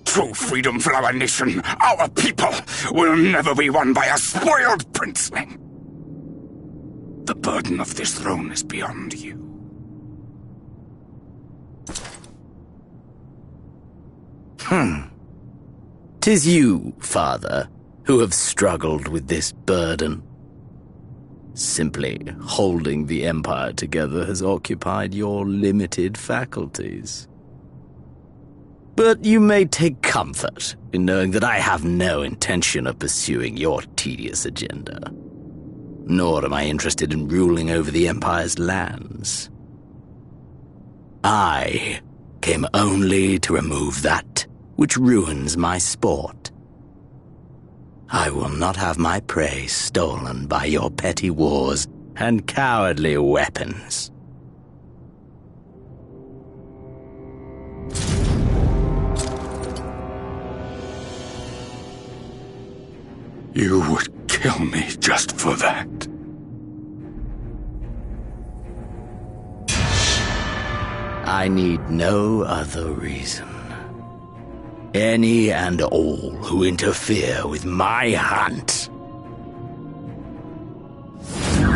True freedom for our nation, our people, will never be won by a spoiled princeling. The burden of this throne is beyond you. "'Tis you, father, who have struggled with this burden. Simply holding the Empire together has occupied your limited faculties. But you may take comfort in knowing that I have no intention of pursuing your tedious agenda. Nor am I interested in ruling over the Empire's lands. I came only to remove that which ruins my sport. I will not have my prey stolen by your petty wars and cowardly weapons. You would kill me just for that. I need no other reason. Any and all who interfere with my hunt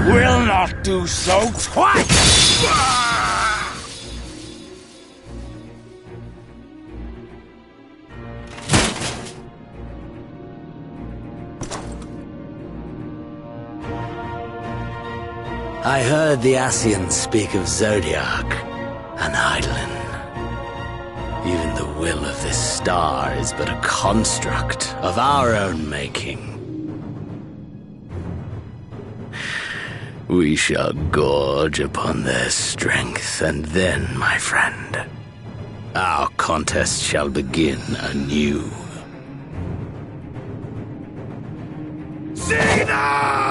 will not do so twice! I heard the Ascians speak of Zodiac and Eidolon. Even the will of this star is but a construct of our own making. We shall gorge upon their strength, and then, my friend, our contest shall begin anew. Xenos!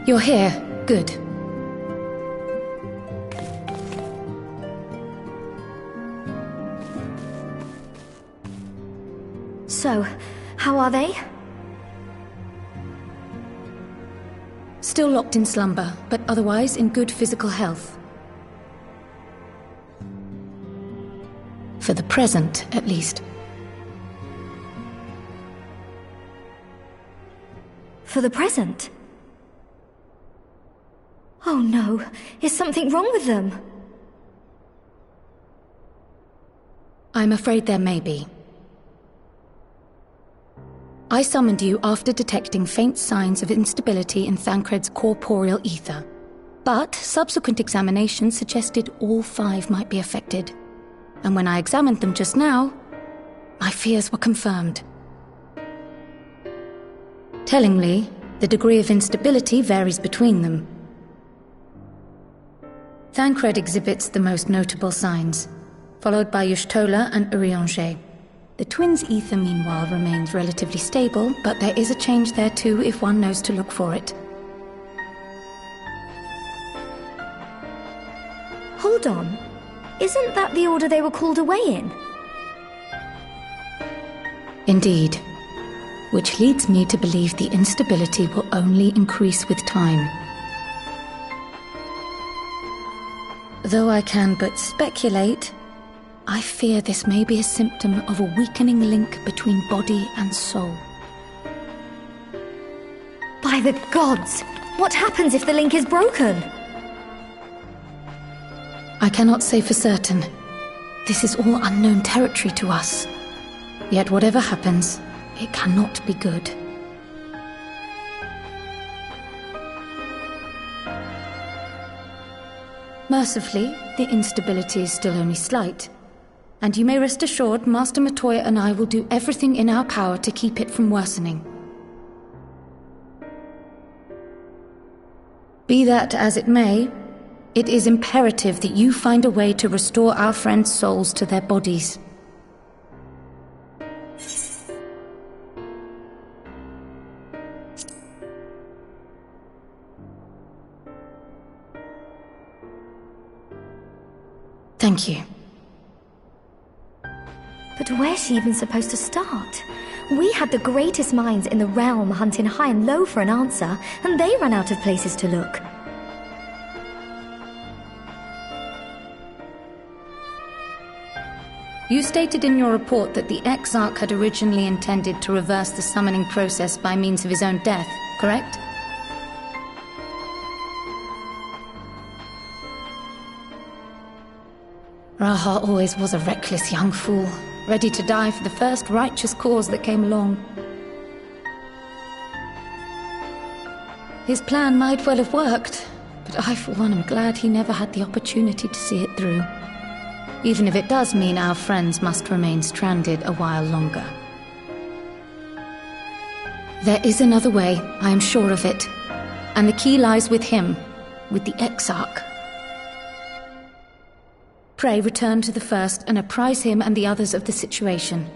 You're here. Good. So, how are they? Still locked in slumber, but otherwise in good physical health. For the present, at least. For the present? Oh no, is something wrong with them? I'm afraid there may be. I summoned you after detecting faint signs of instability in Thancred's corporeal ether. But subsequent examination suggested all 5 might be affected. And when I examined them just now, my fears were confirmed. Tellingly, the degree of instability varies between them. Thancred exhibits the most notable signs, followed by Y'shtola and Urianger. The twins' ether, meanwhile, remains relatively stable, but there is a change there too if one knows to look for it. Hold on. Isn't that the order they were called away in? Indeed. Which leads me to believe the instability will only increase with time. Though I can but speculate, I fear this may be a symptom of a weakening link between body and soul. By the gods! What happens if the link is broken? I cannot say for certain. This is all unknown territory to us. Yet whatever happens, it cannot be good. Mercifully, the instability is still only slight. And you may rest assured Master Matoya and I will do everything in our power to keep it from worsening. Be that as it may, it is imperative that you find a way to restore our friends' souls to their bodies. Thank you. But where's she even supposed to start? We had the greatest minds in the realm hunting high and low for an answer, and they ran out of places to look. You stated in your report that the Exarch had originally intended to reverse the summoning process by means of his own death, correct? Raha always was a reckless young fool, ready to die for the first righteous cause that came along. His plan might well have worked, but I, for one, am glad he never had the opportunity to see it through. Even if it does mean our friends must remain stranded a while longer. There is another way, I am sure of it. And the key lies with him, with the Exarch. Pray return to the First and apprise him and the others of the situation.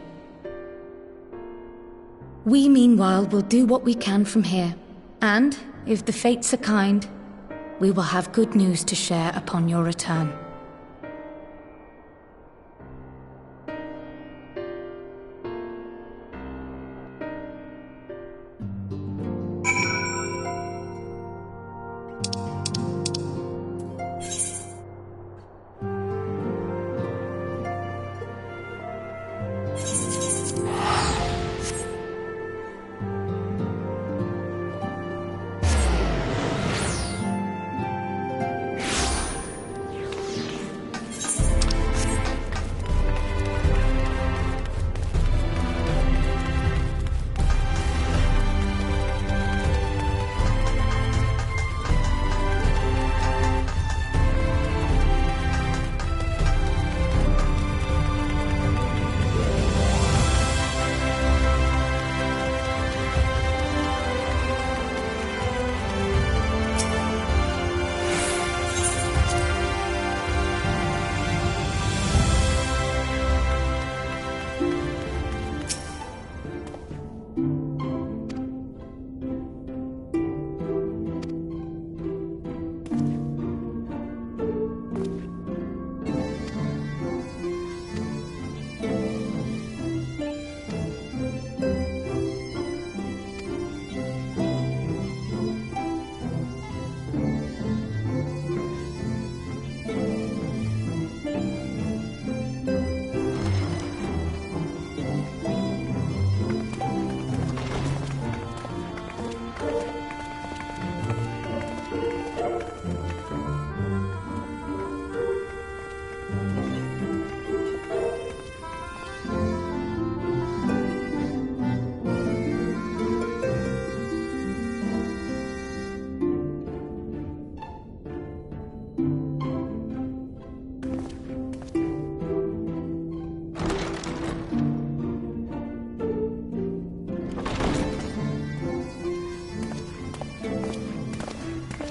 We, meanwhile, will do what we can from here. And, if the fates are kind, we will have good news to share upon your return.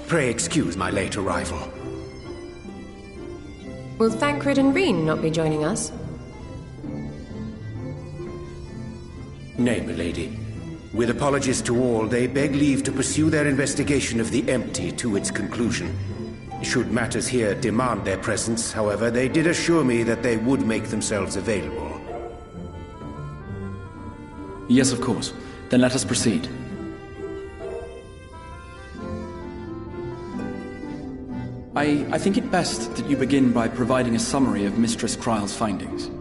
Pray excuse my late arrival. Will Thancred and Reen not be joining us? Nay, milady. With apologies to all, they beg leave to pursue their investigation of the empty to its conclusion. Should matters here demand their presence, however, they did assure me that they would make themselves available. Yes, of course. Then let us proceed. I think it best that you begin by providing a summary of Mistress Kryle's findings.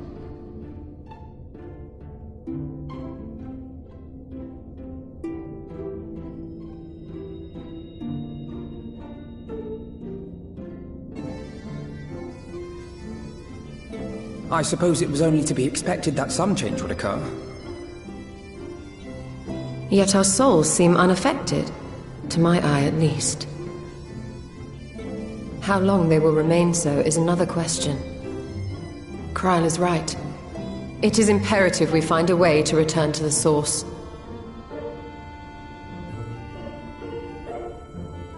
I suppose it was only to be expected that some change would occur. Yet our souls seem unaffected, to my eye at least. How long they will remain so is another question. Kryle is right. It is imperative we find a way to return to the source.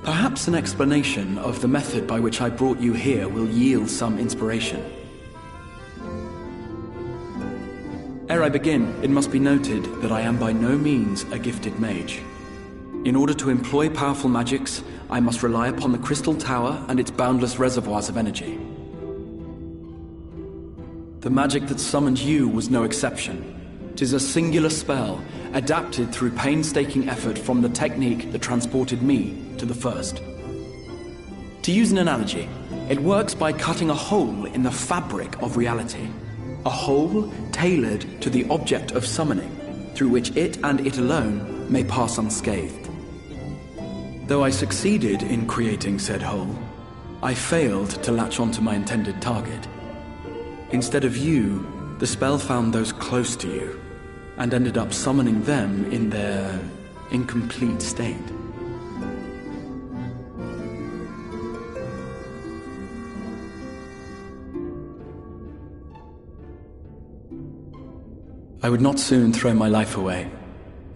Perhaps an explanation of the method by which I brought you here will yield some inspiration. Ere I begin, it must be noted that I am by no means a gifted mage. In order to employ powerful magics, I must rely upon the Crystal Tower and its boundless reservoirs of energy. The magic that summoned you was no exception. 'Tis a singular spell, adapted through painstaking effort from the technique that transported me to the First. To use an analogy, it works by cutting a hole in the fabric of reality. A hole tailored to the object of summoning, through which it and it alone may pass unscathed. Though I succeeded in creating said hole, I failed to latch onto my intended target. Instead of you, the spell found those close to you, and ended up summoning them in their incomplete state. I would not soon throw my life away.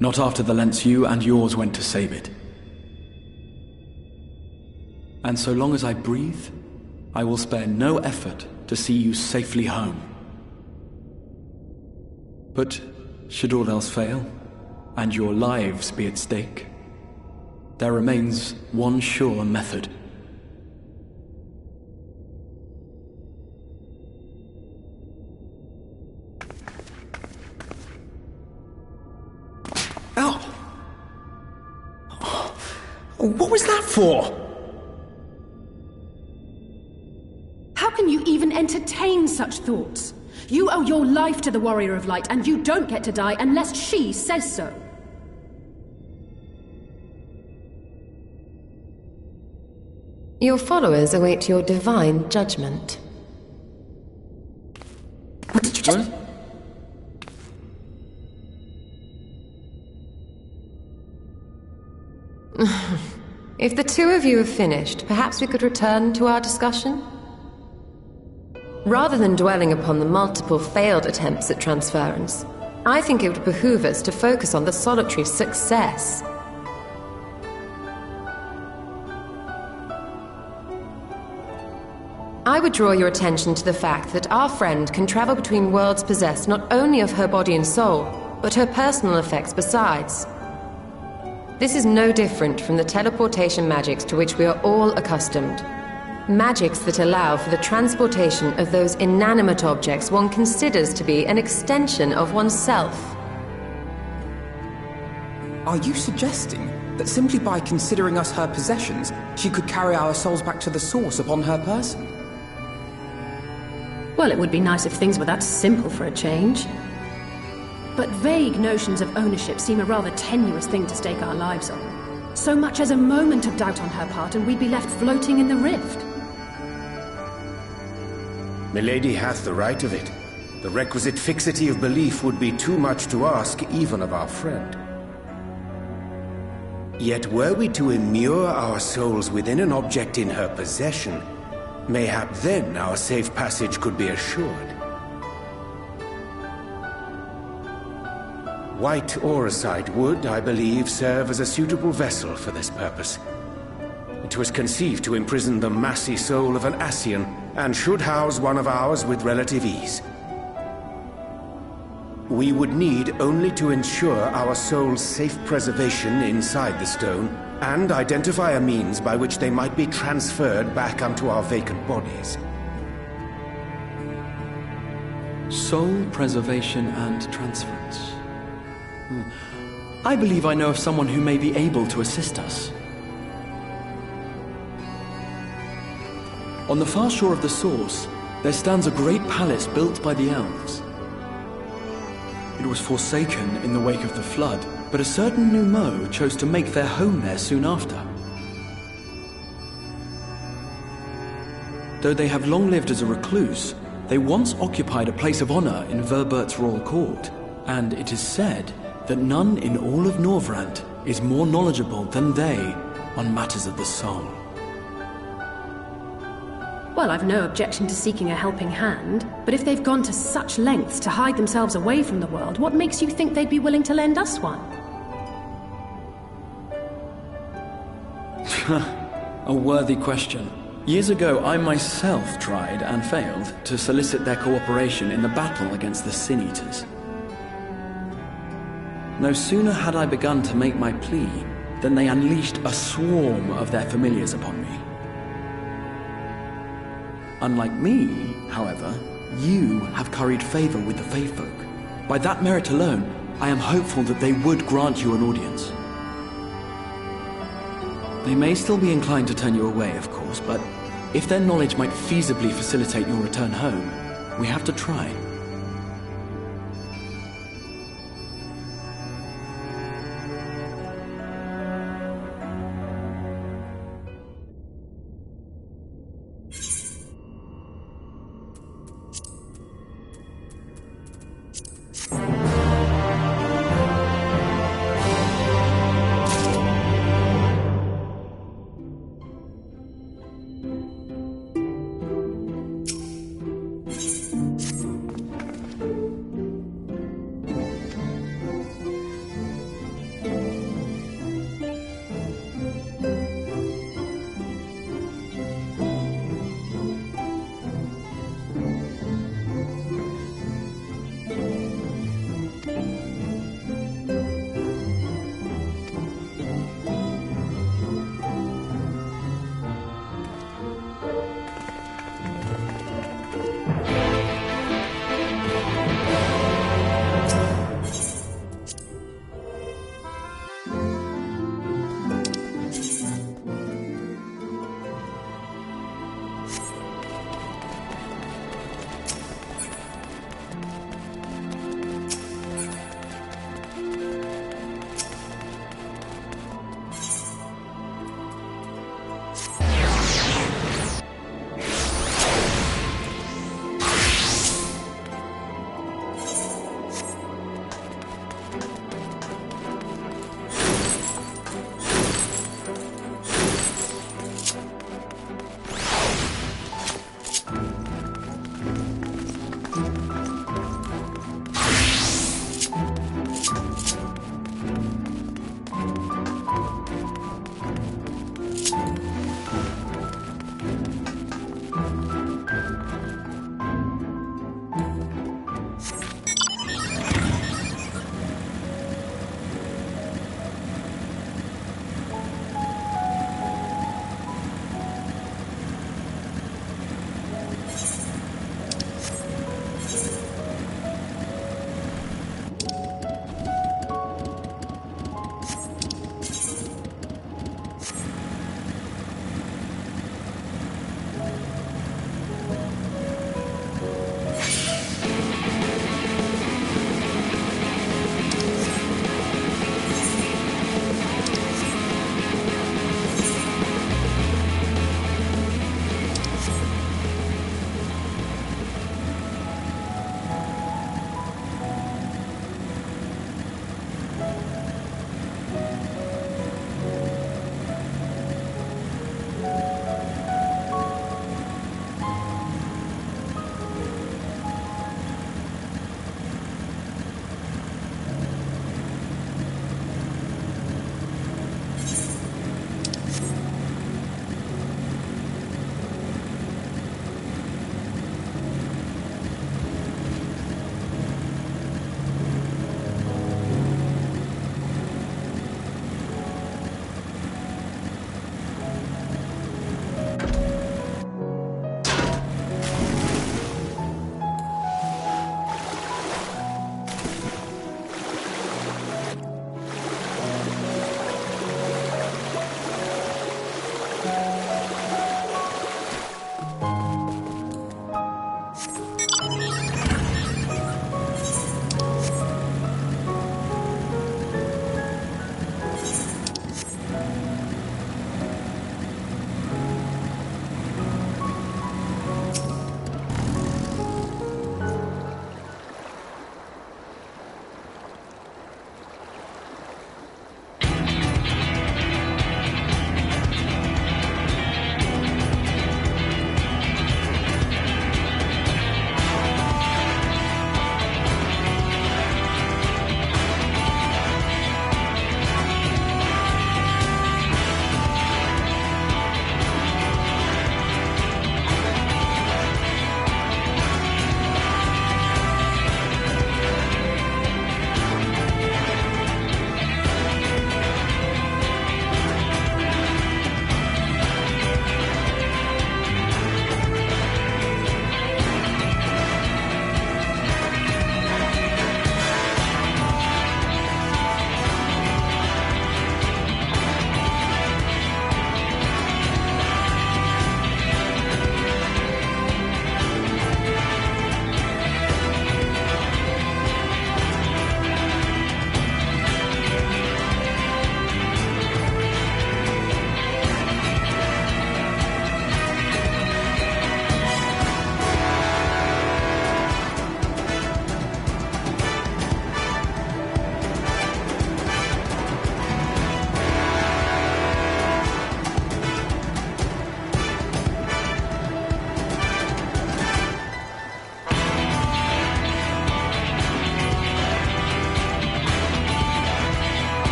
Not after the lengths you and yours went to save it. And so long as I breathe, I will spare no effort to see you safely home. But should all else fail, and your lives be at stake, there remains one sure method. Ow! What was that for? How can you even entertain such thoughts? You owe your life to the Warrior of Light, and you don't get to die unless she says so. Your followers await your divine judgment. What did you just... If the two of you have finished, perhaps we could return to our discussion? Rather than dwelling upon the multiple failed attempts at transference, I think it would behoove us to focus on the solitary's success. I would draw your attention to the fact that our friend can travel between worlds possessed not only of her body and soul, but her personal effects besides. This is no different from the teleportation magics to which we are all accustomed. Magics that allow for the transportation of those inanimate objects one considers to be an extension of oneself. Are you suggesting that simply by considering us her possessions, she could carry our souls back to the source upon her person? Well, it would be nice if things were that simple for a change. But vague notions of ownership seem a rather tenuous thing to stake our lives on. So much as a moment of doubt on her part and we'd be left floating in the rift. Milady hath the right of it. The requisite fixity of belief would be too much to ask even of our friend. Yet were we to immure our souls within an object in her possession, mayhap then our safe passage could be assured. White Auracite would, I believe, serve as a suitable vessel for this purpose. It was conceived to imprison the massy soul of an Ascian, and should house one of ours with relative ease. We would need only to ensure our soul's safe preservation inside the stone, and identify a means by which they might be transferred back unto our vacant bodies. Soul preservation and transference. I believe I know of someone who may be able to assist us. On the far shore of the source, there stands a great palace built by the elves. It was forsaken in the wake of the flood, but a certain Numo chose to make their home there soon after. Though they have long lived as a recluse, they once occupied a place of honor in Verbert's royal court, and it is said that none in all of Norvrant is more knowledgeable than they on matters of the soul. Well, I've no objection to seeking a helping hand, but if they've gone to such lengths to hide themselves away from the world, what makes you think they'd be willing to lend us one? A worthy question. Years ago, I myself tried and failed to solicit their cooperation in the battle against the Sin Eaters. No sooner had I begun to make my plea than they unleashed a swarm of their familiars upon me. Unlike me, however, you have curried favor with the Fae folk. By that merit alone, I am hopeful that they would grant you an audience. They may still be inclined to turn you away, of course, but if their knowledge might feasibly facilitate your return home, we have to try.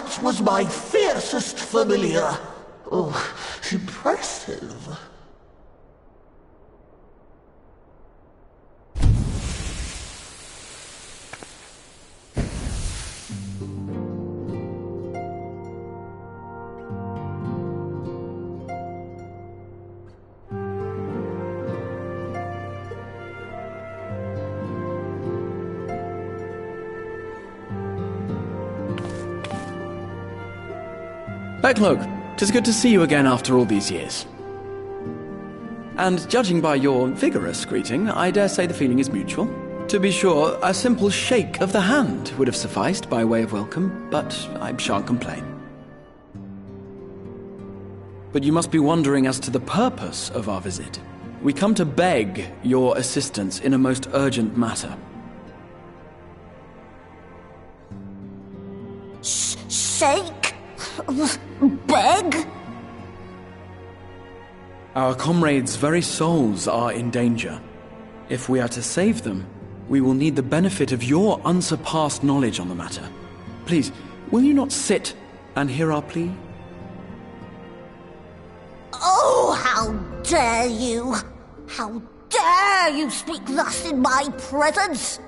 That was my fiercest familiar. Oh, impressive. Backlogue, 'tis good to see you again after all these years. And judging by your vigorous greeting, I dare say the feeling is mutual. To be sure, a simple shake of the hand would have sufficed by way of welcome, but I shan't complain. But you must be wondering as to the purpose of our visit. We come to beg your assistance in a most urgent matter. Shake? Beg? Our comrades' very souls are in danger. If we are to save them, we will need the benefit of your unsurpassed knowledge on the matter. Please, will you not sit and hear our plea? Oh, how dare you! How dare you speak thus in my presence!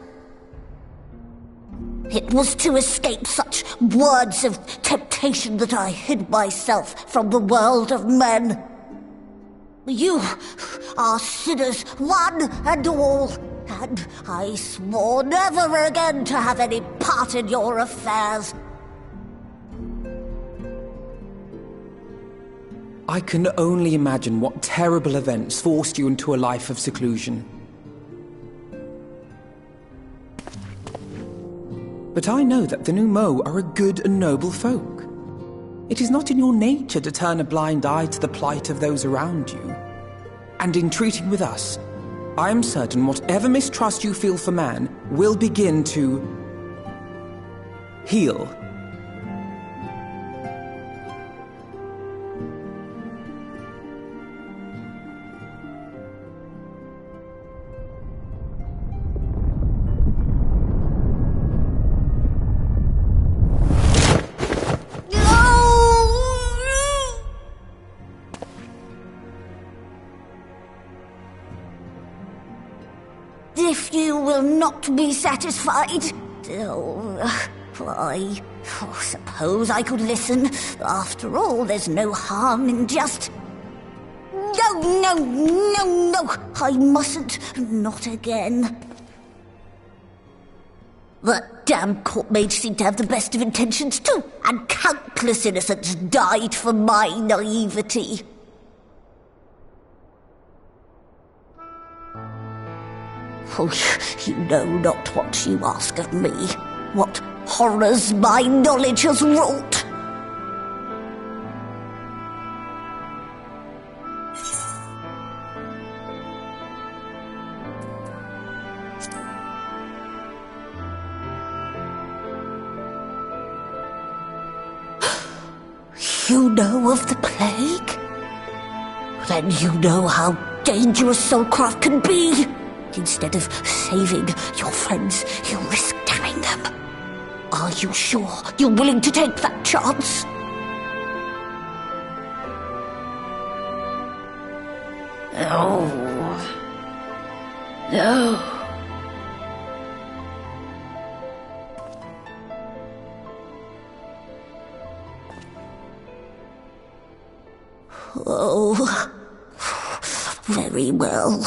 It was to escape such words of temptation that I hid myself from the world of men. You are sinners, one and all, and I swore never again to have any part in your affairs. I can only imagine what terrible events forced you into a life of seclusion. But I know that the Numo are a good and noble folk. It is not in your nature to turn a blind eye to the plight of those around you. And in treating with us, I am certain whatever mistrust you feel for man will begin to heal. If you will not be satisfied, I suppose I could listen. After all, there's no harm in just... No, I mustn't. Not again. That damn court mage seemed to have the best of intentions too, and countless innocents died for my naivety. Oh, you know not what you ask of me, what horrors my knowledge has wrought. You know of the plague? Then you know how dangerous soulcraft can be. Instead of saving your friends, you risk damning them. Are you sure you're willing to take that chance? No. No. Oh, very well.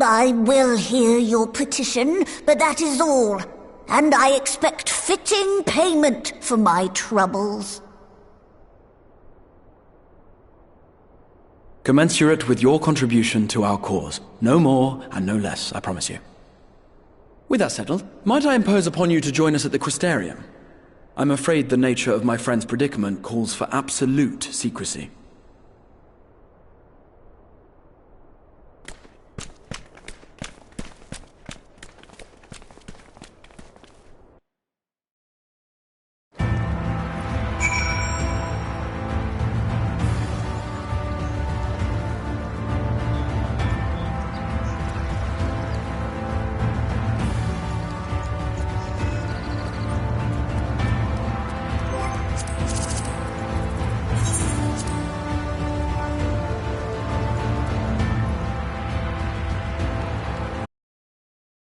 I will hear your petition, but that is all. And I expect fitting payment for my troubles. Commensurate with your contribution to our cause. No more and no less, I promise you. With that settled, might I impose upon you to join us at the Crystarium? I'm afraid the nature of my friend's predicament calls for absolute secrecy.